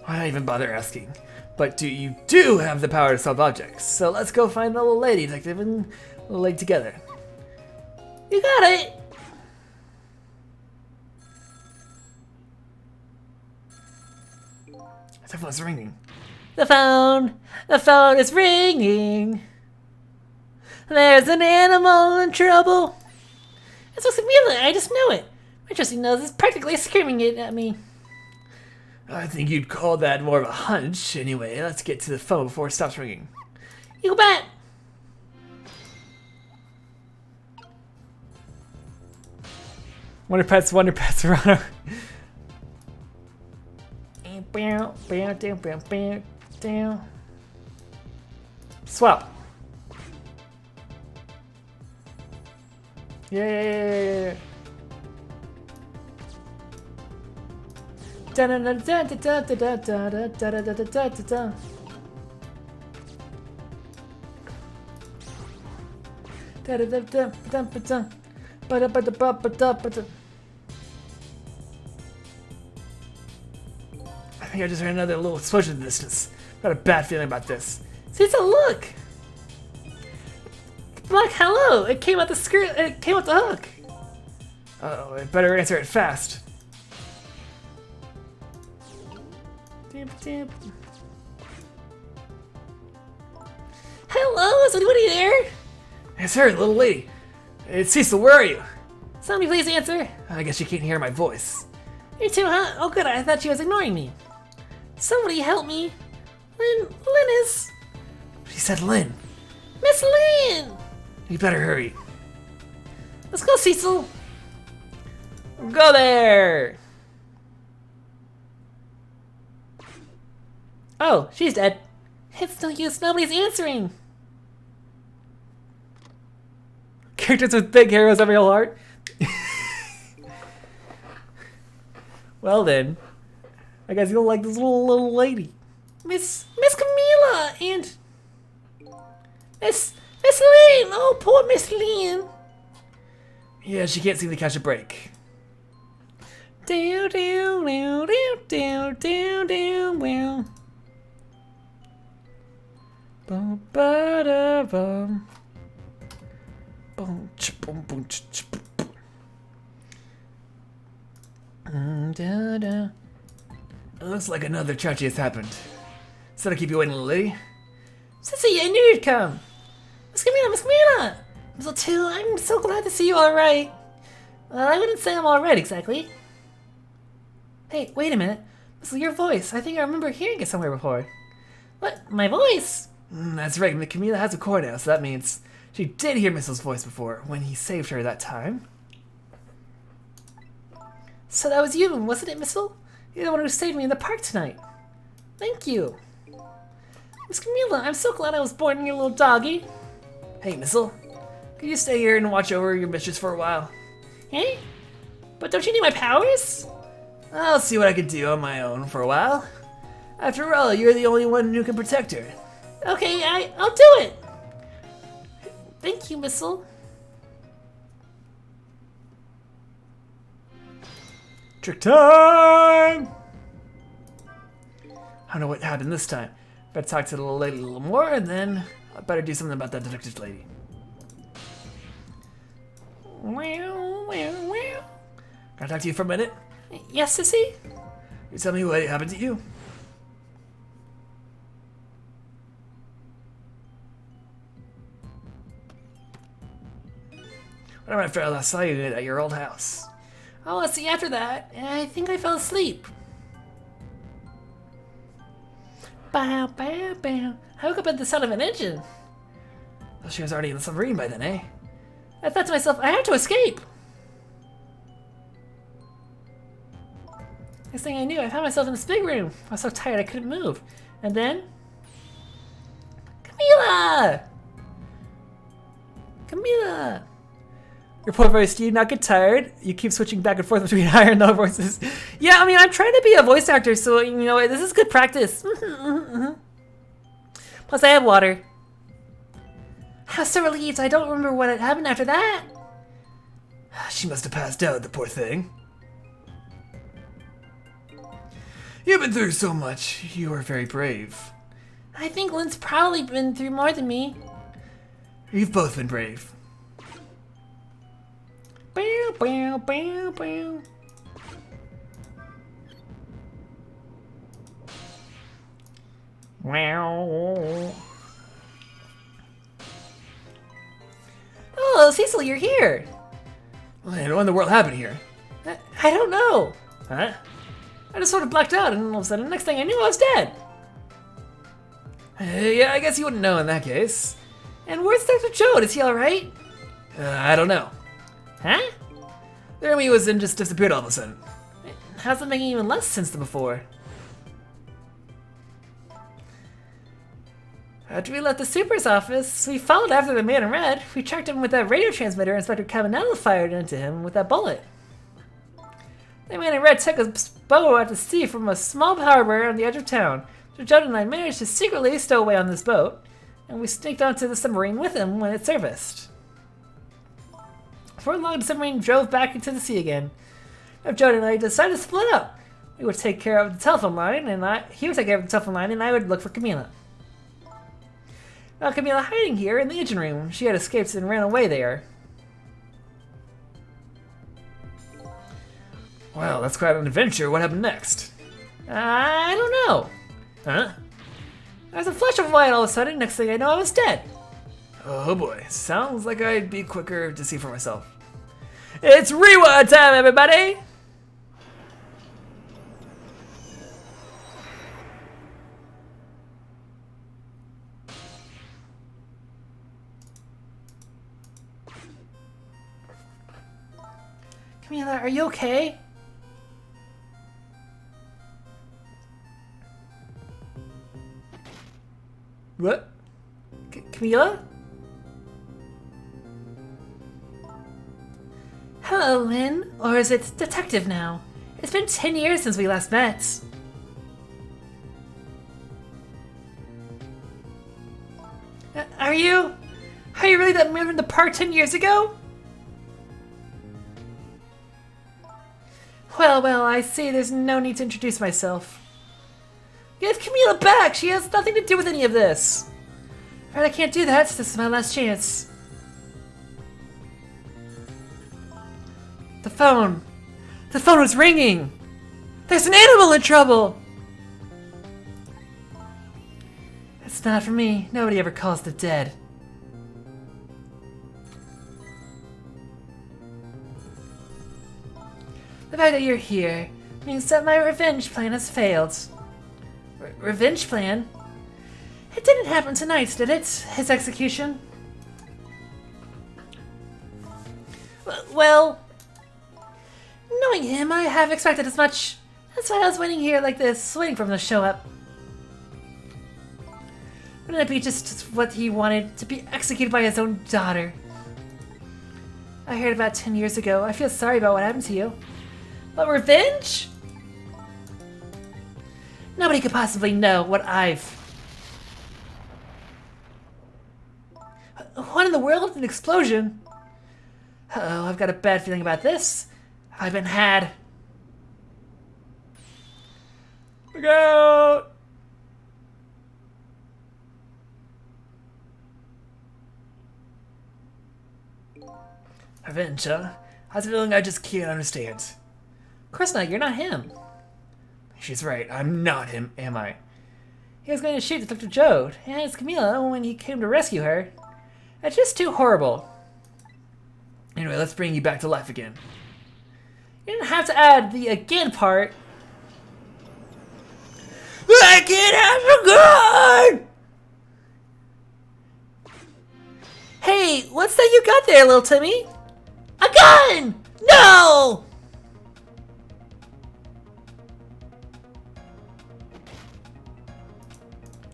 Why not even bother asking? But you do have the power to solve objects, so let's go find the little lady detective and we'll leg together. You got it! The phone's ringing. The phone is ringing. There's an animal in trouble. It's Miss Camila, I just know it. My trusty nose is practically screaming it at me. I think you'd call that more of a hunch. Anyway, let's get to the phone before it stops ringing. You bet! Wonder Pets, runner. Swap. Yeah. I think I just heard another little explosion in the distance. Got a bad feeling about this. Cecil, look! Black hello! It came out the skirt. It came out the hook. Uh-oh, I better answer it fast. Hello, is anybody there? It's her, little lady. It's Cecil, where are you? Somebody please answer. I guess you can't hear my voice. You too, huh? Oh good, I thought she was ignoring me. Somebody help me. Lynn is... She said Lynn. Miss Lynn! You better hurry. Let's go, Cecil. Go there! Oh, she's dead. It's no use, nobody's answering. Characters with big arrows have real heart. Well then, I guess you'll like this little lady. Miss Camila and Miss Lynn. Oh, poor Miss Lynn. Yeah, she can't seem to catch a break. Do do do do do do do. Bum ba da bum. Boom ch boom boom ch ch boom. Da, da. It looks like another tragedy has happened. Instead of keep you waiting, little lady. Sissy, I knew you'd come. Miss Camila. Miss too, I'm so glad to see you all right. Well, I wouldn't say I'm all right exactly. Hey, wait a minute. Miss, your voice. I think I remember hearing it somewhere before. What? My voice? That's right. Camila has a core now, so that means she did hear Missel's voice before when he saved her that time. So that was you, wasn't it, Missile? You're the one who saved me in the park tonight. Thank you. Miss Camila, I'm so glad I was born in your little doggy. Hey, Missile. Could you stay here and watch over your mistress for a while? Hey? But don't you need my powers? I'll see what I can do on my own for a while. After all, you're the only one who can protect her. Okay, I'll do it. Thank you, Missile. Trick time! I don't know what happened this time. Better talk to the little lady a little more, and then I better do something about that detective lady. Wow. Can I talk to you for a minute? Yes, Sissy? You tell me what happened to you. When after I last saw you at your old house. Oh, let's see, after that, I think I fell asleep. Bow, bow, bow. I woke up at the sound of an engine. Well, she was already in the submarine by then, eh? I thought to myself, I have to escape. Next thing I knew, I found myself in this big room. I was so tired I couldn't move. And then... Camila! Camila! Your poor voice, do you not get tired? You keep switching back and forth between higher and lower voices. Yeah, I mean, I'm trying to be a voice actor, so, you know, this is good practice. Plus, I have water. I was so relieved. I don't remember what had happened after that. She must have passed out, the poor thing. You've been through so much. You are very brave. I think Lynn's probably been through more than me. You've both been brave. Bow, bow, bow, bow. Wow. Oh, Cecil, you're here. Man, what in the world happened here? I don't know. Huh? I just sort of blacked out, and all of a sudden, next thing I knew, I was dead. Yeah, I guess you wouldn't know in that case. And where's Dr. Joe? Is he alright? I don't know. Huh? There he was and just disappeared all of a sudden. How's it making even less sense than before? After we left the super's office, we followed after the man in red. We tracked him with that radio transmitter Inspector Cabanella fired into him with that bullet. The man in red took a boat out to sea from a small harbor on the edge of town. So Judd and I managed to secretly stow away on this boat, and we sneaked onto the submarine with him when it serviced. Before long, the submarine drove back into the sea again. Judd and I decided to split up. We would take care of the telephone line, and he would take care of the telephone line, and I would look for Camila. Now Camila hiding here in the engine room. She had escaped and ran away there. Wow, that's quite an adventure. What happened next? I don't know. Huh? There was a flash of light all of a sudden. Next thing I know, I was dead. Oh boy, sounds like I'd be quicker to see for myself. It's rewind time, everybody! Camila, are you okay? What? Camila? Hello, Lynn. Or is it Detective now? It's been 10 years since we last met. Are you really that man from the park 10 years ago? Well, I see there's no need to introduce myself. Give Camila back! She has nothing to do with any of this! Right, I can't do that. This is my last chance. The phone! The phone was ringing! There's an animal in trouble! It's not for me. Nobody ever calls the dead. The fact that you're here means that my revenge plan has failed. Revenge plan? It didn't happen tonight, did it? His execution? Well, knowing him, I have expected as much. That's why I was waiting here like this, waiting for him to show up. Wouldn't it be just what he wanted, to be executed by his own daughter? I heard about 10 years ago. I feel sorry about what happened to you. But revenge? Nobody could possibly know what I've... What in the world? An explosion? Uh-oh, I've got a bad feeling about this. Have I been had? Look out! Revenge, huh? I have a feeling I just can't understand. Of course not, you're not him. She's right, I'm not him, am I? He was going to shoot Dr. Jode, and it's Camila when he came to rescue her. It's just too horrible. Anyway, let's bring you back to life again. You didn't have to add the again part. I can't have a gun! Hey, what's that you got there, little Timmy? A gun! No!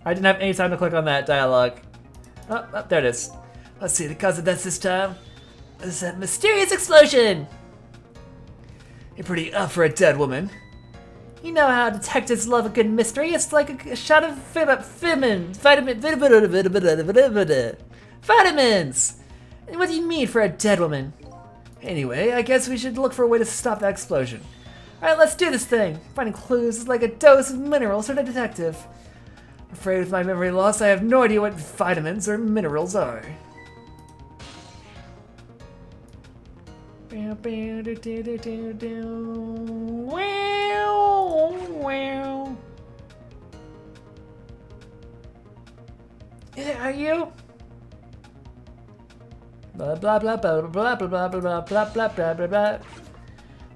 I didn't have any time to click on that dialogue. Oh, there it is. Let's see, the cause of death this time is that mysterious explosion. You're pretty up for a dead woman. You know how detectives love a good mystery. It's like a shot of vitamins. What do you mean for a dead woman? Anyway, I guess we should look for a way to stop that explosion. Alright, let's do this thing. Finding clues is like a dose of minerals for the detective. I'm afraid with my memory loss, I have no idea what vitamins or minerals are. Are you? Blah blah blah blah blah blah blah blah blah blah blah blah blah.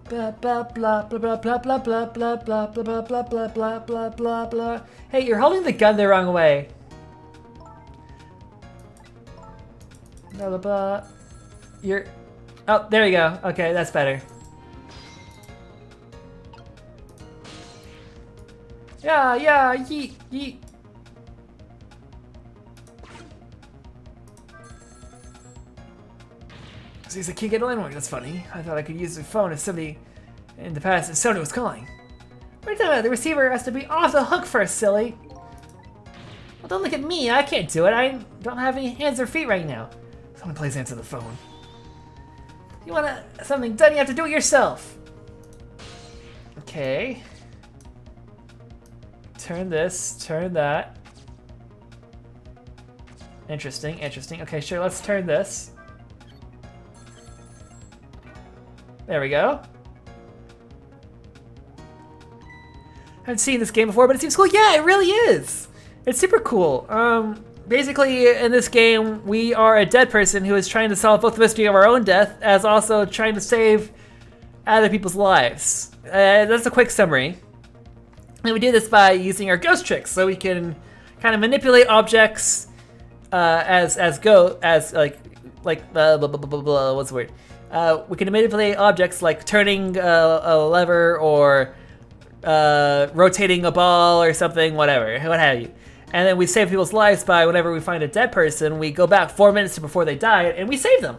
Blah blah blah blah blah blah blah blah blah blah blah blah blah blah blah blah blah. Hey, you're holding the gun the wrong way. Blah blah blah. You're. Oh, there you go. Okay, that's better. Yeah, yeet, yeet. Seems I can't get a landmark. That's funny. I thought I could use the phone if somebody in the past, if Sony was calling. What are you talking about? The receiver has to be off the hook first, silly. Well, don't look at me. I can't do it. I don't have any hands or feet right now. Someone please answer the phone. You want something done, you have to do it yourself. Okay. Turn this, turn that. Interesting, interesting. Okay, sure, let's turn this. There we go. I haven't seen this game before, but it seems cool. Yeah, it really is. It's super cool. Basically, in this game, we are a dead person who is trying to solve both the mystery of our own death, as also trying to save other people's lives. That's a quick summary. And we do this by using our ghost tricks, so we can kind of manipulate objects what's the word? We can manipulate objects like turning a lever or rotating a ball or something, whatever, what have you. And then we save people's lives by whenever we find a dead person, we go back 4 minutes to before they died and we save them.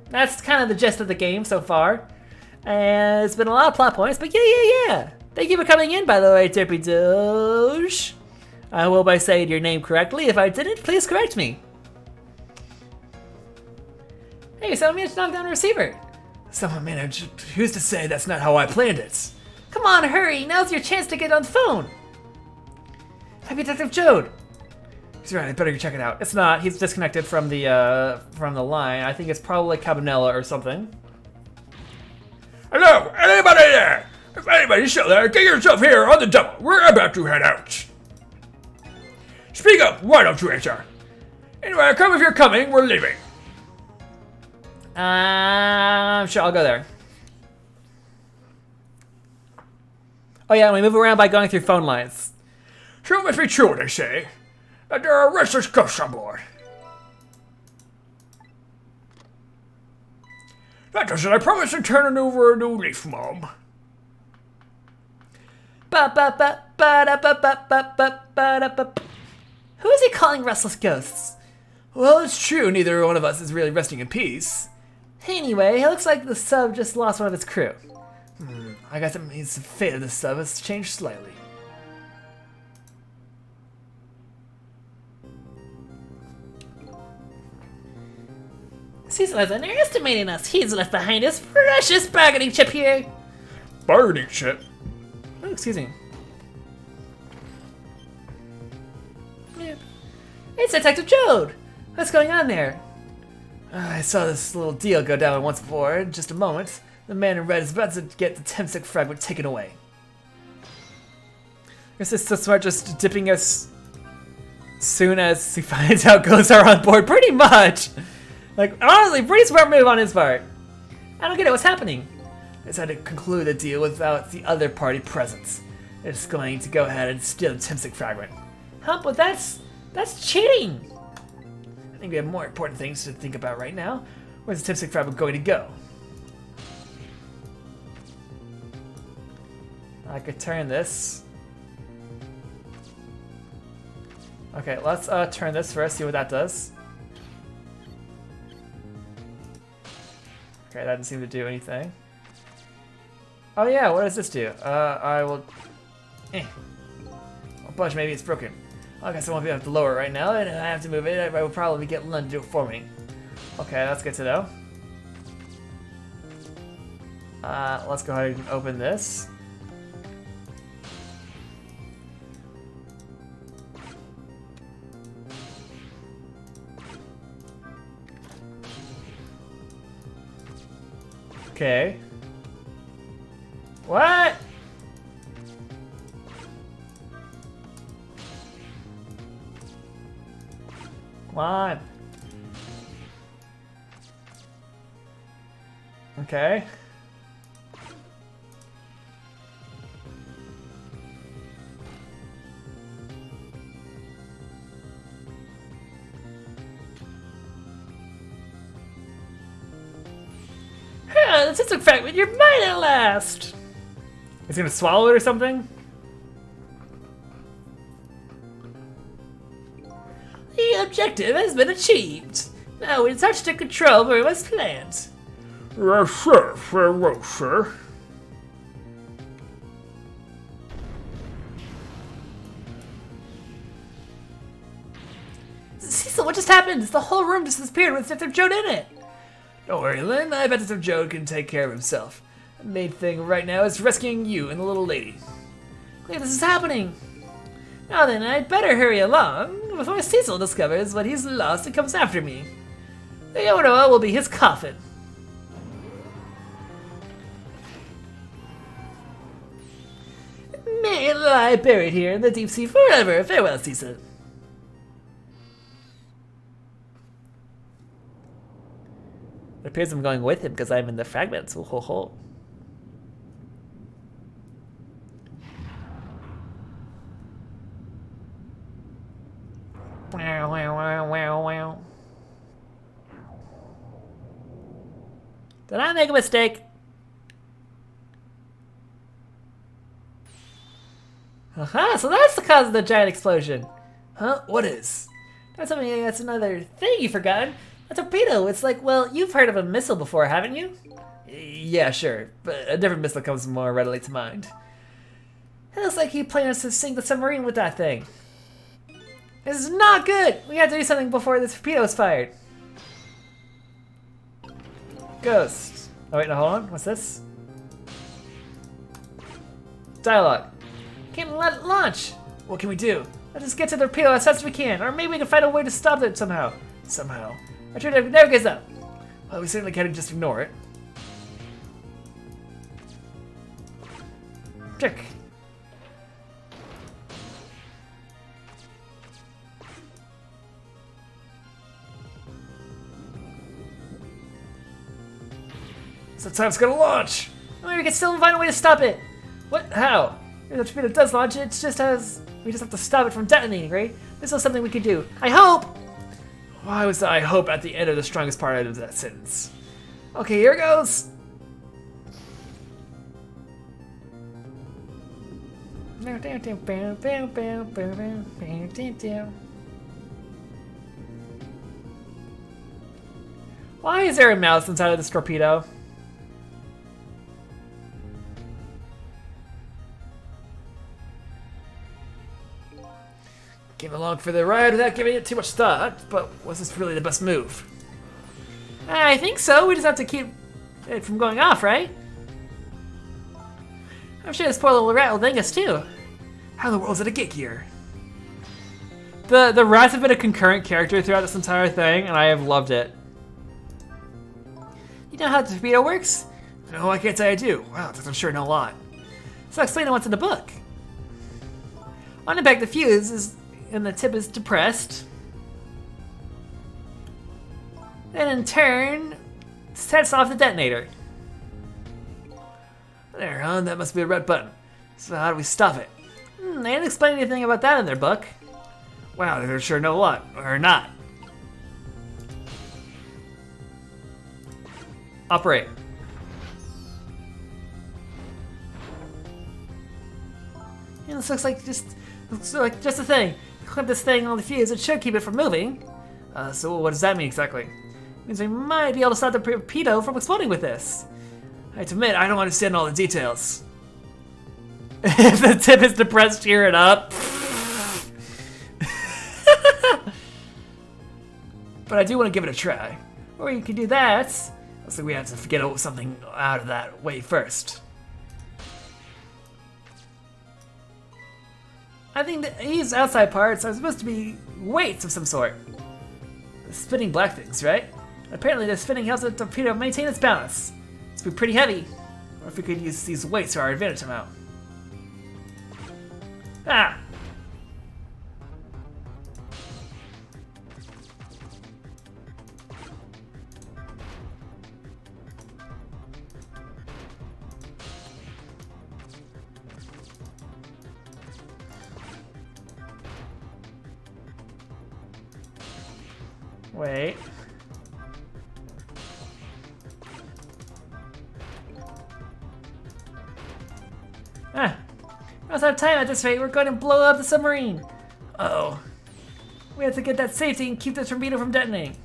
That's kind of the gist of the game so far. And it's been a lot of plot points, but yeah. Thank you for coming in, by the way, Derpy Doge. I hope I said your name correctly. If I didn't, please correct me. Hey, someone managed to knock down a receiver. Someone managed. Who's to say that's not how I planned it? Come on, hurry. Now's your chance to get on the phone. Hi, Detective Jode. He's right. I better go check it out. It's not. He's disconnected from the line. I think it's probably Cabanella or something. Hello, anybody there? If anybody's still there, get yourself here on the double. We're about to head out. Speak up. Why don't you answer? Anyway, come if you're coming. We're leaving. Sure, I'll go there. Oh yeah, we move around by going through phone lines. So it must be true what they say, that there are restless ghosts on board. That does it. I promise to turn it over a new leaf, Mom. Who is he calling restless ghosts? Well, it's true. Neither one of us is really resting in peace. Anyway, it looks like the sub just lost one of its crew. I guess that means the fate of the sub has changed slightly. Cecil is underestimating us. He's left behind his precious bargaining chip here. Bardy chip? Oh, excuse me. Yeah. It's Detective Jode. What's going on there? I saw this little deal go down once before. In just a moment, the man in red is about to get the Temsec fragment taken away. Is this so smart, just dipping us soon as he finds out ghosts are on board? Pretty much. Like, honestly, pretty smart move on his part. I don't get it. What's happening? I decided to conclude the deal without the other party present. It's going to go ahead and steal the Temsec fragment. Huh? But that's cheating. I think we have more important things to think about right now. Where's the Temsec fragment going to go? I could turn this. Okay, let's turn this first, see what that does. Okay, that didn't seem to do anything. Oh yeah, what does this do? I will... A bunch, maybe it's broken. I guess I won't be able to lower it right now, and if I have to move it, I will probably get Lund to do it for me. Okay, that's good to know. Let's go ahead and open this. Okay. What? Come on. Okay. The system fragment, you're mine at last! He's gonna swallow it or something? The objective has been achieved. Now we start to take control of where it was planned. Yes, sir. Very well, sir. Cecil, what just happened? The whole room just disappeared with Detective Joad in it. Don't worry, Lynn. I bet Detective Joad can take care of himself. The main thing right now is rescuing you and the little lady. Wait, this is happening. Now then, I'd better hurry along before Cecil discovers what he's lost and comes after me. The Yonoa will be his coffin. May it lie buried here in the deep sea forever. Farewell, Cecil. It appears I'm going with him because I'm in the fragments. Ho ho ho. Wow, wow, wow, wow, wow. Did I make a mistake? Aha, so that's the cause of the giant explosion. Huh? What is? That's something. That's another thing you've forgotten. A torpedo. It's like, well, you've heard of a missile before, haven't you? Yeah, sure, but a different missile comes more readily to mind. It looks like he planned to sink the submarine with that thing. This is not good. We have to do something before this torpedo is fired. Ghost. Oh wait, no, hold on. What's this? Dialogue. Can't let it launch. What can we do? Let's just get to the torpedo as fast as we can, or maybe we can find a way to stop it somehow. Somehow. I tried to navigate up. Well, we certainly can't just ignore it. Check. Sometimes it's gonna launch! Maybe we can still find a way to stop it. What? How? If the torpedo does launch, it's just as we just have to stop it from detonating, right? This is something we could do. I hope. Why was the I hope at the end of the strongest part of that sentence? Okay, here goes! Why is there a mouse inside of this torpedo? Came along for the ride without giving it too much thought, but was this really the best move? I think so. We just have to keep it from going off, right? I'm sure this poor little rat will thank us too. How in the world did it get here? The rats have been a concurrent character throughout this entire thing, and I have loved it. You know how the torpedo works? No, I can't say I do. Wow, I'm sure know a lot. So explain what's in the book. On the back, the fuse is, and the tip is depressed. Then in turn, sets off the detonator. There, huh? That must be a red button. So how do we stop it? They didn't explain anything about that in their book. Wow, they sure know a lot. Or not. Operate. Yeah, this looks like just a thing. Clip this thing on the fuse, it should keep it from moving. So what does that mean exactly? It means we might be able to stop the torpedo from exploding with this. I have to admit, I don't understand all the details. If the tip is depressed, cheer it up. But I do want to give it a try. Or you could do that. Looks like we have to get something out of that way first. I think that these outside parts are supposed to be weights of some sort. The spinning black things, right? Apparently the spinning helps the torpedo maintain its balance. It's be pretty heavy. Or if we could use these weights to our advantage somehow. Ah! Wait. Ah! We don't have time at this rate. We're going to blow up the submarine. Uh-oh. We have to get that safety and keep the torpedo from detonating.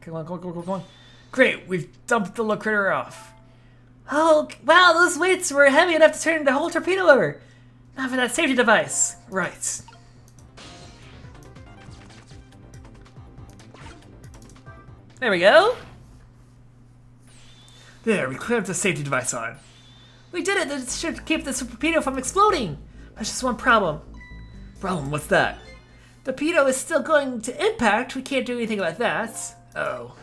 Come on, come on. Great, we've dumped the little critter off. Oh, wow, those weights were heavy enough to turn the whole torpedo over. Not for that safety device. Right. There we go. There, we clamped the safety device on. We did it. This should keep the torpedo from exploding. There's just one problem. Problem, what's that? The torpedo is still going to impact. We can't do anything about that. Oh.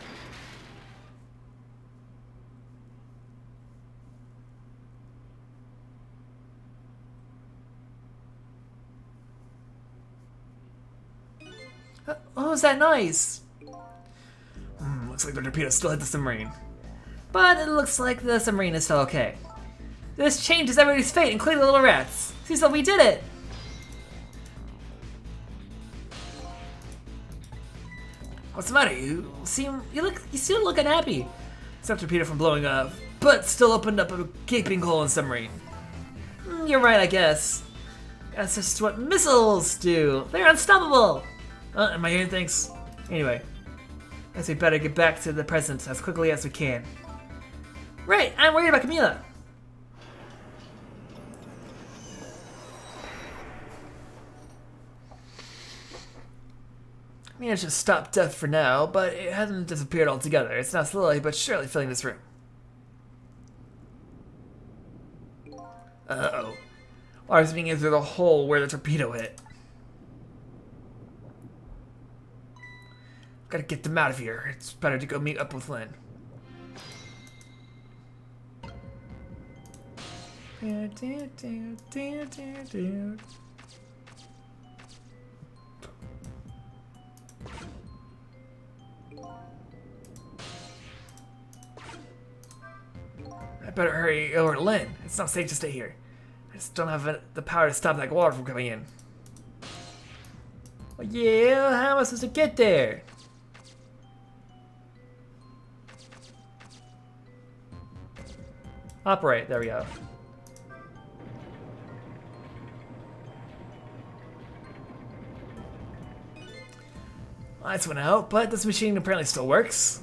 What was that noise? Looks like the torpedo still hit the submarine. But it looks like the submarine is still okay. This changes everybody's fate, including the little rats. See, so we did it. What's the matter? You still look unhappy. Stopped the torpedo from blowing up, but still opened up a gaping hole in the submarine. You're right, I guess. That's just what missiles do. They're unstoppable. Am I hearing things? Anyway, guess we better get back to the present as quickly as we can. Right, I'm worried about Camila. Managed to stop death for now, but it hasn't disappeared altogether. It's now slowly but surely filling this room. Uh-oh. Water's being in through the hole where the torpedo hit. Gotta get them out of here. It's better to go meet up with Lynn. I better hurry over to Lynn. It's not safe to stay here. I just don't have the power to stop that water from coming in. Well, yeah, how am I supposed to get there? Operate, there we go. Lights went out, but this machine apparently still works.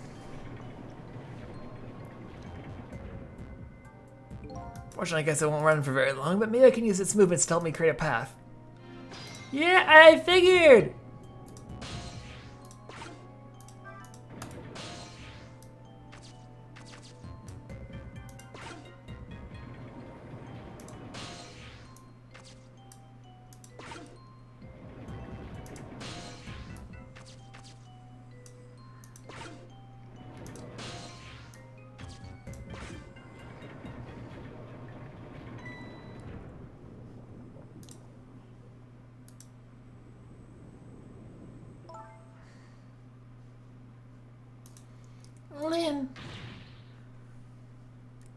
Fortunately, I guess it won't run for very long, but maybe I can use its movements to help me create a path. Yeah, I figured! Lynn.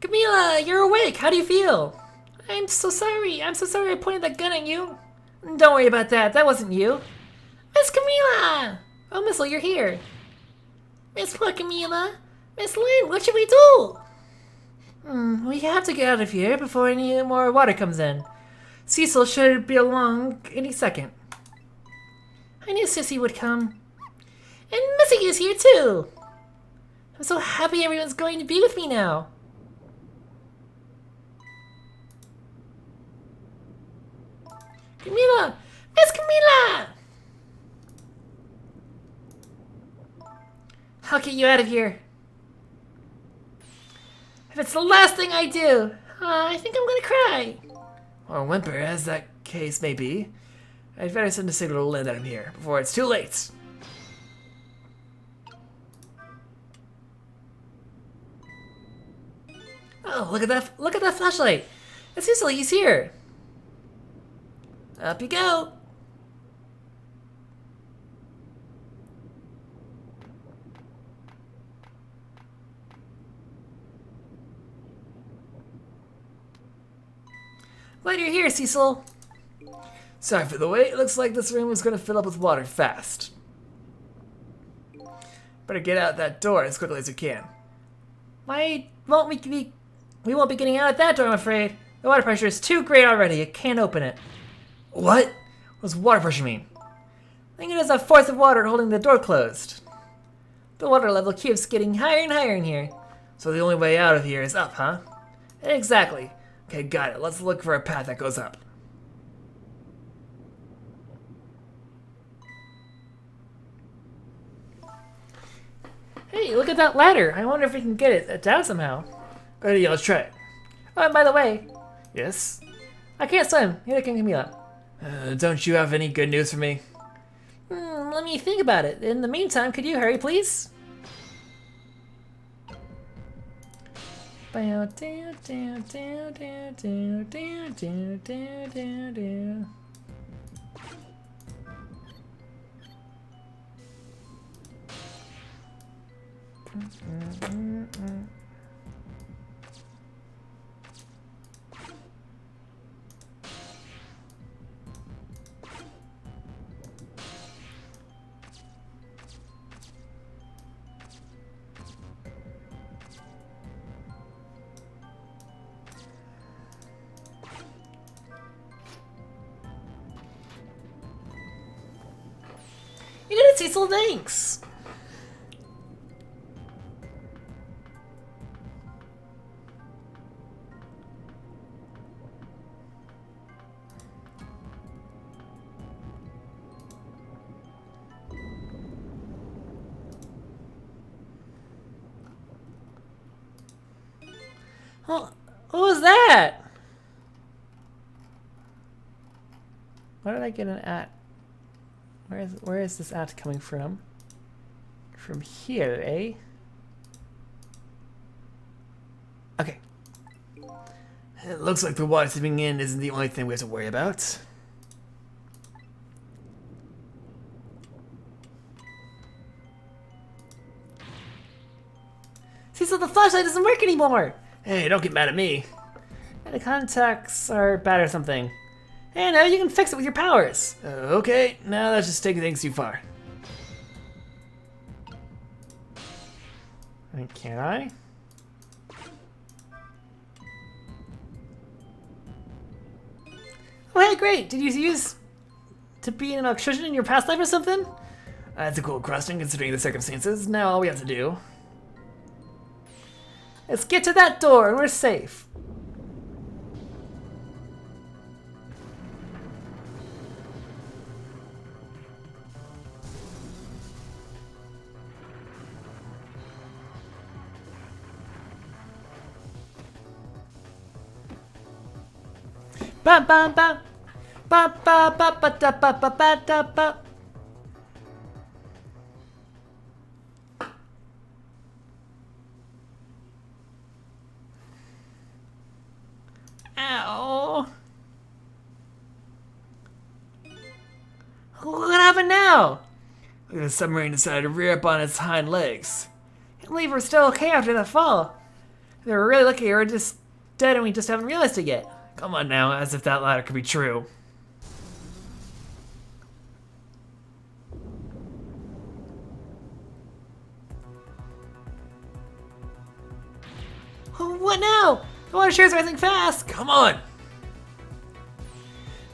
Camila, you're awake. How do you feel? I'm so sorry. I'm so sorry I pointed that gun at you. Don't worry about that. That wasn't you. Miss Camila! Oh, Miss Lynn, you're here. Miss poor Camila. Miss Lynn, what should we do? We have to get out of here before any more water comes in. Cecil should be along any second. I knew Sissy would come. And Missy is here too. I'm so happy everyone's going to be with me now. Camila! Miss Camila! I'll get you out of here. If it's the last thing I do, I think I'm gonna cry. Or whimper, as that case may be. I'd better send a signal to Lynn that I'm here before it's too late. Oh, look at that! Look at that flashlight! It's Cecil. He's here. Up you go. Glad you're here, Cecil. Sorry for the wait. Looks like this room is going to fill up with water fast. Better get out that door as quickly as you can. Why won't we be? We won't be getting out at that door, I'm afraid. The water pressure is too great already. It can't open it. What? What does water pressure mean? I think it is a force of water holding the door closed. The water level keeps getting higher and higher in here. So the only way out of here is up, huh? Exactly. Okay, got it. Let's look for a path that goes up. Hey, look at that ladder. I wonder if we can get it down somehow. Good idea, let's try it. Oh, and by the way, Yes? I can't swim. Neither can Camila. Don't you have any good news for me? Let me think about it. In the meantime, could you hurry, please? Bow, down, down, down, down, down, down, down, down, down, down. You did it, Cecil. Thanks. Oh, what was that? Why did I get an at? Where is this at coming from? From here, eh? Okay. It looks like the water seeping in isn't the only thing we have to worry about. Cecil, the flashlight doesn't work anymore! Hey, don't get mad at me. The contacts are bad or something. Hey, now you can fix it with your powers. Okay, now that's just taking things too far. Can I? Oh, hey, great! Did you use to be an electrician in your past life or something? That's a cool question considering the circumstances. Now all we have to do... Let's get to that door and we're safe. Ba ba ba ba ba ba ba da ba ba ba da ba. Ow! What happened now? The submarine decided to rear up on its hind legs. I believe we're still okay after that fall. They were really lucky we're just dead and we just haven't realized it yet. Come on now, as if that latter could be true. Oh, what now? The water shares rising fast. Come on!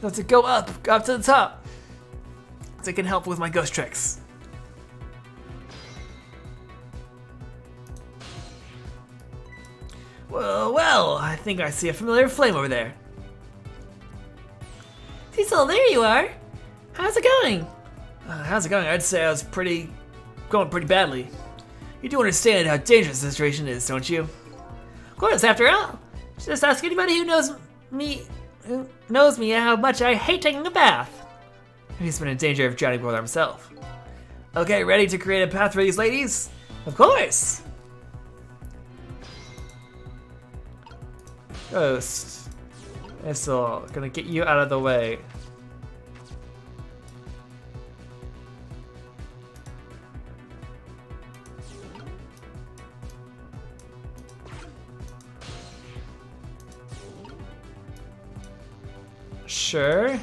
Let's go up to the top. So I can help with my ghost tricks. Well, I think I see a familiar flame over there. Cecil, there you are. How's it going? How's it going? I'd say I was going pretty badly. You do understand how dangerous the situation is, don't you? Of course, after all. Just ask anybody who knows me how much I hate taking a bath. He's been in danger of drowning before himself. Okay, ready to create a path for these ladies? Of course. Ghost. This'll gonna get you out of the way. Sure.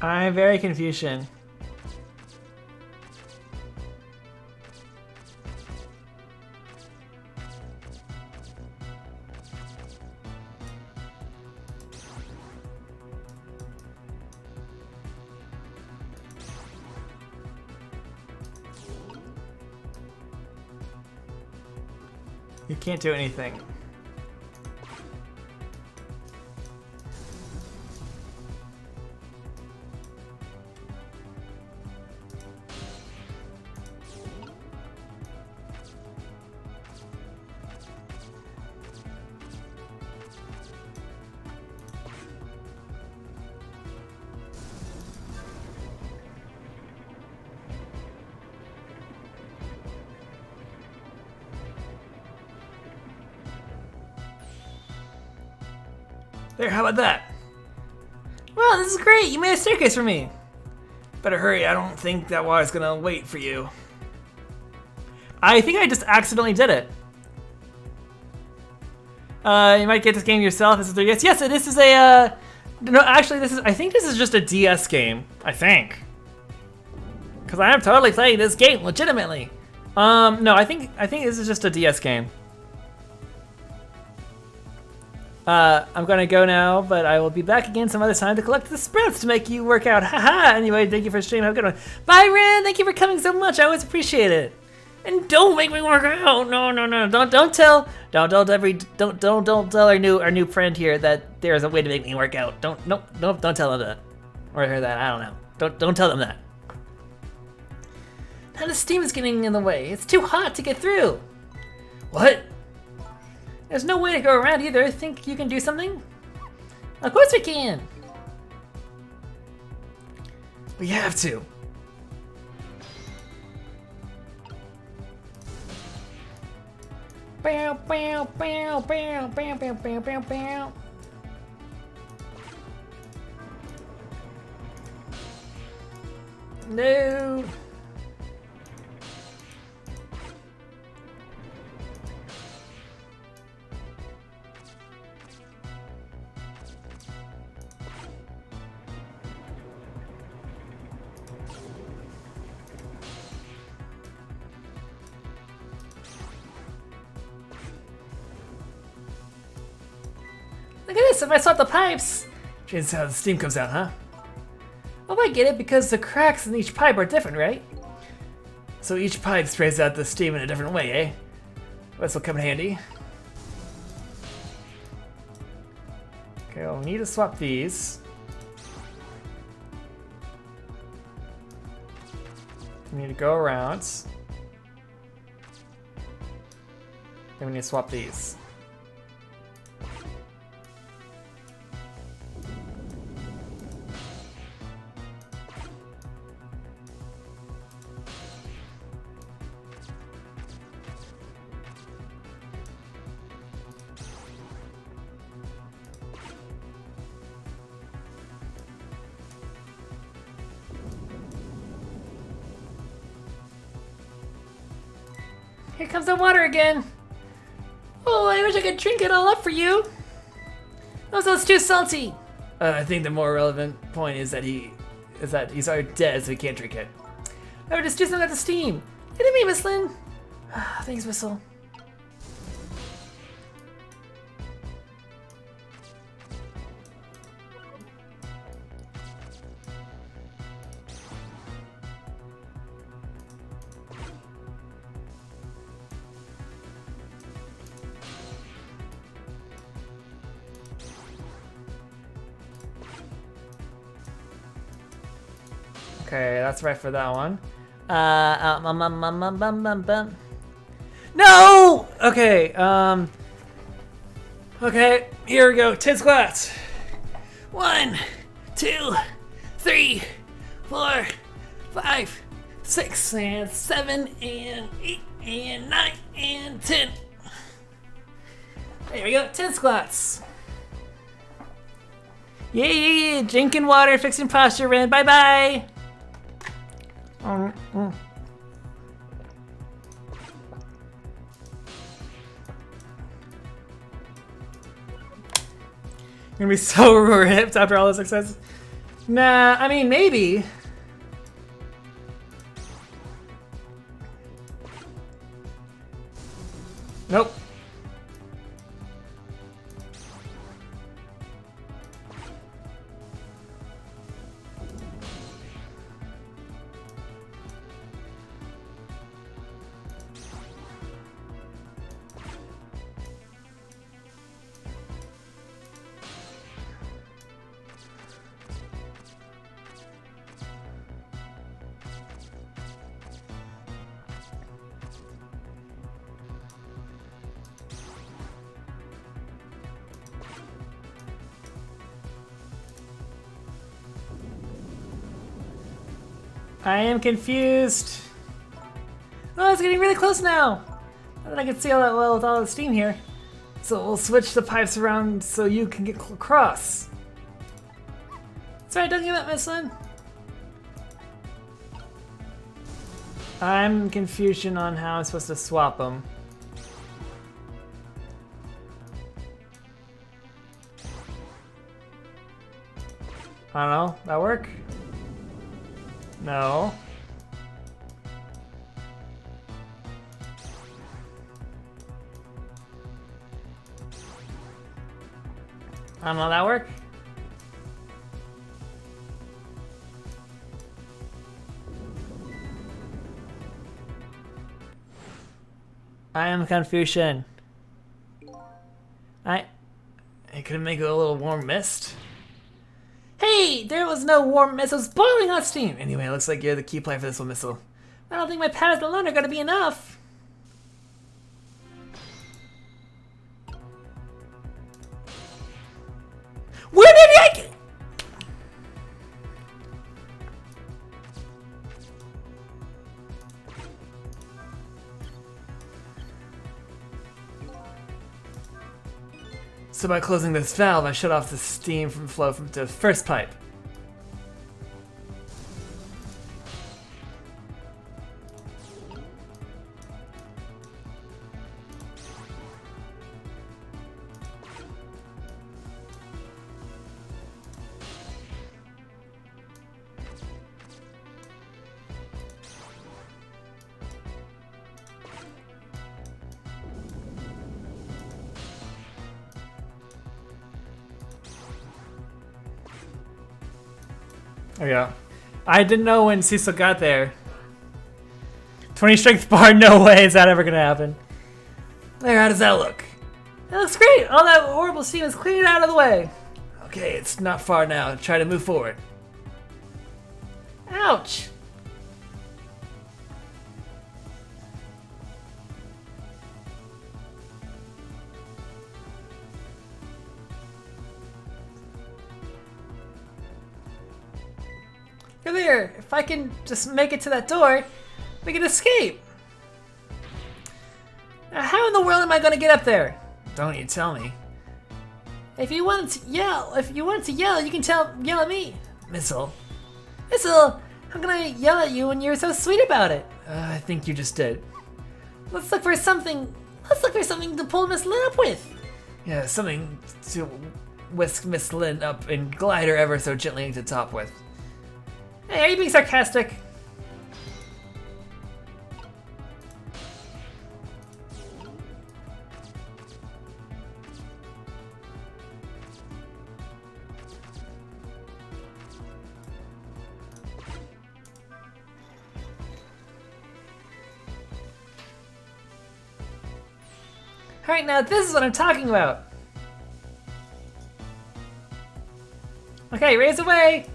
I'm very confusion. You can't do anything. There, how about that? Wow, this is great. You made a staircase for me. Better hurry, I don't think that water's gonna wait for you. I think I just accidentally did it. You might get this game yourself. This is a yes. This is a. No, actually, I think this is just a DS game. I think. Because I am totally playing this game legitimately. No, I think this is just a DS game. I'm gonna go now, but I will be back again some other time to collect the sprouts to make you work out. Haha. Anyway, thank you for streaming. Have a good one. Bye, Ren. Thank you for coming so much. I always appreciate it. And don't make me work out. No. Don't tell our new friend here that there's a way to make me work out. Don't tell them that. Or her that. I don't know. Don't tell them that. Now the steam is getting in the way. It's too hot to get through. What? There's no way to go around either. Think you can do something? Of course we can. We have to. Bow, bow, bow, bow, bow, bow, bow, bow, bow. No. Look at this, if I swap the pipes. Change how the steam comes out, huh? Oh, I get it, because the cracks in each pipe are different, right? So each pipe sprays out the steam in a different way, eh? This will come in handy. Okay, well, we need to swap these. We need to go around. Then we need to swap these. Here comes the water again. Oh, I wish I could drink it all up for you. Oh, so it's too salty. I think the more relevant point is that he's already dead, so he can't drink it. I would just do something with the steam. Didn't me, Miss Lynn. Thanks, Whistle. Okay, that's right for that one. No! Okay, okay, here we go. 10 squats. 1, 2, 3, 4, 5, 6, and 7, and 8, and 9, and 10. There we go, 10 squats. Yay, drinking water, fixing posture, Ren. Bye-bye. You're gonna be so ripped after all the success. Nah, I mean, maybe. Nope. I am confused. Oh, it's getting really close now. I think I can see all that well with all the steam here. So we'll switch the pipes around so you can get across. That's right, don't give up, my son. I'm confusion on how I'm supposed to swap them. I don't know, that work? No. I don't know, that work? I am confusion. I couldn't make it a little warm mist. Hey, there was no warm mist, it was boiling hot steam. Anyway, it looks like you're the key player for this one, missile. I don't think my powers alone are gonna be enough. Where did I get? So by closing this valve, I shut off the steam from flow from the first pipe. There we go. I didn't know when Cecil got there. 20 strength bar, no way is that ever gonna happen. There, how does that look? That looks great! All that horrible steam is cleared out of the way. Okay, it's not far now. Try to move forward. Ouch! Come here. If I can just make it to that door, we can escape. Now, how in the world am I going to get up there? Don't you tell me. If you wanted to yell, you can yell at me. Missile. Missile, how can I yell at you when you're so sweet about it? I think you just did. Let's look for something to pull Miss Lynn up with. Yeah, something to whisk Miss Lynn up and glide her ever so gently into the top with. Hey, are you being sarcastic? Alright, now this is what I'm talking about. Okay, raise away!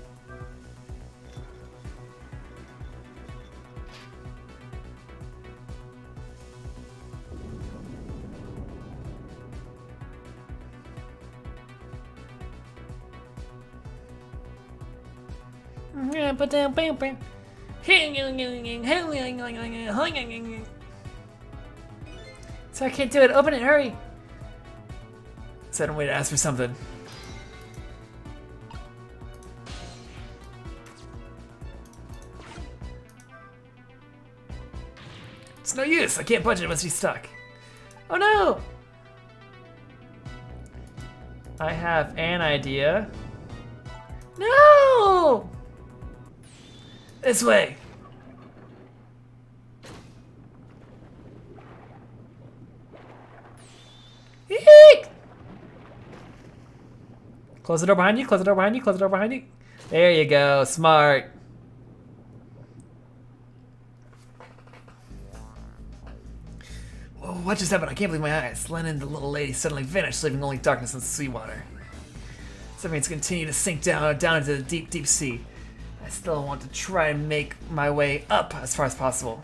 So I can't do it. Open it, hurry. Sudden way to ask for something. It's no use. I can't budge it once she's stuck. Oh no! I have an idea. No! This way. Eek! Close the door behind you, close the door behind you, close the door behind you. There you go, smart. Whoa, what just happened? I can't believe my eyes. Len and the little lady suddenly vanished, leaving only darkness and seawater. Submarines continue to sink down into the deep, deep sea. I still want to try and make my way up as far as possible.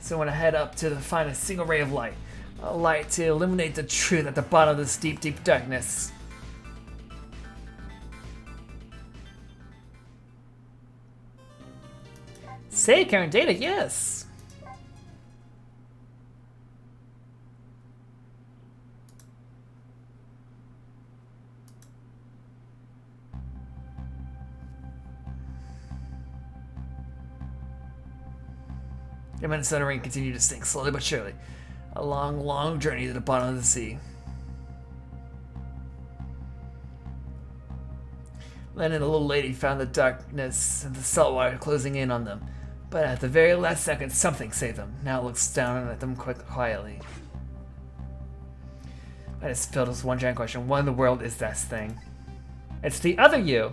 So I want to head up to find a single ray of light. A light to illuminate the truth at the bottom of this deep, deep darkness. Save current data, yes. The immense submarine continued to sink slowly but surely. A long, long journey to the bottom of the sea. Len and the little lady found the darkness and the salt water closing in on them. But at the very last second, something saved them. Now it looks down at them quietly. I just filled with one giant question. What in the world is this thing? It's the other you.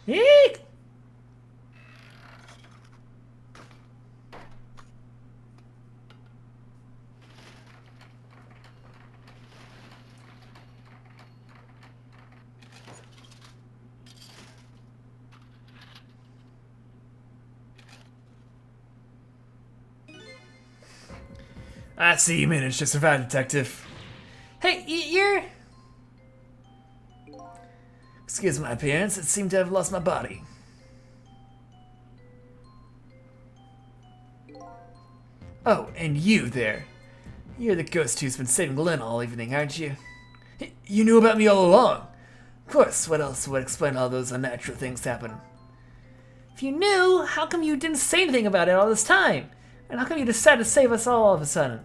Eek! I see you managed to survive, Detective. Hey, you're... Excuse my appearance, it seemed to have lost my body. Oh, and you there. You're the ghost who's been saving Lynn all evening, aren't you? You knew about me all along. Of course, what else would explain all those unnatural things happen? If you knew, how come you didn't say anything about it all this time? And how come you decided to save us all of a sudden?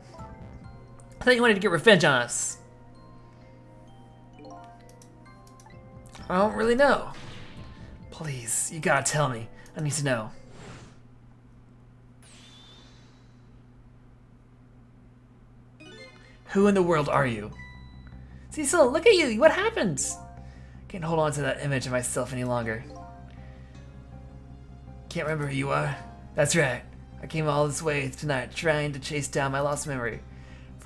I thought you wanted to get revenge on us. I don't really know. Please, you gotta tell me. I need to know. Who in the world are you? Cecil, look at you. What happened? Can't hold on to that image of myself any longer. Can't remember who you are? That's right. I came all this way tonight trying to chase down my lost memory.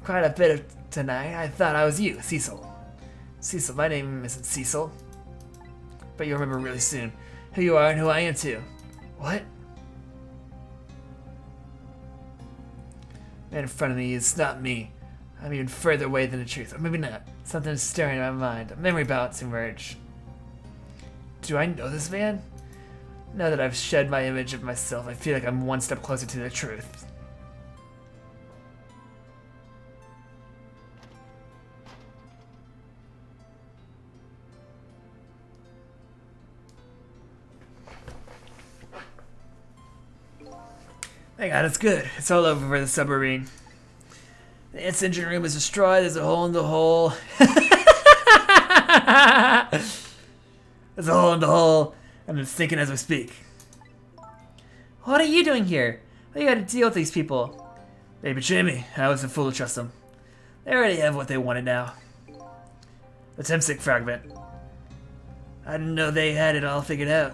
quite a bit of tonight. I thought I was you, Cecil. Cecil, my name isn't Cecil. But you'll remember really soon who you are and who I am too. What? Man in front of me is not me. I'm even further away than the truth. Or maybe not. Something's stirring in my mind. A memory about to emerge. Do I know this man? Now that I've shed my image of myself, I feel like I'm one step closer to the truth. Thank God, it's good. It's all over for the submarine. The engine room is destroyed. There's a hole in the hole. There's a hole in the hole, and it's sinking as we speak. What are you doing here? How you gotta deal with these people? They betrayed me. I was a fool to trust them. They already have what they wanted now. The Temsic fragment. I didn't know they had it all figured out.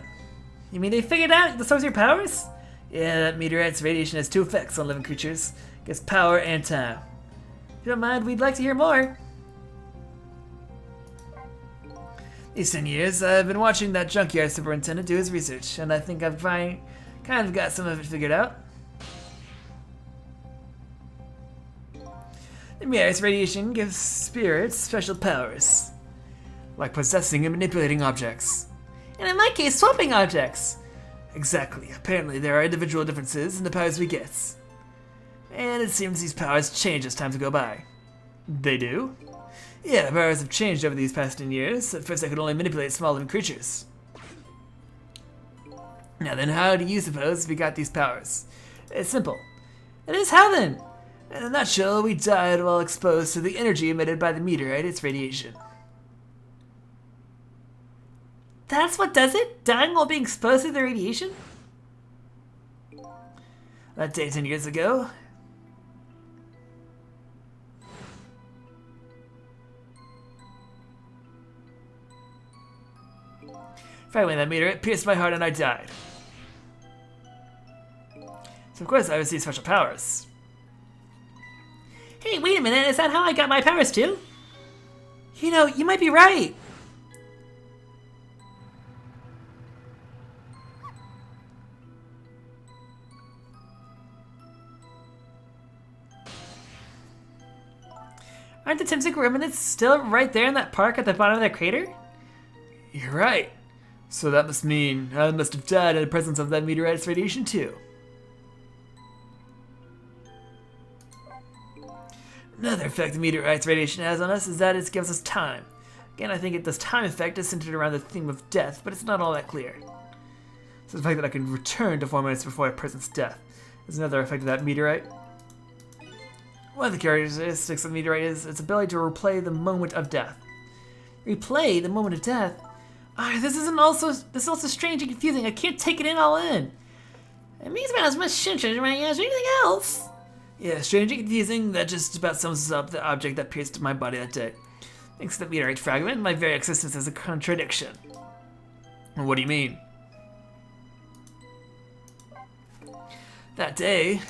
You mean they figured out the source of your powers? Yeah, that meteorite's radiation has two effects on living creatures. It gives power and time. If you don't mind, we'd like to hear more. These 10 years, I've been watching that junkyard superintendent do his research, and I think I've kind of got some of it figured out. The meteorite's radiation gives spirits special powers, like possessing and manipulating objects. And in my case, swapping objects. Exactly. Apparently, there are individual differences in the powers we get. And it seems these powers change as time go by. They do? Yeah, powers have changed over these past 10 years. At first, I could only manipulate small living creatures. Now then, how do you suppose we got these powers? It's simple. It is how then? In a nutshell, we died while exposed to the energy emitted by the meteorite, its radiation. That's what does it? Dying while being exposed to the radiation? That day 10 years ago. Finally, that meteorite pierced my heart and I died. So of course I received special powers. Hey, wait a minute, is that how I got my powers too? You know, you might be right. Aren't the Temsic remnants still right there in that park at the bottom of that crater? You're right. So that must mean I must have died in the presence of that meteorite's radiation too. Another effect the meteorite's radiation has on us is that it gives us time. Again, I think this time effect is centered around the theme of death, but it's not all that clear. So the fact that I can return to 4 minutes before a person's death is another effect of that meteorite. One of the characteristics of the meteorite is its ability to replay the moment of death. Replay the moment of death? This is also strange and confusing. I can't take it in all in. It means about as much strange as anything else. Yeah, strange and confusing. That just about sums up the object that pierced my body that day. Thanks to the meteorite fragment, my very existence is a contradiction. What do you mean? That day,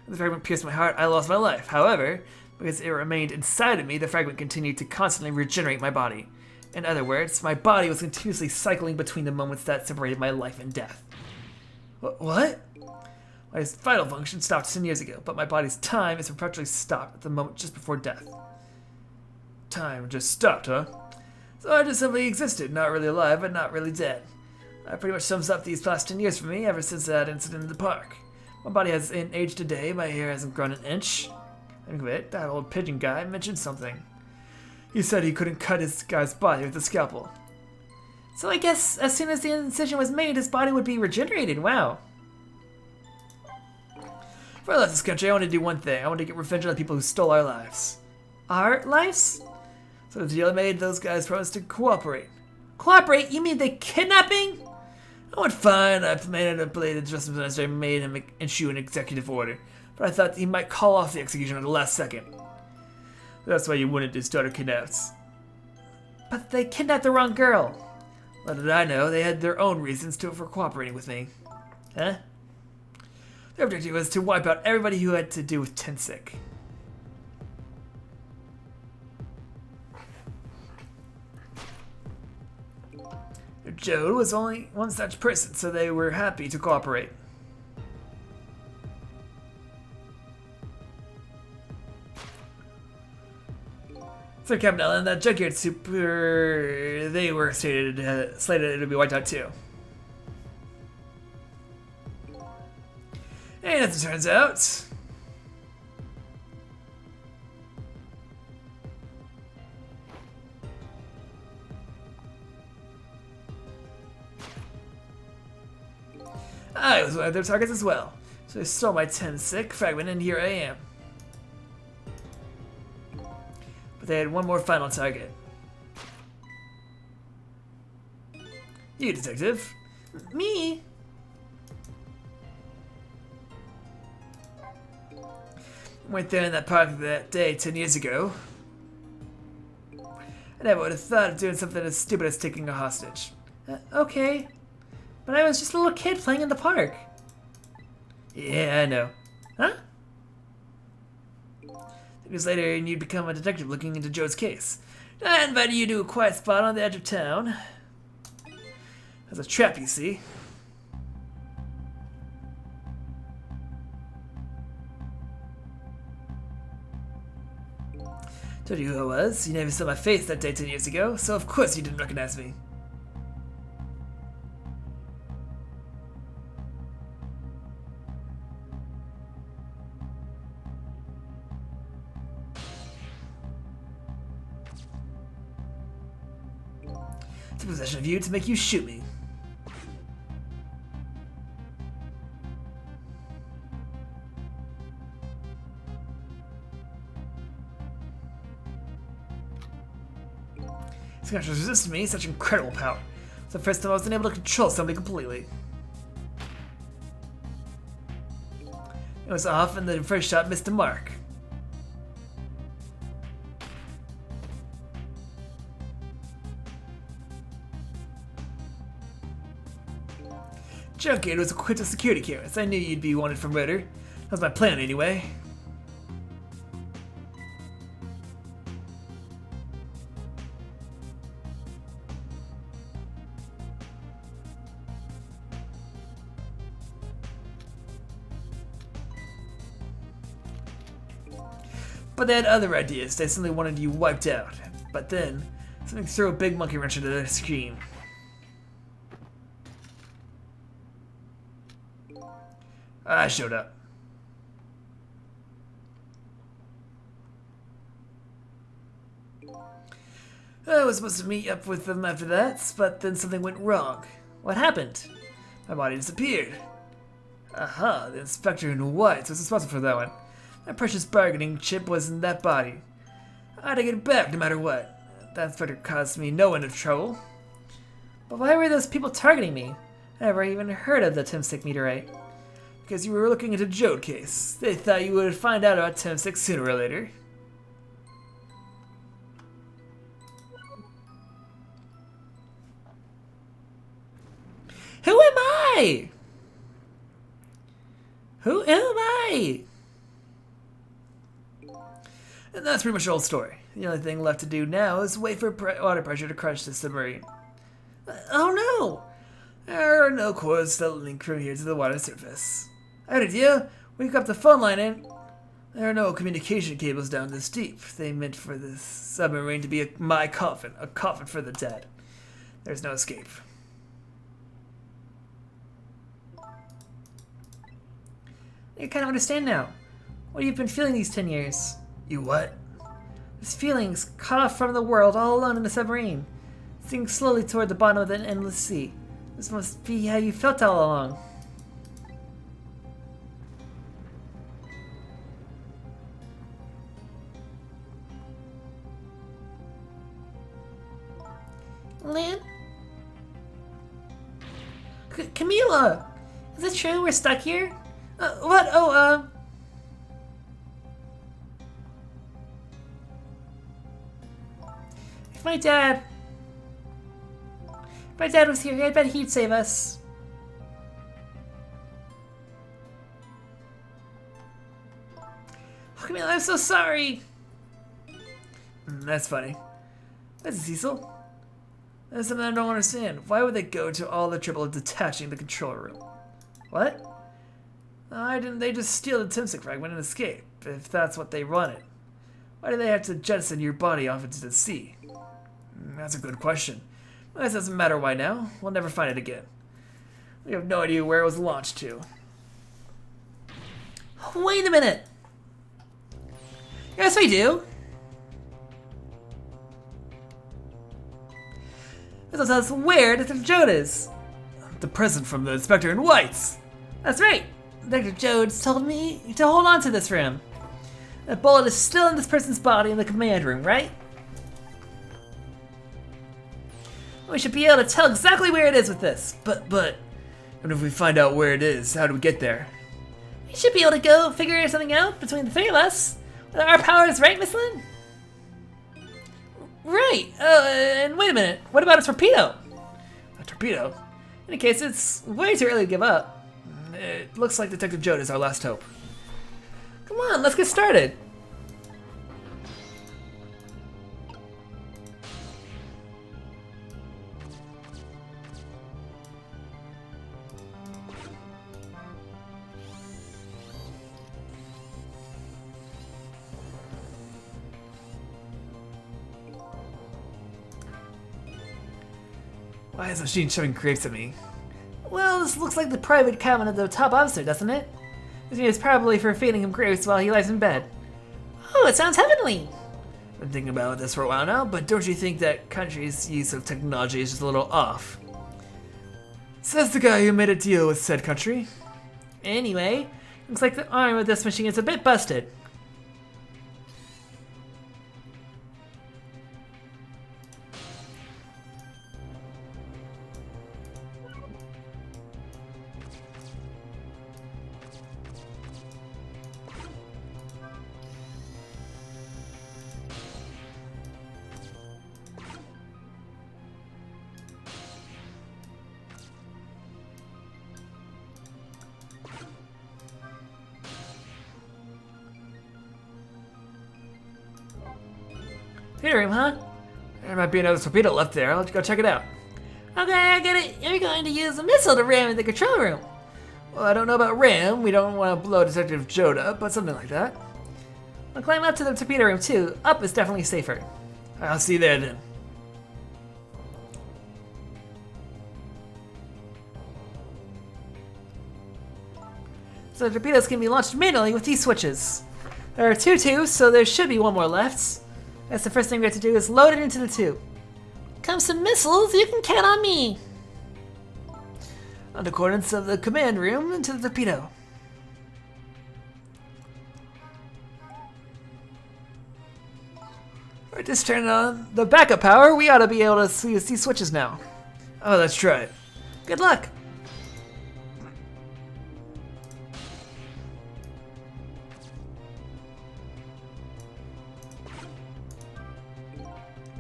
the fragment pierced my heart, I lost my life. However, because it remained inside of me, the fragment continued to constantly regenerate my body. In other words, my body was continuously cycling between the moments that separated my life and death. What? My vital function stopped 10 years ago, but my body's time is perpetually stopped at the moment just before death. Time just stopped, huh? So I just simply existed, not really alive, but not really dead. That pretty much sums up these past 10 years for me, ever since that incident in the park. My body hasn't aged a day, my hair hasn't grown an inch. Think of it, that old pigeon guy mentioned something. He said he couldn't cut his guy's body with a scalpel. So I guess as soon as the incision was made, his body would be regenerated, wow. Before I left this country, I wanted to do one thing. I wanted to get revenge on the people who stole our lives. Our lives? So the deal I made, those guys promised to cooperate. Cooperate? You mean the kidnapping? I went fine. I manipulated the justice minister and made him issue an executive order. But I thought he might call off the execution at the last second. That's why you wanted his daughter kidnapped. But they kidnapped the wrong girl. Little did I know, they had their own reasons for cooperating with me. Huh? Their objective was to wipe out everybody who had to do with Tensic. Joe was only one such person, so they were happy to cooperate. Sir Captain Allen, that junkyard super... they were slated to be wiped out too. And as it turns out... I was one of their targets as well. So they stole my 10-sick fragment and here I am. But they had one more final target. You, detective. Me? Went there in that park that day 10 years ago. I never would have thought of doing something as stupid as taking a hostage. Okay. But I was just a little kid playing in the park. Yeah, I know. Huh? Years later, and you'd become a detective looking into Joe's case. I invited you to a quiet spot on the edge of town. As a trap, you see. Told you who I was. You never saw my face that day 10 years ago, so of course you didn't recognize me. Took possession of you to make you shoot me. This guy resisted me, such incredible power. It's the first time I was unable to control somebody completely. It was off, and the first shot missed the mark. Junkyard was equipped with security cameras. I knew you'd be wanted for murder. That was my plan anyway. But they had other ideas. They simply wanted you wiped out. But then, something threw a big monkey wrench into their scheme. I showed up. I was supposed to meet up with them after that, but then something went wrong. What happened? My body disappeared. Aha, the inspector in white was responsible for that one. My precious bargaining chip was in that body. I had to get it back no matter what. That inspector caused me no end of trouble. But why were those people targeting me? I never even heard of the Timstick meteorite. Because you were looking into Jode's case. They thought you would find out about Timstick sooner or later. Who am I? Who am I? And that's pretty much the whole story. The only thing left to do now is wait for water pressure to crush the submarine. Oh no! There are no cords that link from here to the water surface. I had an idea. We hook up the phone line in. There are no communication cables down this deep. They meant for this submarine to be my coffin, a coffin for the dead. There's no escape. I kind of understand now. What have you been feeling these 10 years? You what? These feelings, cut off from the world, all alone in the submarine. Sinking slowly toward the bottom of the endless sea. This must be how you felt all along. Lynn? Camila! Is it true we're stuck here? What? Oh, If my dad was here, I bet he'd save us. Oh, Camila, I'm so sorry. That's funny. That's Cecil. That's something I don't understand. Why would they go to all the trouble of detaching the control room? What? Why didn't they just steal the Timsic fragment and escape, if that's what they wanted? Why do they have to jettison your body off into the sea? That's a good question. I guess it doesn't matter why now. We'll never find it again. We have no idea where it was launched to. Wait a minute! Yes, we do! This will tell us where Dr. Jode is. The present from the Inspector in Whites! That's right! Dr. Jodes told me to hold on to this for him. The bullet is still in this person's body in the command room, right? We should be able to tell exactly where it is with this. But, and if we find out where it is, how do we get there? We should be able to go figure something out between the three of us. With our powers, right, Miss Lynn? Right. And wait a minute. What about a torpedo? A torpedo? In any case, it's way too early to give up. It looks like Detective Jode is our last hope. Come on, let's get started. Why is the machine showing grapes at me? Well, this looks like the private cabin of the top officer, doesn't it? This is probably for feeding him grapes while he lies in bed. Oh, it sounds heavenly! I've been thinking about this for a while now, but don't you think that country's use of technology is just a little off? Says the guy who made a deal with said country. Anyway, looks like the arm of this machine is a bit busted. Here, huh? There might be another torpedo left there. Let's go check it out. Okay, I get it. You're going to use a missile to ram in the control room. Well, I don't know about ram. We don't want to blow Detective Jode up, but something like that. I'll climb up to the torpedo room too. Up is definitely safer. I'll see you there then. So the torpedoes can be launched manually with these switches. There are two tubes, so there should be one more left. That's the first thing we have to do is load it into the tube. Comes some missiles, you can count on me. On the coordinates of the command room into the torpedo. Alright, just turn on the backup power. We ought to be able to see these switches now. Oh, let's try it. Good luck.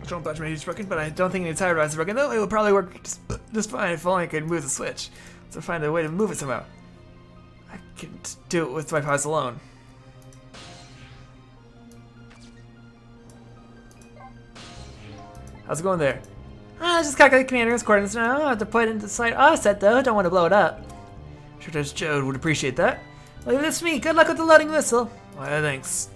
Control touch maybe is broken, but I don't think the entire rod is broken. Though it would probably work just fine if only I could move the switch. So find a way to move it somehow. I can do it with my powers alone. How's it going there? Just calculate commander's coordinates now. I have to put it into the side offset though. Don't want to blow it up. Sure does Jode would appreciate that. Leave this to me. Good luck with the loading missile. Why, thanks.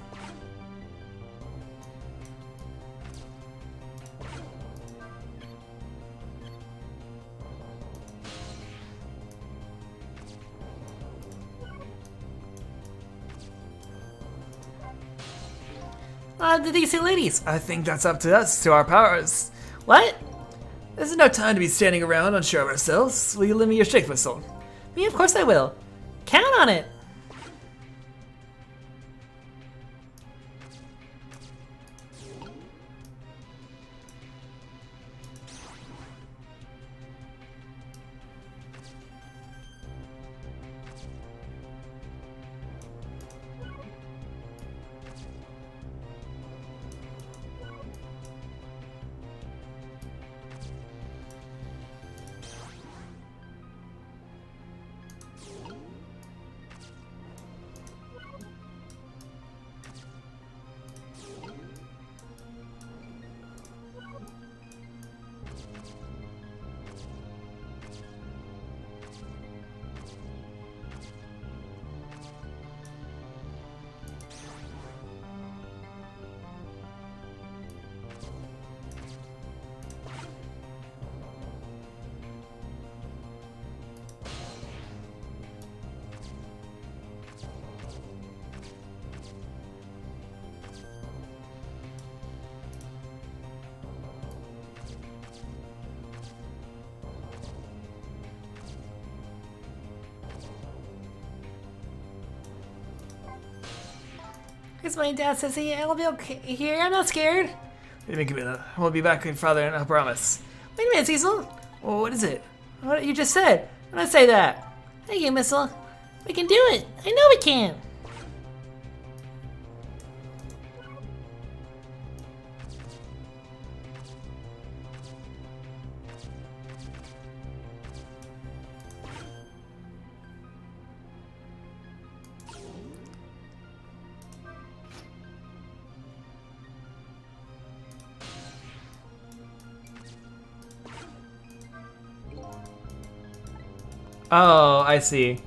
The DC ladies. I think that's up to us, to our powers. What? There's no time to be standing around unsure of ourselves. Will you lend me your shake whistle? Me, of course I will. Count on it. Because my dad says I'll be okay here. I'm not scared. Wait a minute, Camilla. We'll be back in father, and I promise. Wait a minute, Cecil. Well, what is it? What you just said. I'm gonna say that. Thank you, Missile. We can do it. I know we can. Oh, I see.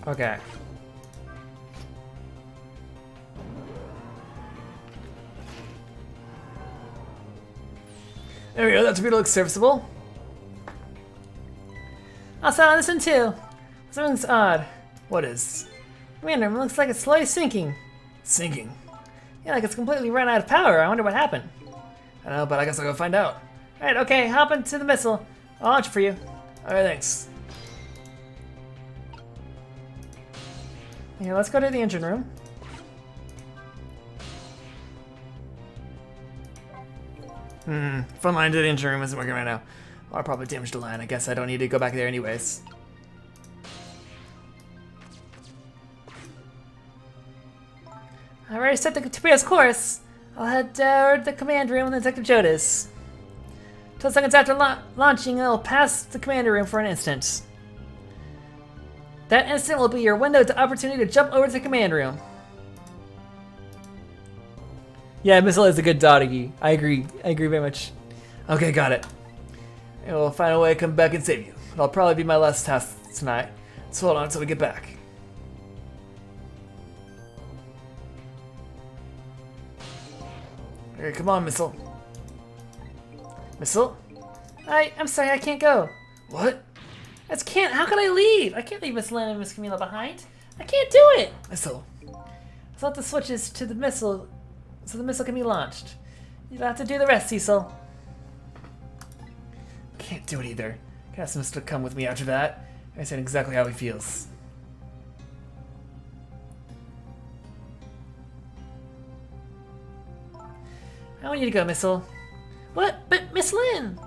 Okay. There we go, that torpedo looks serviceable. I saw this one too. Something's odd. What is? Commander, it looks like it's slowly sinking. Sinking. Yeah, like it's completely run out of power. I wonder what happened. I don't know, but I guess I'll go find out. Alright, okay, hop into the missile. I'll launch it for you. Alright, thanks. Yeah, let's go to the engine room. Front line to the engine room isn't working right now. Well, I probably damaged the line. I guess I don't need to go back there anyways. I already set the torpedo's course. I'll head over to the command room with Detective Jodas. 12 seconds after launching, I'll pass the command room for an instant. That instant will be your window to opportunity to jump over to the command room. Yeah, Missile is a good doggy. I agree. I agree very much. Okay, got it. And we'll find a way to come back and save you. It'll probably be my last task tonight. So hold on until we get back. Okay, come on, Missile. Missile? I'm sorry, I can't go. What? I just can't. How can I leave? I can't leave Miss Lynn and Miss Camila behind. I can't do it. Missile. Set the switches to the missile so the missile can be launched. You'll have to do the rest, Cecil. Can't do it either. Can ask Missile to come with me after that. I understand exactly how he feels. I want you to go, Missile. What? But Miss Lynn!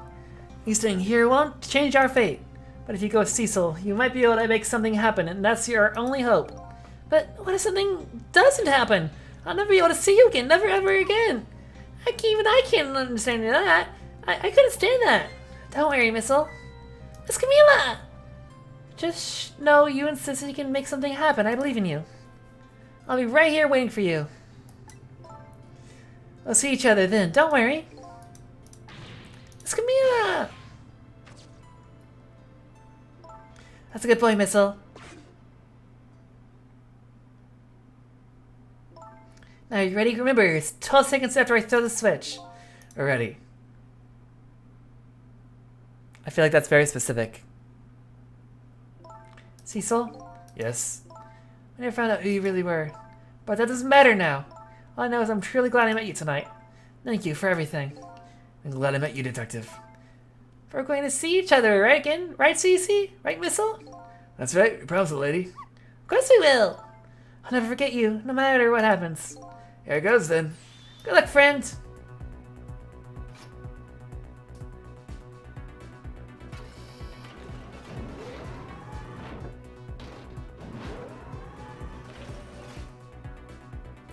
You staying here won't change our fate. But if you go with Cecil, you might be able to make something happen, and that's your only hope. But what if something doesn't happen? I'll never be able to see you again, never ever again. I can't understand that. I couldn't stand that. Don't worry, Missile. Miss Camila! Just know you and Sissy can make something happen. I believe in you. I'll be right here waiting for you. We'll see each other then. Don't worry. Miss Camila! That's a good boy, Missile. Now, you ready? Remember, it's 12 seconds after I throw the switch. We're ready. I feel like that's very specific. Cecil, Yes? I never found out who you really were. But that doesn't matter now. All I know is I'm truly glad I met you tonight. Thank you for everything. I'm glad I met you, Detective. We're going to see each other, right again? Right, Cece? Right, Missile? That's right. We promised it, lady. Of course we will! I'll never forget you, no matter what happens. Here it goes, then. Good luck, friend!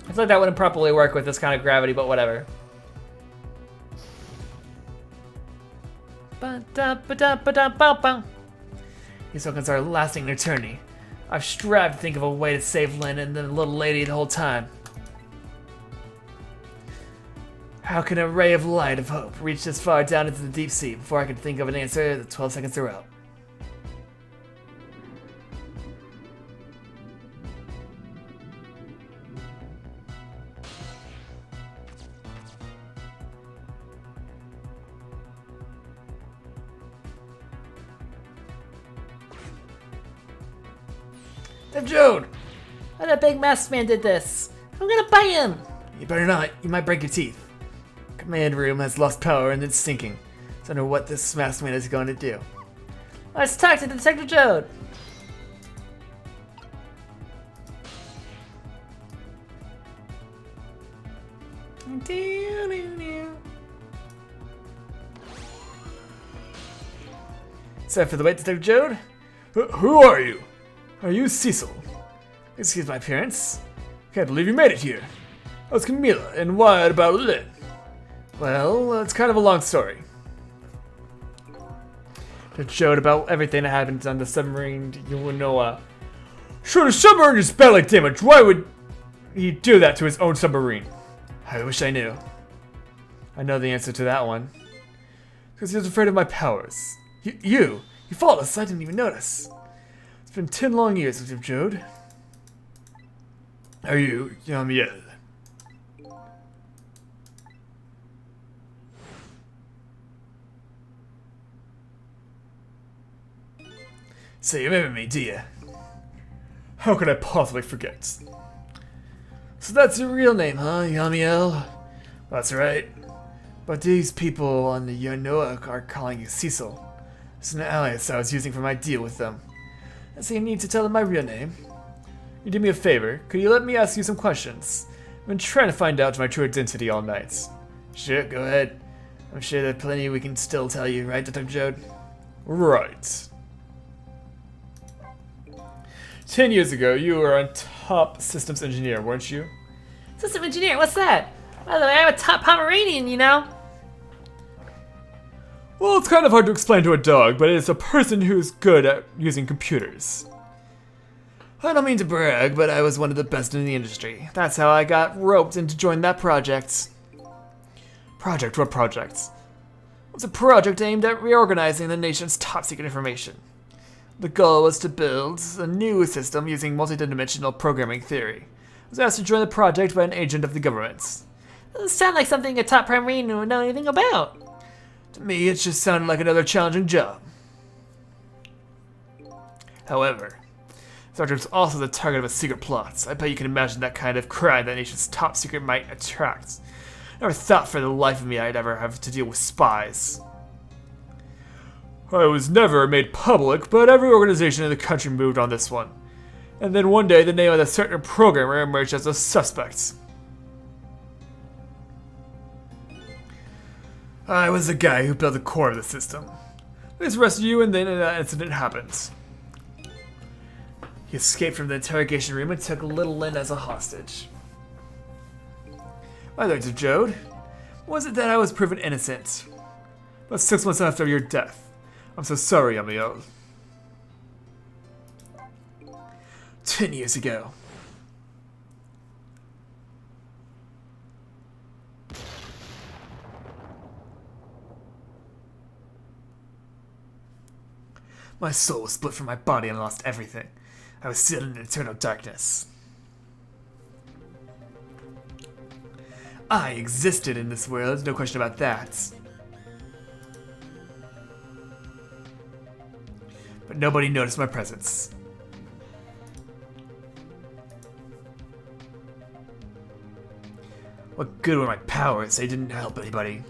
I feel like that wouldn't properly work with this kind of gravity, but whatever. Ba-da-ba-da-ba-da-ba-ba. These tokens are lasting an eternity. I've strived to think of a way to save Lynn and the little lady the whole time. How can a ray of light of hope reach this far down into the deep sea before I can think of an answer? The 12 seconds are out. Jode! Oh, that big masked man did this. I'm gonna bite him. You better not. You might break your teeth. Command room has lost power and it's sinking. So I don't know what this masked man is going to do. Let's talk to Detective Jode. Sorry for the wait, Detective Jode. Who are you? Are you Cecil? Excuse my appearance. Can't believe you made it here. How's Camilla, and what about Lynn? Well, it's kind of a long story. It showed about everything that happened on the submarine. You will know, Sure, the submarine is badly damaged. Why would he do that to his own submarine? I wish I knew. I know the answer to that one. Because he was afraid of my powers. You followed us, I didn't even notice. It's been 10 long years with you, Jode. Are you Yamiel? So you remember me, do you? How could I possibly forget? So that's your real name, huh, Yamiel? That's right. But these people on the Yanoa are calling you Cecil. It's an alias I was using for my deal with them. I see you need to tell them my real name. You do me a favor, could you let me ask you some questions? I've been trying to find out my true identity all night. Sure, go ahead. I'm sure there's plenty we can still tell you, right, Detective Jode? Right. 10 years ago, you were a top systems engineer, weren't you? System engineer, what's that? By the way, I'm a top Pomeranian, you know? Well, it's kind of hard to explain to a dog, but it's a person who's good at using computers. I don't mean to brag, but I was one of the best in the industry. That's how I got roped into joining that project. Project? What project? It was a project aimed at reorganizing the nation's top secret information. The goal was to build a new system using multidimensional programming theory. I was asked to join the project by an agent of the government. Doesn't sound like something a top Pomeranian would know anything about. To me, it just sounded like another challenging job. However, the project was also the target of a secret plot. I bet you can imagine that kind of crime that nation's top secret might attract. I never thought for the life of me I'd ever have to deal with spies. I was never made public, but every organization in the country moved on this one. And then one day, the name of a certain programmer emerged as a suspect. I was the guy who built the core of the system. They arrested you, and then that incident happened. He escaped from the interrogation room and took little Lynn as a hostage. My Lord of Jode, was it that I was proven innocent? But 6 months after your death. I'm so sorry, Amiel. 10 years ago. My soul was split from my body and I lost everything. I was sealed in eternal darkness. I existed in this world, no question about that. But nobody noticed my presence. What good were my powers? They didn't help anybody.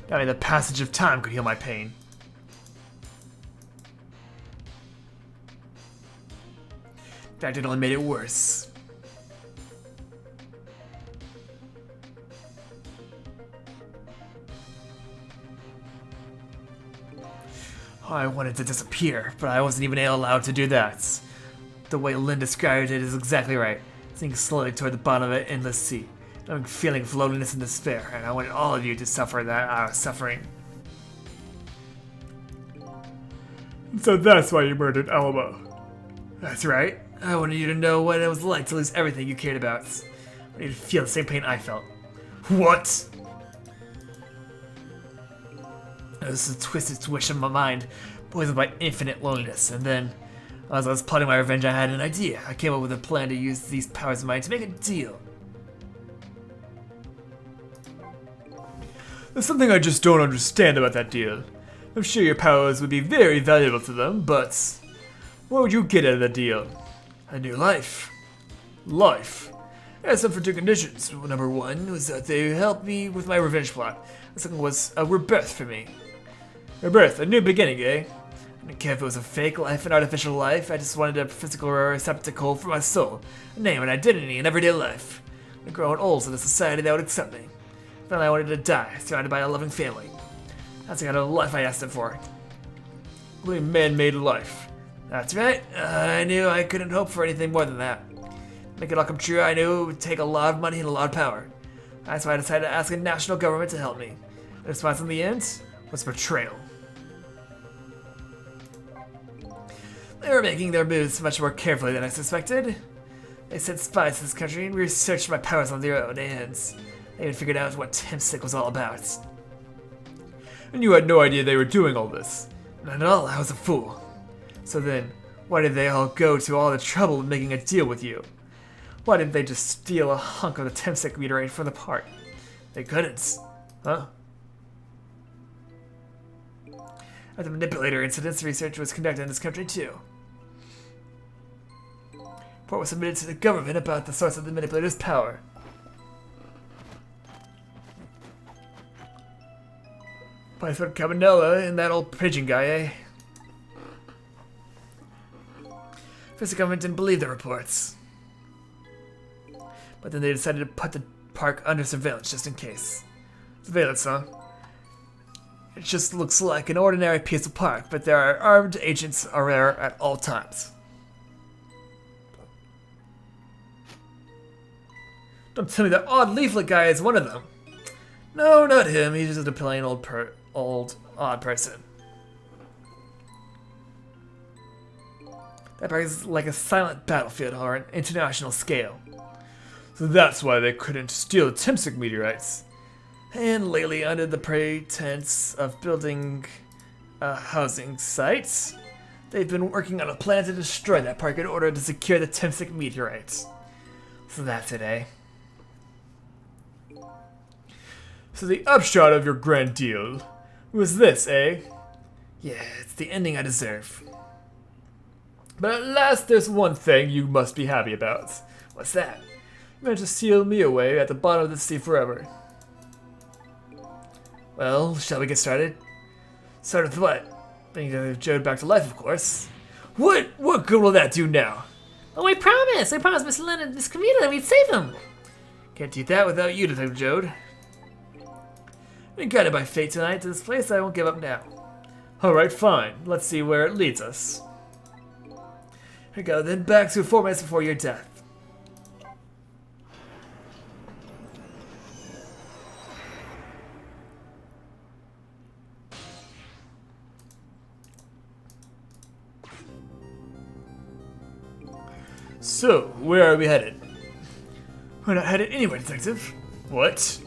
Not even the passage of time could heal my pain. In fact, it only made it worse. I wanted to disappear, but I wasn't even allowed to do that. The way Lynn described it is exactly right. Sinking slowly toward the bottom of an endless sea. I'm feeling of loneliness and despair, and I wanted all of you to suffer that I was suffering. So that's why you murdered Alamo. That's right. I wanted you to know what it was like to lose everything you cared about. I wanted you to feel the same pain I felt. What? It was a twisted wish in my mind, poisoned by infinite loneliness, and then, as I was plotting my revenge, I had an idea. I came up with a plan to use these powers of mine to make a deal. There's something I just don't understand about that deal. I'm sure your powers would be very valuable to them, but what would you get out of the deal? A new life. Life. I asked them for two conditions. Number one was that they helped me with my revenge plot. The second was a rebirth for me. Rebirth, a new beginning, eh? I didn't care if it was a fake life, an artificial life. I just wanted a physical receptacle for my soul, a name, an identity in everyday life. I'm growing old in a society that would accept me. Finally, I wanted to die, surrounded by a loving family. That's the kind of life I asked them for. Really man-made life. That's right. I knew I couldn't hope for anything more than that. Make it all come true, I knew it would take a lot of money and a lot of power. That's why I decided to ask a national government to help me. The response in the end was betrayal. They were making their moves much more carefully than I suspected. They sent spies to this country and researched my powers on their own hands. They even figured out what Timstick was all about. And you had no idea they were doing all this? Not at all, I was a fool. So then, why did they all go to all the trouble of making a deal with you? Why didn't they just steal a hunk of the Timstick meteorite from the park? They couldn't. Huh? At the manipulator incidents, research was conducted in this country too. Report was submitted to the government about the source of the manipulator's power. Python Cabanella and that old pigeon guy, eh? First the government didn't believe the reports. But then they decided to put the park under surveillance just in case. Surveillance, huh? It just looks like an ordinary piece of park, but there are armed agents there at all times. Don't tell me that odd leaflet guy is one of them. No, not him. He's just a plain old odd person. That park is like a silent battlefield on an international scale. So that's why they couldn't steal the Timstick meteorites. And lately, under the pretense of building a housing site, they've been working on a plan to destroy that park in order to secure the Timstick meteorites. So that's it, eh? So the upshot of your grand deal was this, eh? Yeah, it's the ending I deserve. But at last there's one thing you must be happy about. What's that? You managed to seal me away at the bottom of the sea forever. Well, shall we get started? Start with what? Bringing Jode back to life, of course. What good will that do now? Oh, we promised Miss Lynn and Miss Camila that we'd save him. Can't do that without you, Detective Jode. Been guided by fate tonight to this place I won't give up now. Alright, fine. Let's see where it leads us. Here we go, then back to 4 minutes before your death. So, where are we headed? We're not headed anywhere, Detective. What?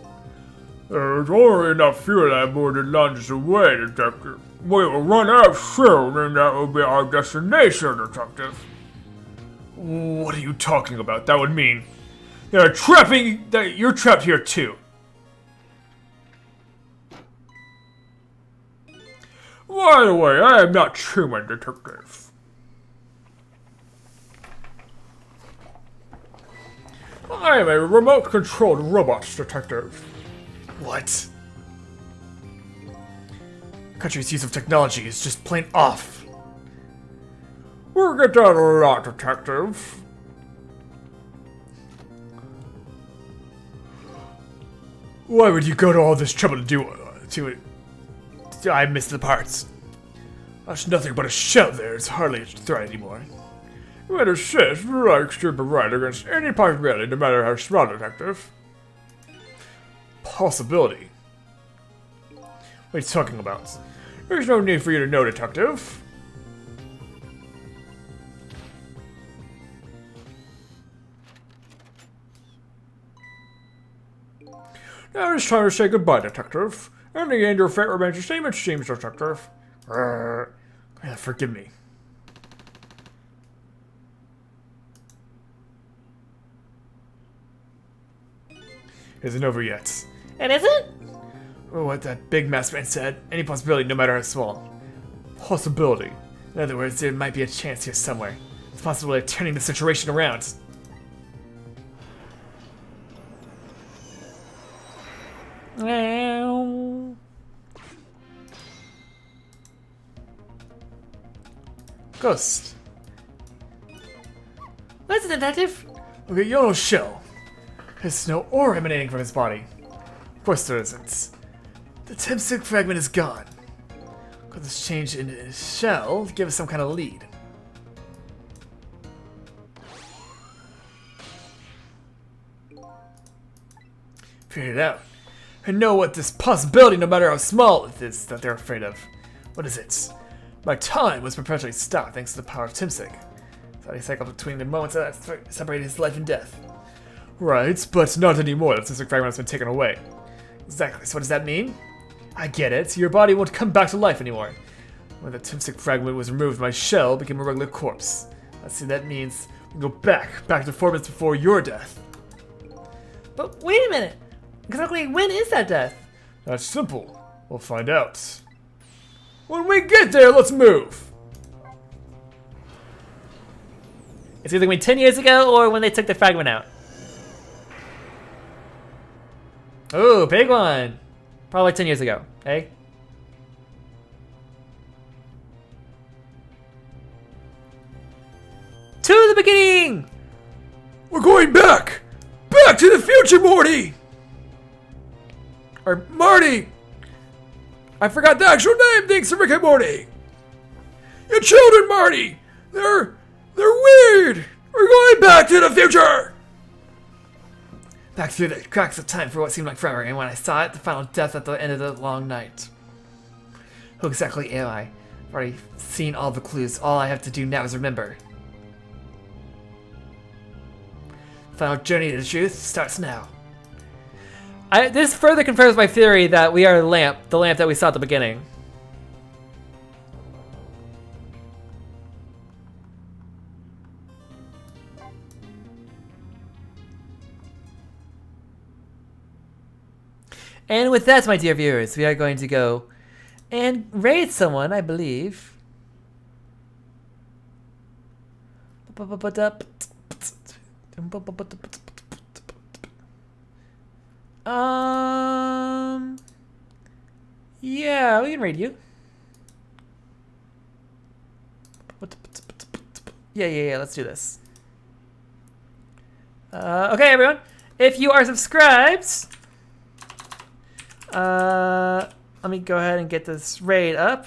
There's only enough fuel on board to launch us away, Detective. We will run out soon, and that will be our destination, Detective. What are you talking about? That would mean you're trapped here too. By the way, I am not human, Detective. I am a remote-controlled robot, Detective. What? The country's use of technology is just plain off. We'll get that a lot, Detective. Why would you go to all this trouble to do it? I missed the parts. There's nothing but a shell there. It's hardly a threat anymore. You would insist like stupid right against any possibility, no matter how small, Detective. Possibility? What are you talking about? There's no need for you to know, Detective. Now it's time to say goodbye, Detective. In the end, your fate remains the same, it seems, Detective. Forgive me. It isn't over yet. It isn't? what that big masked man said. Any possibility, no matter how small. Possibility. In other words, there might be a chance here somewhere. It's possible of turning the situation around. Ghost. What's the detective? Look at Yono's shell. There's no ore emanating from his body. Of course there isn't. The Timsic fragment is gone. Could this change in his shell give us some kind of lead? Figured it out. I know what this possibility, no matter how small it is, that they're afraid of. What is it? My time was perpetually stopped thanks to the power of Timsic. Thought he cycled between the moments that separated his life and death. Right, but not anymore. The Timsic fragment has been taken away. Exactly, so what does that mean? I get it. Your body won't come back to life anymore. When the Timsic fragment was removed, my shell became a regular corpse. Let's see, that means we go back to the 4 minutes before your death. But wait a minute. Exactly when is that death? That's simple. We'll find out. When we get there, let's move. It's either going to be 10 years ago or when they took the fragment out. Ooh, big one. Probably 10 years ago, eh? To the beginning! We're going back! Back to the future, Morty! Or Marty! I forgot the actual name, thanks to Rick and Morty! Your children, Marty! They're weird! We're going back to the future! Back through the cracks of time for what seemed like forever, and when I saw it, the final death at the end of the long night. Who exactly am I? I've already seen all the clues. All I have to do now is remember. Final journey to the truth starts now. This further confirms my theory that we are the lamp that we saw at the beginning. And with that, my dear viewers, we are going to go and raid someone, I believe. Yeah, we can raid you. Yeah, let's do this. Okay, everyone. If you are subscribed, let me go ahead and get this raid up.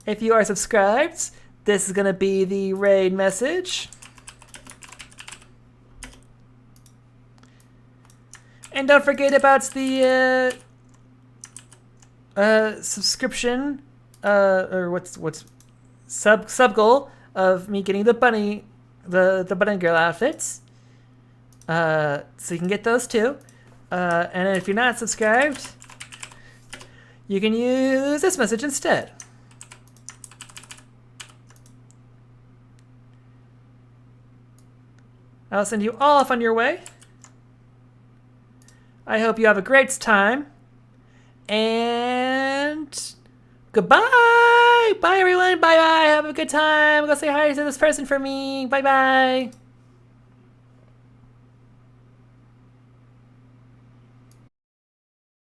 If you are subscribed, this is going to be the raid message. And don't forget about the subscription, or what's sub goal of me getting the bunny, the bunny girl outfits. So you can get those too. And if you're not subscribed, you can use this message instead. I'll send you all off on your way. I hope you have a great time. And goodbye. Bye, everyone. Bye-bye. Have a good time. Go say hi to this person for me. Bye-bye.